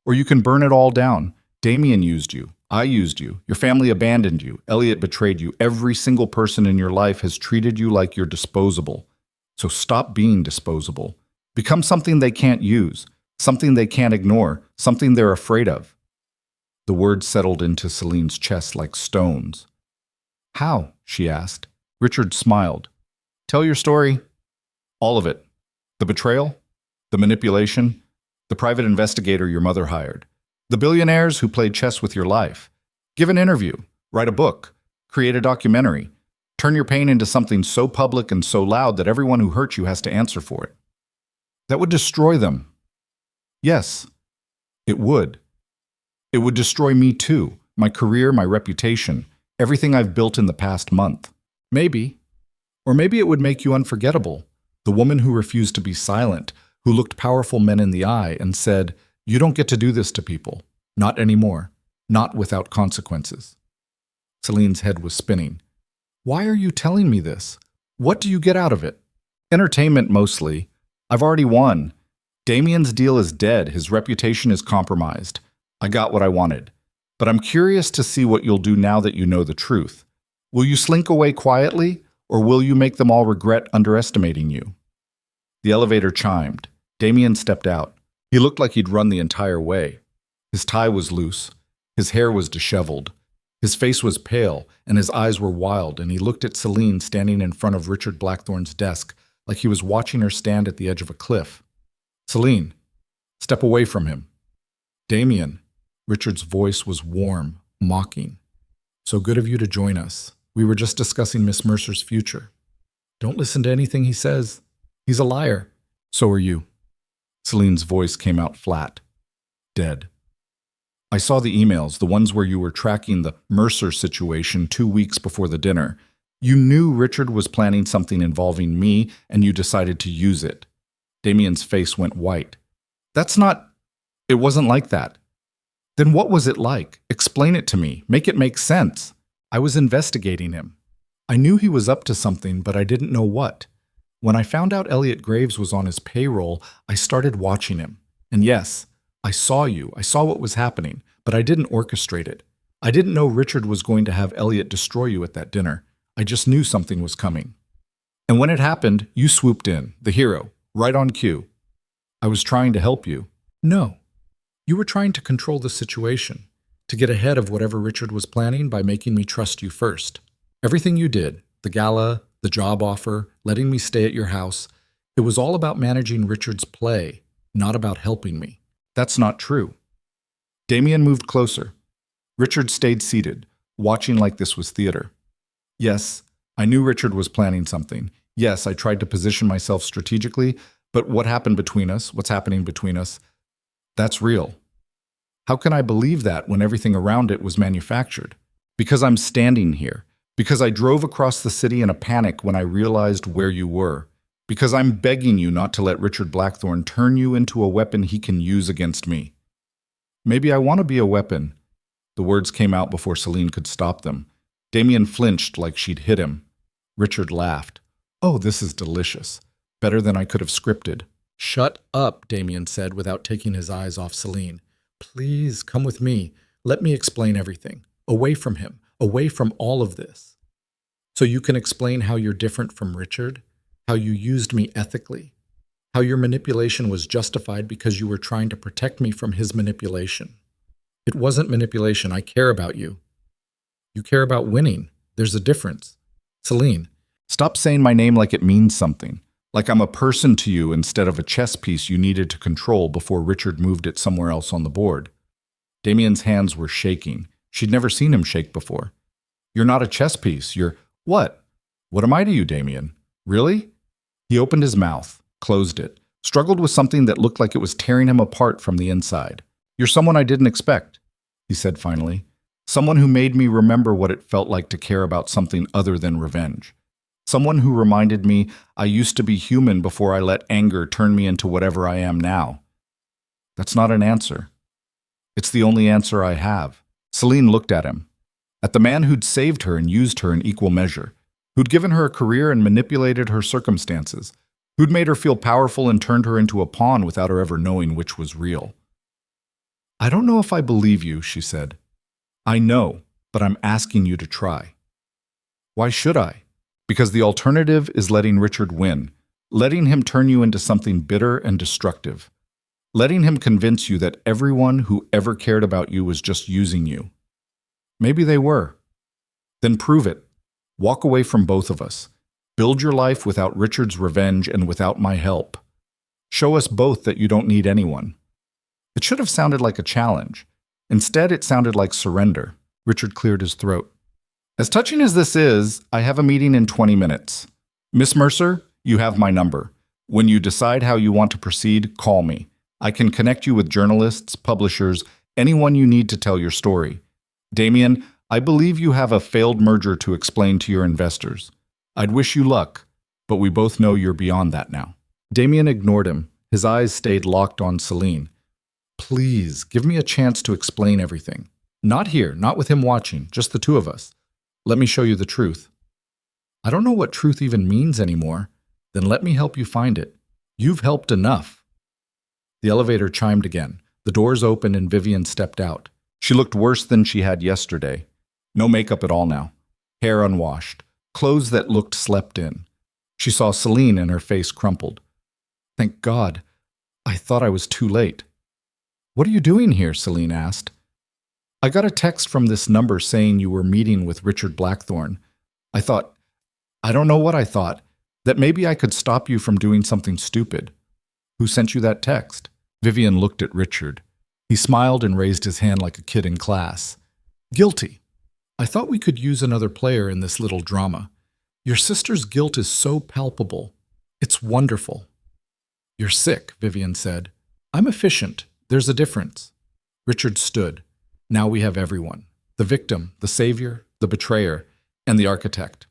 Or you can burn it all down. Damien used you. I used you. Your family abandoned you. Elliot betrayed you. Every single person in your life has treated you like you're disposable. So stop being disposable. Become something they can't use, something they can't ignore, something they're afraid of. The words settled into Celine's chest like stones. How? She asked. Richard smiled. Tell your story. All of it. The betrayal, the manipulation, the private investigator your mother hired, the billionaires who played chess with your life. Give an interview, write a book, create a documentary. Turn your pain into something so public and so loud that everyone who hurt you has to answer for it. That would destroy them. Yes, it would. It would destroy me too, my career, my reputation, everything I've built in the past month. Maybe. Or maybe it would make you unforgettable. The woman who refused to be silent, who looked powerful men in the eye and said, you don't get to do this to people. Not anymore. Not without consequences. Celine's head was spinning. Why are you telling me this? What do you get out of it? Entertainment mostly. I've already won. Damien's deal is dead. His reputation is compromised. I got what I wanted. But I'm curious to see what you'll do now that you know the truth. Will you slink away quietly, or will you make them all regret underestimating you? The elevator chimed. Damien stepped out. He looked like he'd run the entire way. His tie was loose. His hair was disheveled. His face was pale, and his eyes were wild, and he looked at Selene standing in front of Richard Blackthorne's desk like he was watching her stand at the edge of a cliff. Selene, step away from him. Damien. Richard's voice was warm, mocking. So good of you to join us. We were just discussing Miss Mercer's future. Don't listen to anything he says. He's a liar. So are you. Celine's voice came out flat. Dead. I saw the emails, the ones where you were tracking the Mercer situation 2 weeks before the dinner. You knew Richard was planning something involving me, and you decided to use it. Damien's face went white. That's not... It wasn't like that. Then what was it like? Explain it to me. Make it make sense. I was investigating him. I knew he was up to something, but I didn't know what. When I found out Elliot Graves was on his payroll, I started watching him. And yes, I saw you. I saw what was happening, but I didn't orchestrate it. I didn't know Richard was going to have Elliot destroy you at that dinner. I just knew something was coming. And when it happened, you swooped in, the hero, right on cue. I was trying to help you. No. You were trying to control the situation, to get ahead of whatever Richard was planning by making me trust you first. Everything you did, the gala, the job offer, letting me stay at your house, it was all about managing Richard's play, not about helping me. That's not true. Damien moved closer. Richard stayed seated, watching like this was theater. Yes, I knew Richard was planning something. Yes, I tried to position myself strategically, but what happened between us, what's happening between us, that's real. How can I believe that when everything around it was manufactured? Because I'm standing here. Because I drove across the city in a panic when I realized where you were. Because I'm begging you not to let Richard Blackthorne turn you into a weapon he can use against me. Maybe I want to be a weapon. The words came out before Selene could stop them. Damien flinched like she'd hit him. Richard laughed. Oh, this is delicious. Better than I could have scripted. Shut up, Damien said without taking his eyes off Selene. Please, come with me. Let me explain everything. Away from him. Away from all of this. So you can explain how you're different from Richard? How you used me ethically? How your manipulation was justified because you were trying to protect me from his manipulation. It wasn't manipulation. I care about you. You care about winning. There's a difference. Selene, Stop saying my name like it means something. Like I'm a person to you instead of a chess piece you needed to control before Richard moved it somewhere else on the board. Damien's hands were shaking. She'd never seen him shake before. You're not a chess piece. You're what? What am I to you, Damien? Really? He opened his mouth, closed it, struggled with something that looked like it was tearing him apart from the inside. You're someone I didn't expect, he said finally. Someone who made me remember what it felt like to care about something other than revenge. Someone who reminded me I used to be human before I let anger turn me into whatever I am now. That's not an answer. It's the only answer I have. Selene looked at him, at the man who'd saved her and used her in equal measure, who'd given her a career and manipulated her circumstances, who'd made her feel powerful and turned her into a pawn without her ever knowing which was real. I don't know if I believe you, she said. I know, but I'm asking you to try. Why should I? Because the alternative is letting Richard win, letting him turn you into something bitter and destructive, letting him convince you that everyone who ever cared about you was just using you. Maybe they were. Then prove it. Walk away from both of us. Build your life without Richard's revenge and without my help. Show us both that you don't need anyone. It should have sounded like a challenge. Instead, it sounded like surrender. Richard cleared his throat. As touching as this is, I have a meeting in 20 minutes. Miss Mercer, you have my number. When you decide how you want to proceed, call me. I can connect you with journalists, publishers, anyone you need to tell your story. Damien, I believe you have a failed merger to explain to your investors. I'd wish you luck, but we both know you're beyond that now. Damien ignored him. His eyes stayed locked on Selene. Please, give me a chance to explain everything. Not here, not with him watching, just the two of us. Let me show you the truth. I don't know what truth even means anymore. Then let me help you find it. You've helped enough. The elevator chimed again. The doors opened and Vivian stepped out. She looked worse than she had yesterday. No makeup at all now. Hair unwashed. Clothes that looked slept in. She saw Selene and her face crumpled. Thank God. I thought I was too late. What are you doing here? Selene asked. I got a text from this number saying you were meeting with Richard Blackthorne. I don't know what I thought, that maybe I could stop you from doing something stupid. Who sent you that text? Vivian looked at Richard. He smiled and raised his hand like a kid in class. Guilty. I thought we could use another player in this little drama. Your sister's guilt is so palpable. It's wonderful. You're sick, Vivian said. I'm efficient. There's a difference. Richard stood. Now we have everyone. The victim, the savior, the betrayer, and the architect.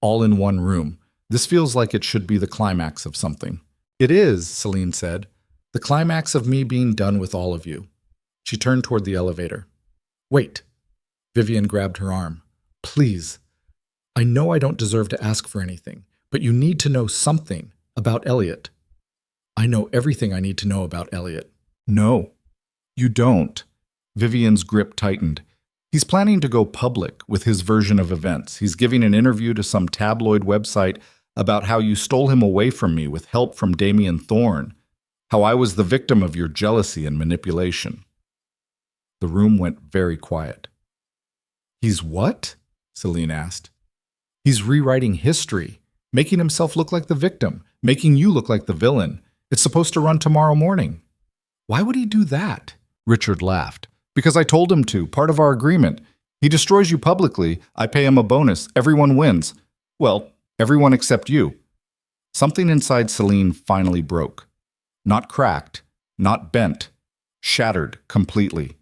All in one room. This feels like it should be the climax of something. It is, Selene said. The climax of me being done with all of you. She turned toward the elevator. Wait. Vivian grabbed her arm. Please. I know I don't deserve to ask for anything, but you need to know something about Elliot. I know everything I need to know about Elliot. No, you don't. Vivian's grip tightened. He's planning to go public with his version of events. He's giving an interview to some tabloid website about how you stole him away from me with help from Damien Thorne, how I was the victim of your jealousy and manipulation. The room went very quiet. He's what? Selene asked. He's rewriting history, making himself look like the victim, making you look like the villain. It's supposed to run tomorrow morning. Why would he do that? Richard laughed. Because I told him to, part of our agreement. He destroys you publicly, I pay him a bonus, everyone wins. Well, everyone except you. Something inside Selene finally broke. Not cracked, not bent, shattered completely.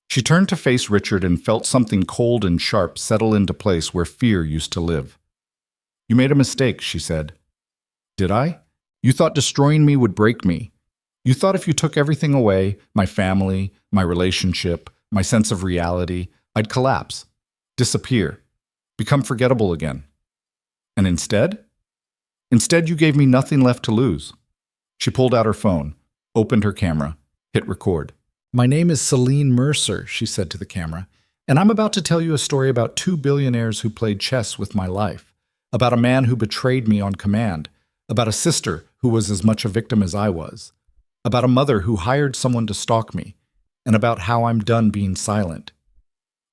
She turned to face Richard and felt something cold and sharp settle into place where fear used to live. You made a mistake, she said. Did I? You thought destroying me would break me. You thought if you took everything away, my family, my relationship, my sense of reality, I'd collapse, disappear, become forgettable again. And instead? Instead, you gave me nothing left to lose. She pulled out her phone, opened her camera, hit record. My name is Selene Mercer, she said to the camera, and I'm about to tell you a story about two billionaires who played chess with my life, about a man who betrayed me on command, about a sister who was as much a victim as I was, about a mother who hired someone to stalk me, and about how I'm done being silent.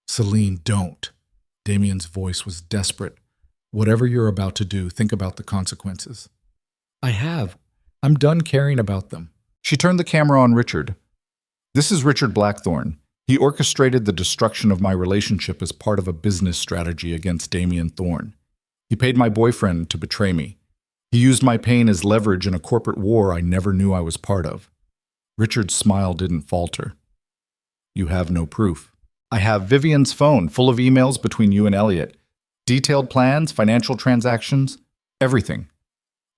Selene, don't. Damien's voice was desperate. Whatever you're about to do, think about the consequences. I have. I'm done caring about them. She turned the camera on Richard. This is Richard Blackthorne. He orchestrated the destruction of my relationship as part of a business strategy against Damien Thorne. He paid my boyfriend to betray me. He used my pain as leverage in a corporate war I never knew I was part of. Richard's smile didn't falter. You have no proof. I have Vivian's phone full of emails between you and Elliot. Detailed plans, financial transactions, everything.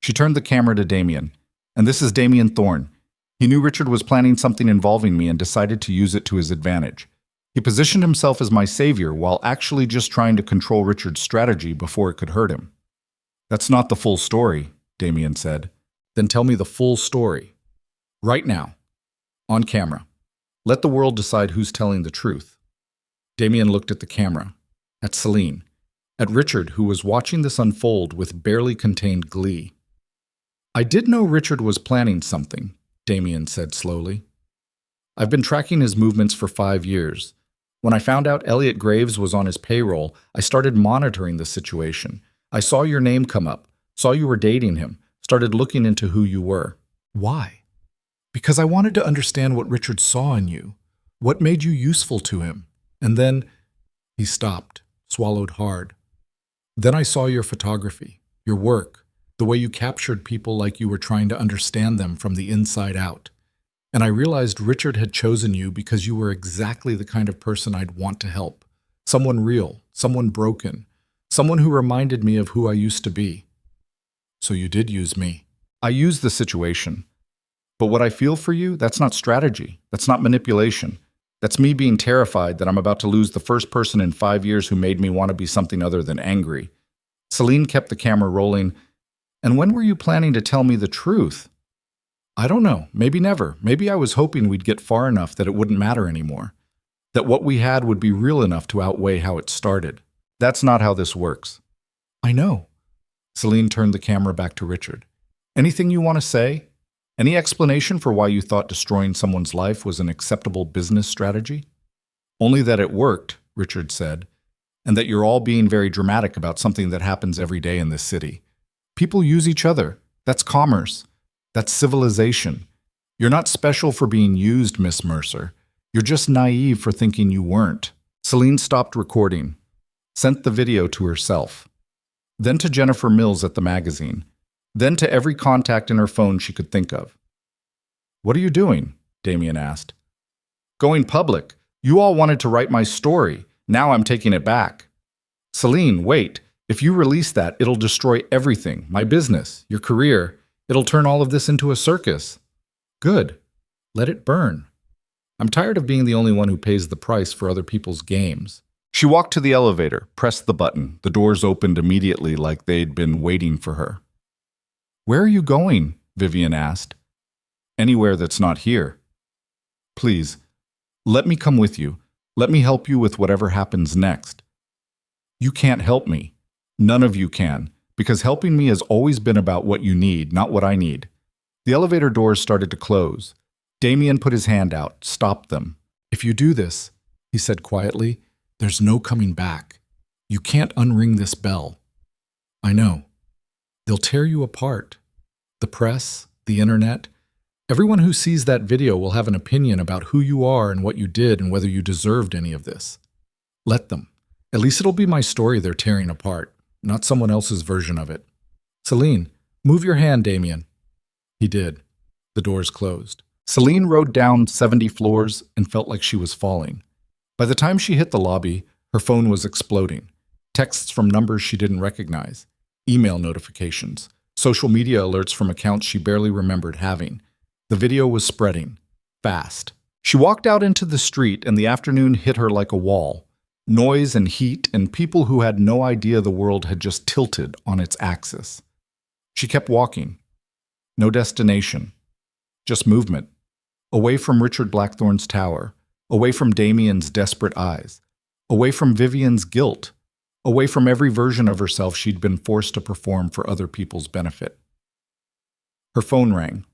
She turned the camera to Damien. And this is Damien Thorne. He knew Richard was planning something involving me and decided to use it to his advantage. He positioned himself as my savior while actually just trying to control Richard's strategy before it could hurt him. That's not the full story, Damien said. Then tell me the full story. Right now. On camera. Let the world decide who's telling the truth. Damien looked at the camera, at Selene, at Richard, who was watching this unfold with barely contained glee. I did know Richard was planning something, Damien said slowly. I've been tracking his movements for 5 years. When I found out Elliot Graves was on his payroll, I started monitoring the situation. I saw your name come up, saw you were dating him, started looking into who you were. Why? Because I wanted to understand what Richard saw in you, what made you useful to him. And then he stopped, swallowed hard. Then I saw your photography, your work, the way you captured people like you were trying to understand them from the inside out. And I realized Richard had chosen you because you were exactly the kind of person I'd want to help. Someone real, someone broken, someone who reminded me of who I used to be. So you did use me. I used the situation. But what I feel for you, that's not strategy. That's not manipulation. That's me being terrified that I'm about to lose the first person in 5 years who made me want to be something other than angry. Selene kept the camera rolling. And when were you planning to tell me the truth? I don't know. Maybe never. Maybe I was hoping we'd get far enough that it wouldn't matter anymore. That what we had would be real enough to outweigh how it started. That's not how this works. I know. Selene turned the camera back to Richard. Anything you want to say? Any explanation for why you thought destroying someone's life was an acceptable business strategy? Only that it worked, Richard said, and that you're all being very dramatic about something that happens every day in this city. People use each other. That's commerce. That's civilization. You're not special for being used, Miss Mercer. You're just naive for thinking you weren't. Selene stopped recording, sent the video to herself, then to Jennifer Mills at the magazine, then to every contact in her phone she could think of. What are you doing? Damien asked. Going public. You all wanted to write my story. Now I'm taking it back. Selene, wait. If you release that, it'll destroy everything. My business, your career. It'll turn all of this into a circus. Good. Let it burn. I'm tired of being the only one who pays the price for other people's games. She walked to the elevator, pressed the button. The doors opened immediately like they'd been waiting for her. Where are you going? Vivian asked. Anywhere that's not here. Please, let me come with you. Let me help you with whatever happens next. You can't help me. None of you can, because helping me has always been about what you need, not what I need. The elevator doors started to close. Damien put his hand out, stopped them. If you do this, he said quietly, there's no coming back. You can't unring this bell. I know. They'll tear you apart. The press, the internet, everyone who sees that video will have an opinion about who you are and what you did and whether you deserved any of this. Let them. At least it'll be my story they're tearing apart, not someone else's version of it. Selene, move your hand, Damien. He did. The doors closed. Selene rode down 70 floors and felt like she was falling. By the time she hit the lobby, her phone was exploding. Texts from numbers she didn't recognize. Email notifications. Social media alerts from accounts she barely remembered having. The video was spreading. Fast. She walked out into the street and the afternoon hit her like a wall. Noise and heat and people who had no idea the world had just tilted on its axis. She kept walking. No destination. Just movement. Away from Richard Blackthorne's tower. Away from Damien's desperate eyes. Away from Vivian's guilt. Away from every version of herself she'd been forced to perform for other people's benefit. Her phone rang.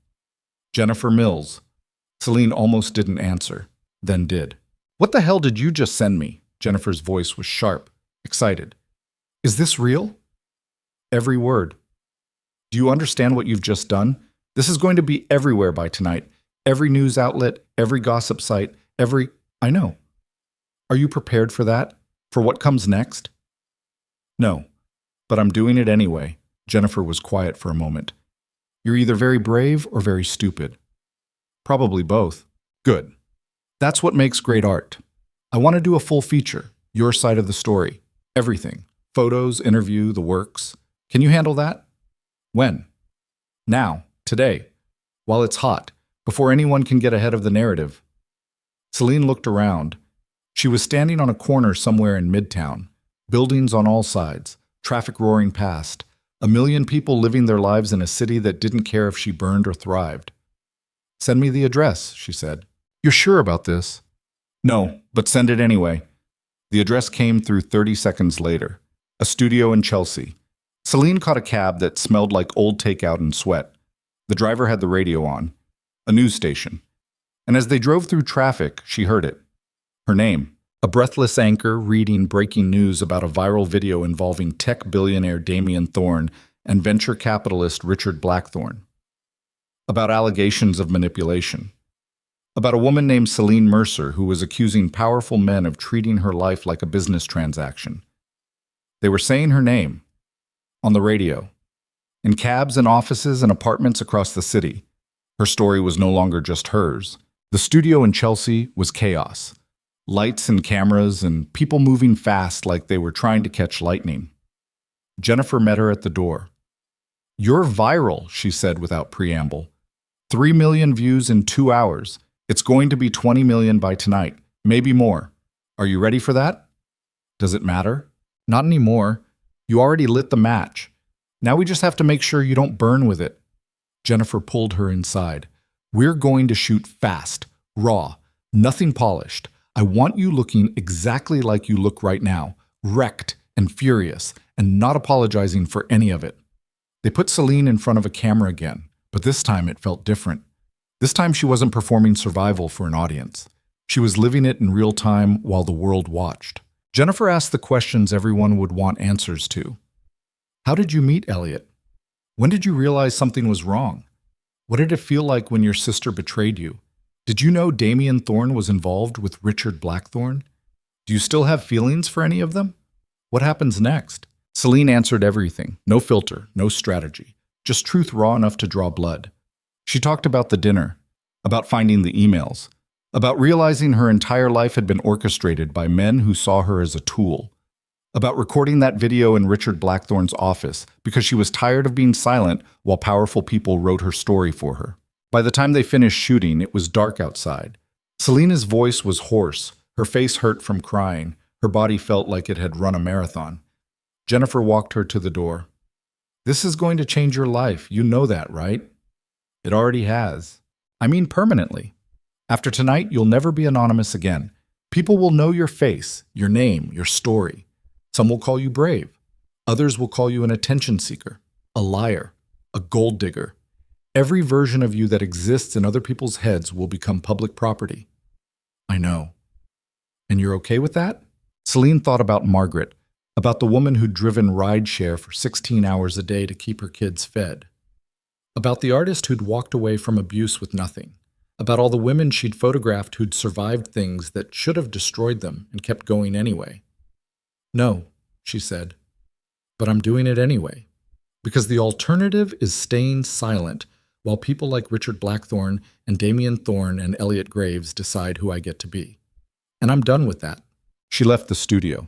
Jennifer Mills. Selene almost didn't answer, then did. What the hell did you just send me? Jennifer's voice was sharp, excited. Is this real? Every word. Do you understand what you've just done? This is going to be everywhere by tonight. Every news outlet, every gossip site, every... I know. Are you prepared for that? For what comes next? No, but I'm doing it anyway. Jennifer was quiet for a moment. You're either very brave or very stupid. Probably both. Good. That's what makes great art. I want to do a full feature, your side of the story, everything. Photos, interview, the works. Can you handle that? When? Now, today, while it's hot, before anyone can get ahead of the narrative. Selene looked around. She was standing on a corner somewhere in Midtown, buildings on all sides, traffic roaring past, a million people living their lives in a city that didn't care if she burned or thrived. Send me the address, she said. You're sure about this? No, but send it anyway. The address came through 30 seconds later. A studio in Chelsea. Selene caught a cab that smelled like old takeout and sweat. The driver had the radio on. A news station. And as they drove through traffic, she heard it. Her name. A breathless anchor reading breaking news about a viral video involving tech billionaire Damien Thorne and venture capitalist Richard Blackthorne. About allegations of manipulation. About a woman named Selene Mercer who was accusing powerful men of treating her life like a business transaction. They were saying her name. On the radio. In cabs and offices and apartments across the city. Her story was no longer just hers. The studio in Chelsea was chaos. Lights and cameras and people moving fast like they were trying to catch lightning. Jennifer met her at the door. You're viral, she said without preamble. 3 million views in 2 hours. It's going to be 20 million by tonight, maybe more. Are you ready for that? Does it matter? Not anymore. You already lit the match. Now we just have to make sure you don't burn with it. Jennifer pulled her inside. We're going to shoot fast, raw, nothing polished. I want you looking exactly like you look right now, wrecked and furious, and not apologizing for any of it. They put Selene in front of a camera again, but this time it felt different. This time she wasn't performing survival for an audience. She was living it in real time while the world watched. Jennifer asked the questions everyone would want answers to. How did you meet Elliot? When did you realize something was wrong? What did it feel like when your sister betrayed you? Did you know Damien Thorne was involved with Richard Blackthorne? Do you still have feelings for any of them? What happens next? Selene answered everything. No filter, no strategy. Just truth raw enough to draw blood. She talked about the dinner, about finding the emails, about realizing her entire life had been orchestrated by men who saw her as a tool, about recording that video in Richard Blackthorne's office because she was tired of being silent while powerful people wrote her story for her. By the time they finished shooting, it was dark outside. Selene's voice was hoarse, her face hurt from crying, her body felt like it had run a marathon. Jennifer walked her to the door. This is going to change your life, you know that, right? It already has. I mean permanently. After tonight, you'll never be anonymous again. People will know your face, your name, your story. Some will call you brave. Others will call you an attention seeker, a liar, a gold digger. Every version of you that exists in other people's heads will become public property. I know. And you're okay with that? Selene thought about Margaret, about the woman who'd driven rideshare for 16 hours a day to keep her kids fed. About the artist who'd walked away from abuse with nothing. About all the women she'd photographed who'd survived things that should have destroyed them and kept going anyway. No, she said, but I'm doing it anyway. Because the alternative is staying silent while people like Richard Blackthorne and Damien Thorne and Elliot Graves decide who I get to be. And I'm done with that. She left the studio.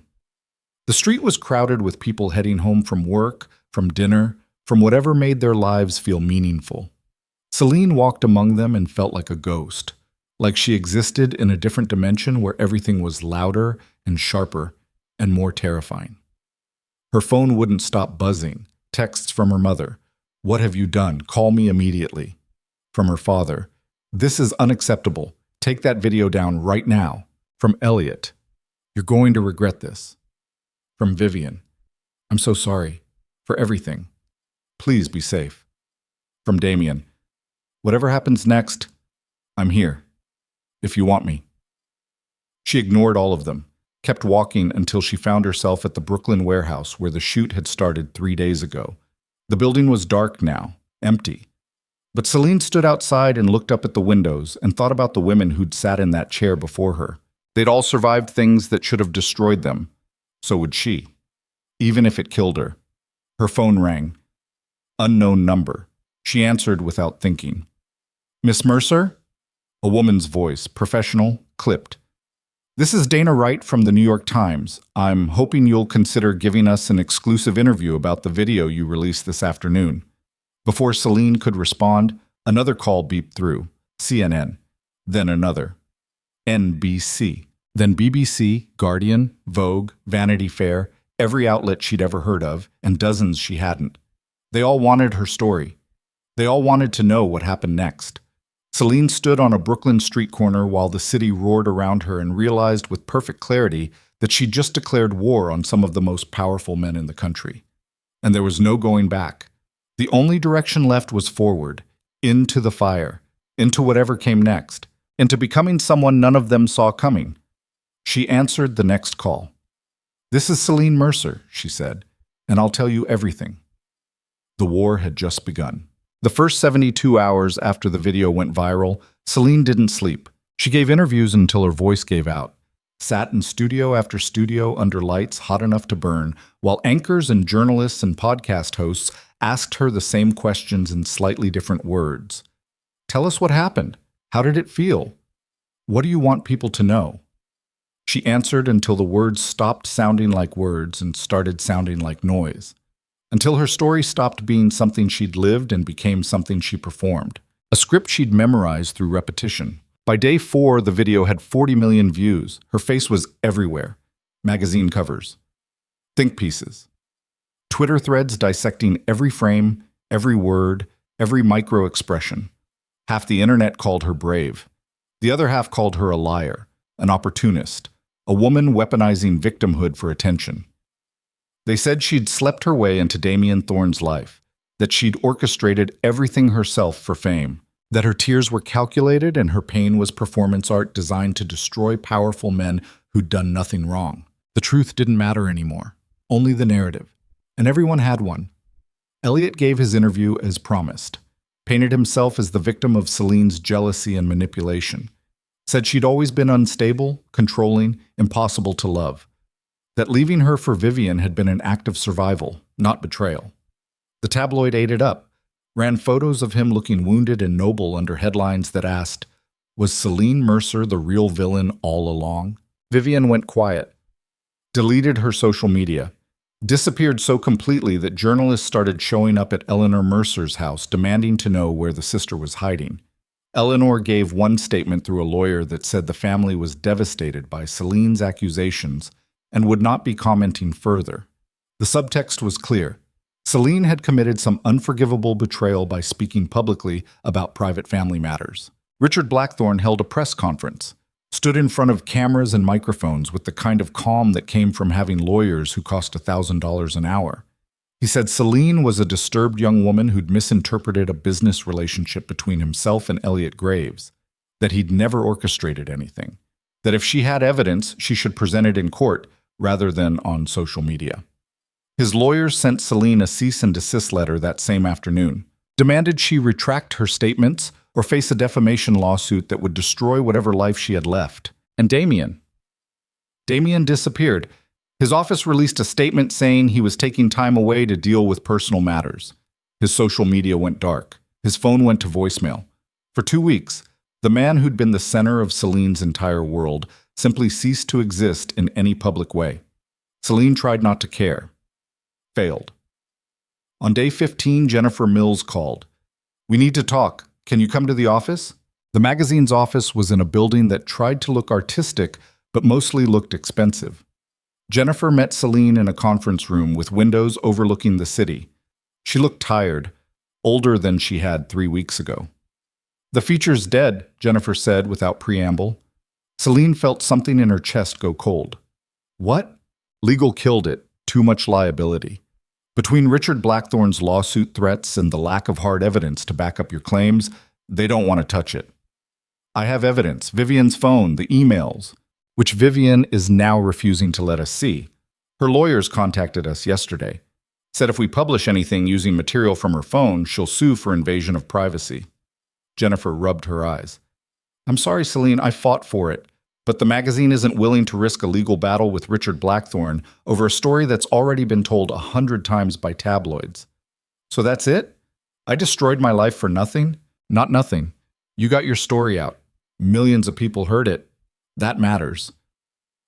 The street was crowded with people heading home from work, from dinner, from whatever made their lives feel meaningful. Selene walked among them and felt like a ghost, like she existed in a different dimension where everything was louder and sharper and more terrifying. Her phone wouldn't stop buzzing, texts from her mother. What have you done? Call me immediately. From her father. This is unacceptable. Take that video down right now. From Elliot. You're going to regret this. From Vivian. I'm so sorry. For everything. Please be safe. From Damien. Whatever happens next, I'm here. If you want me. She ignored all of them, kept walking until she found herself at the Brooklyn warehouse where the shoot had started 3 days ago. The building was dark now, empty. But Selene stood outside and looked up at the windows and thought about the women who'd sat in that chair before her. They'd all survived things that should have destroyed them. So would she. Even if it killed her. Her phone rang. Unknown number. She answered without thinking. Miss Mercer? A woman's voice, professional, clipped. This is Dana Wright from the New York Times. I'm hoping you'll consider giving us an exclusive interview about the video you released this afternoon. Before Selene could respond, another call beeped through. CNN. Then another. NBC. Then BBC, Guardian, Vogue, Vanity Fair, every outlet she'd ever heard of, and dozens she hadn't. They all wanted her story. They all wanted to know what happened next. Selene stood on a Brooklyn street corner while the city roared around her and realized with perfect clarity that she'd just declared war on some of the most powerful men in the country. And there was no going back. The only direction left was forward, into the fire, into whatever came next, into becoming someone none of them saw coming. She answered the next call. This is Selene Mercer, she said, and I'll tell you everything. The war had just begun. The first 72 hours after the video went viral, Selene didn't sleep. She gave interviews until her voice gave out, sat in studio after studio under lights hot enough to burn, while anchors and journalists and podcast hosts asked her the same questions in slightly different words. Tell us what happened. How did it feel? What do you want people to know? She answered until the words stopped sounding like words and started sounding like noise. Until her story stopped being something she'd lived and became something she performed. A script she'd memorized through repetition. By day 4, the video had 40 million views. Her face was everywhere. Magazine covers. Think pieces. Twitter threads dissecting every frame, every word, every micro-expression. Half the internet called her brave. The other half called her a liar, an opportunist, a woman weaponizing victimhood for attention. They said she'd slept her way into Damien Thorne's life, that she'd orchestrated everything herself for fame, that her tears were calculated and her pain was performance art designed to destroy powerful men who'd done nothing wrong. The truth didn't matter anymore, only the narrative. And everyone had one. Elliot gave his interview as promised, painted himself as the victim of Selene's jealousy and manipulation, said she'd always been unstable, controlling, impossible to love, that leaving her for Vivian had been an act of survival, not betrayal. The tabloid ate it up, ran photos of him looking wounded and noble under headlines that asked, was Selene Mercer the real villain all along? Vivian went quiet, deleted her social media, disappeared so completely that journalists started showing up at Eleanor Mercer's house demanding to know where the sister was hiding. Eleanor gave one statement through a lawyer that said the family was devastated by Selene's accusations and would not be commenting further. The subtext was clear. Selene had committed some unforgivable betrayal by speaking publicly about private family matters. Richard Blackthorne held a press conference, stood in front of cameras and microphones with the kind of calm that came from having lawyers who cost $1,000 an hour. He said Selene was a disturbed young woman who'd misinterpreted a business relationship between himself and Elliot Graves, that he'd never orchestrated anything, that if she had evidence, she should present it in court rather than on social media. His lawyers sent Selene a cease and desist letter that same afternoon, demanded she retract her statements or face a defamation lawsuit that would destroy whatever life she had left. And Damien disappeared. His office released a statement saying he was taking time away to deal with personal matters. His social media went dark. His phone went to voicemail. For 2 weeks, the man who'd been the center of Selene's entire world simply ceased to exist in any public way. Selene tried not to care. Failed. On day 15, Jennifer Mills called. We need to talk. Can you come to the office? The magazine's office was in a building that tried to look artistic, but mostly looked expensive. Jennifer met Selene in a conference room with windows overlooking the city. She looked tired, older than she had 3 weeks ago. The feature's dead, Jennifer said without preamble. Selene felt something in her chest go cold. What? Legal killed it. Too much liability. Between Richard Blackthorne's lawsuit threats and the lack of hard evidence to back up your claims, they don't want to touch it. I have evidence, Vivian's phone, the emails, which Vivian is now refusing to let us see. Her lawyers contacted us yesterday. Said if we publish anything using material from her phone, she'll sue for invasion of privacy. Jennifer rubbed her eyes. I'm sorry, Selene, I fought for it, but the magazine isn't willing to risk a legal battle with Richard Blackthorne over a story that's already been told 100 times by tabloids. So that's it? I destroyed my life for nothing? Not nothing. You got your story out. Millions of people heard it. That matters.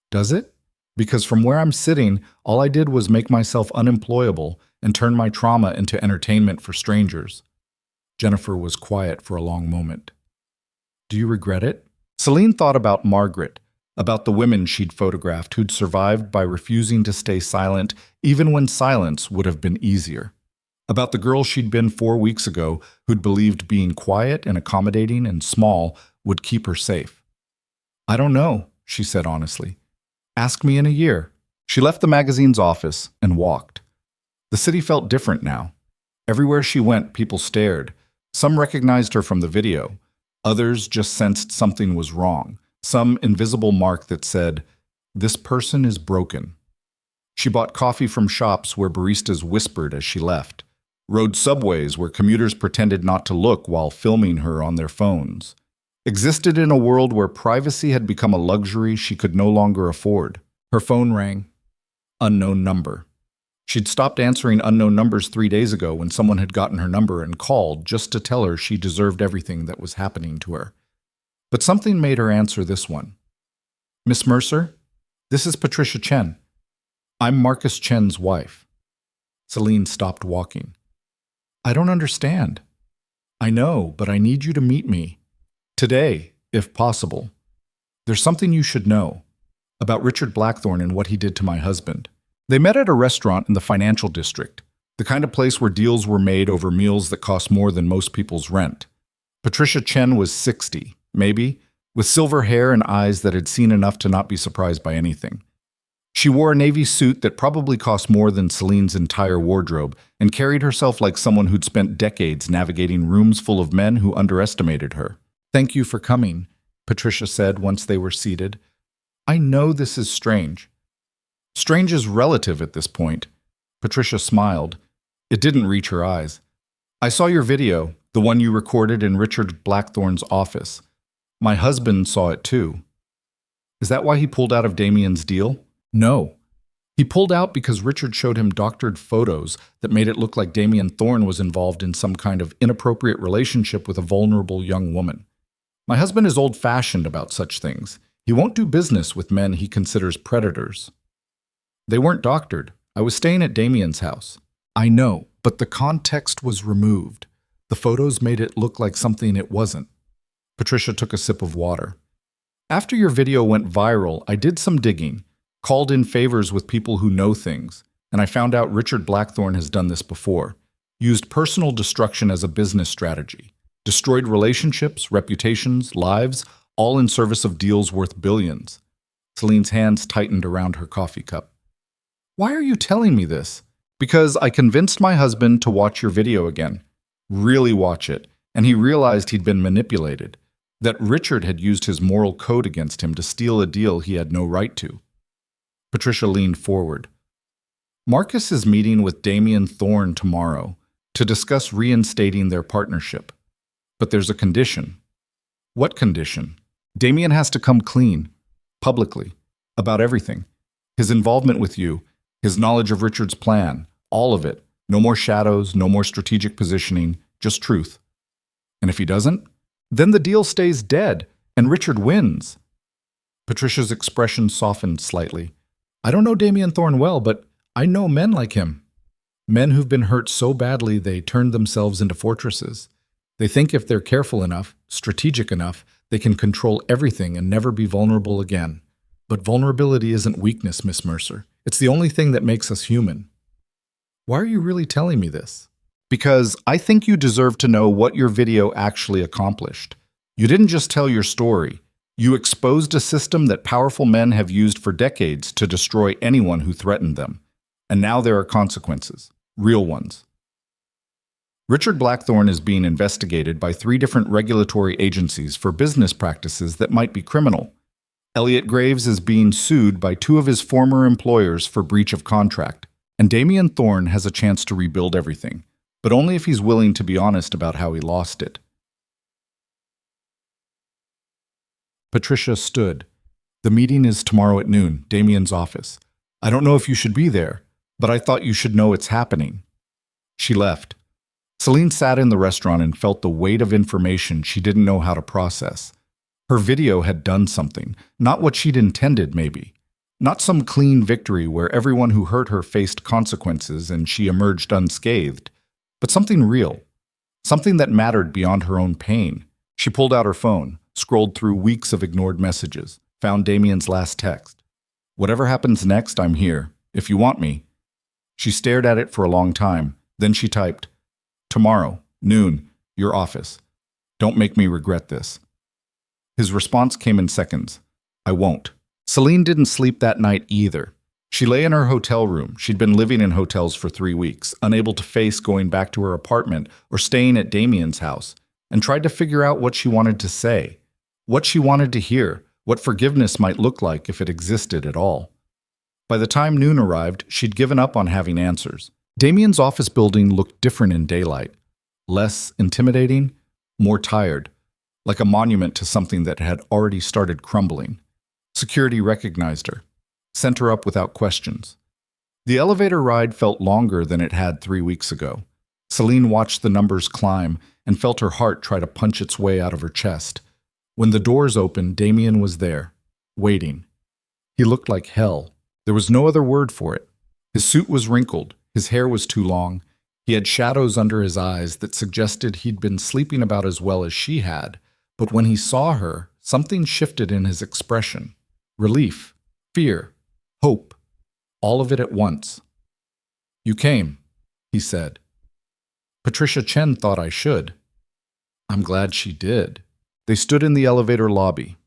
Does it? Because from where I'm sitting, all I did was make myself unemployable and turn my trauma into entertainment for strangers. Jennifer was quiet for a long moment. Do you regret it? Selene thought about Margaret, about the women she'd photographed who'd survived by refusing to stay silent even when silence would have been easier. About the girl she'd been 4 weeks ago who'd believed being quiet and accommodating and small would keep her safe. I don't know, she said honestly. Ask me in a year. She left the magazine's office and walked. The city felt different now. Everywhere she went, people stared. Some recognized her from the video. Others just sensed something was wrong, some invisible mark that said, "This person is broken." She bought coffee from shops where baristas whispered as she left, rode subways where commuters pretended not to look while filming her on their phones, existed in a world where privacy had become a luxury she could no longer afford. Her phone rang. Unknown number. She'd stopped answering unknown numbers 3 days ago when someone had gotten her number and called just to tell her she deserved everything that was happening to her. But something made her answer this one. Miss Mercer, this is Patricia Chen. I'm Marcus Chen's wife. Selene stopped walking. I don't understand. I know, but I need you to meet me. Today, if possible. There's something you should know about Richard Blackthorne and what he did to my husband. They met at a restaurant in the financial district, the kind of place where deals were made over meals that cost more than most people's rent. Patricia Chen was 60, maybe, with silver hair and eyes that had seen enough to not be surprised by anything. She wore a navy suit that probably cost more than Celine's entire wardrobe and carried herself like someone who'd spent decades navigating rooms full of men who underestimated her. Thank you for coming, Patricia said once they were seated. I know this is strange. Strange is relative at this point. Patricia smiled. It didn't reach her eyes. I saw your video, the one you recorded in Richard Blackthorne's office. My husband saw it too. Is that why he pulled out of Damien's deal? No. He pulled out because Richard showed him doctored photos that made it look like Damien Thorne was involved in some kind of inappropriate relationship with a vulnerable young woman. My husband is old-fashioned about such things. He won't do business with men he considers predators. They weren't doctored. I was staying at Damien's house. I know, but the context was removed. The photos made it look like something it wasn't. Patricia took a sip of water. After your video went viral, I did some digging, called in favors with people who know things, and I found out Richard Blackthorne has done this before. Used personal destruction as a business strategy. Destroyed relationships, reputations, lives, all in service of deals worth billions. Celine's hands tightened around her coffee cup. Why are you telling me this? Because I convinced my husband to watch your video again. Really watch it. And he realized he'd been manipulated. That Richard had used his moral code against him to steal a deal he had no right to. Patricia leaned forward. Marcus is meeting with Damien Thorne tomorrow to discuss reinstating their partnership. But there's a condition. What condition? Damien has to come clean, publicly, about everything. His involvement with you, his knowledge of Richard's plan, all of it. No more shadows, no more strategic positioning, just truth. And if he doesn't, then the deal stays dead, and Richard wins. Patricia's expression softened slightly. I don't know Damien Thorne well, but I know men like him. Men who've been hurt so badly they turned themselves into fortresses. They think if they're careful enough, strategic enough, they can control everything and never be vulnerable again. But vulnerability isn't weakness, Miss Mercer. It's the only thing that makes us human. Why are you really telling me this? Because I think you deserve to know what your video actually accomplished. You didn't just tell your story. You exposed a system that powerful men have used for decades to destroy anyone who threatened them. And now there are consequences. Real ones. Richard Blackthorne is being investigated by 3 different regulatory agencies for business practices that might be criminal. Elliot Graves is being sued by 2 of his former employers for breach of contract, and Damian Thorne has a chance to rebuild everything, but only if he's willing to be honest about how he lost it. Patricia stood. The meeting is tomorrow at noon, Damian's office. I don't know if you should be there, but I thought you should know it's happening. She left. Selene sat in the restaurant and felt the weight of information she didn't know how to process. Her video had done something, not what she'd intended maybe. Not some clean victory where everyone who hurt her faced consequences and she emerged unscathed, but something real, something that mattered beyond her own pain. She pulled out her phone, scrolled through weeks of ignored messages, found Damian's last text. Whatever happens next, I'm here, if you want me. She stared at it for a long time, then she typed, tomorrow, noon, your office. Don't make me regret this. His response came in seconds. I won't. Selene didn't sleep that night either. She lay in her hotel room. She'd been living in hotels for 3 weeks, unable to face going back to her apartment or staying at Damian's house, and tried to figure out what she wanted to say, what she wanted to hear, what forgiveness might look like if it existed at all. By the time noon arrived, she'd given up on having answers. Damian's office building looked different in daylight, less intimidating, more tired, like a monument to something that had already started crumbling. Security recognized her, sent her up without questions. The elevator ride felt longer than it had 3 weeks ago. Selene watched the numbers climb and felt her heart try to punch its way out of her chest. When the doors opened, Damian was there, waiting. He looked like hell. There was no other word for it. His suit was wrinkled. His hair was too long. He had shadows under his eyes that suggested he'd been sleeping about as well as she had. But when he saw her, something shifted in his expression. Relief, fear, hope, all of it at once. You came, he said. Patricia Chen thought I should. I'm glad she did. They stood in the elevator lobby,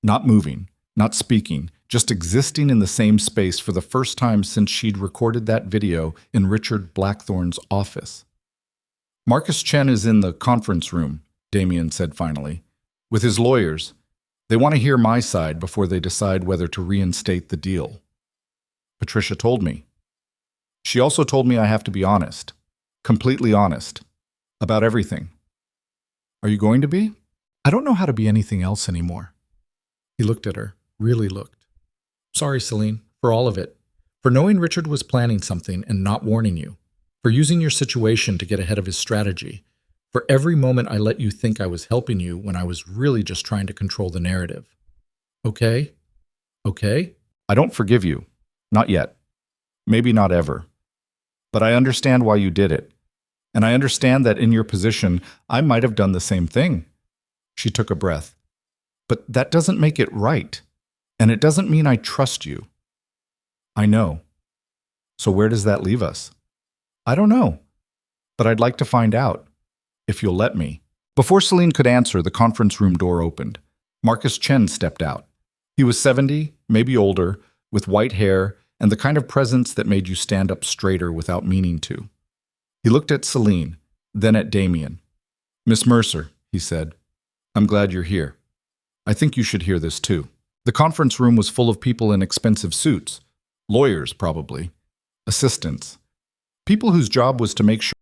not moving, not speaking, just existing in the same space for the first time since she'd recorded that video in Richard Blackthorne's office. Marcus Chen is in the conference room, Damian said finally, with his lawyers. They want to hear my side before they decide whether to reinstate the deal. Patricia told me. She also told me I have to be honest, completely honest, about everything. Are you going to be? I don't know how to be anything else anymore. He looked at her, really looked. Sorry, Selene, for all of it. For knowing Richard was planning something and not warning you. For using your situation to get ahead of his strategy. For every moment I let you think I was helping you when I was really just trying to control the narrative. Okay? Okay? I don't forgive you. Not yet. Maybe not ever. But I understand why you did it. And I understand that in your position, I might have done the same thing. She took a breath. But that doesn't make it right. And it doesn't mean I trust you. I know. So where does that leave us? I don't know. But I'd like to find out. If you'll let me. Before Selene could answer, the conference room door opened. Marcus Chen stepped out. He was 70, maybe older, with white hair and the kind of presence that made you stand up straighter without meaning to. He looked at Selene, then at Damian. Miss Mercer, he said, I'm glad you're here. I think you should hear this too. The conference room was full of people in expensive suits. Lawyers, probably. Assistants. People whose job was to make sure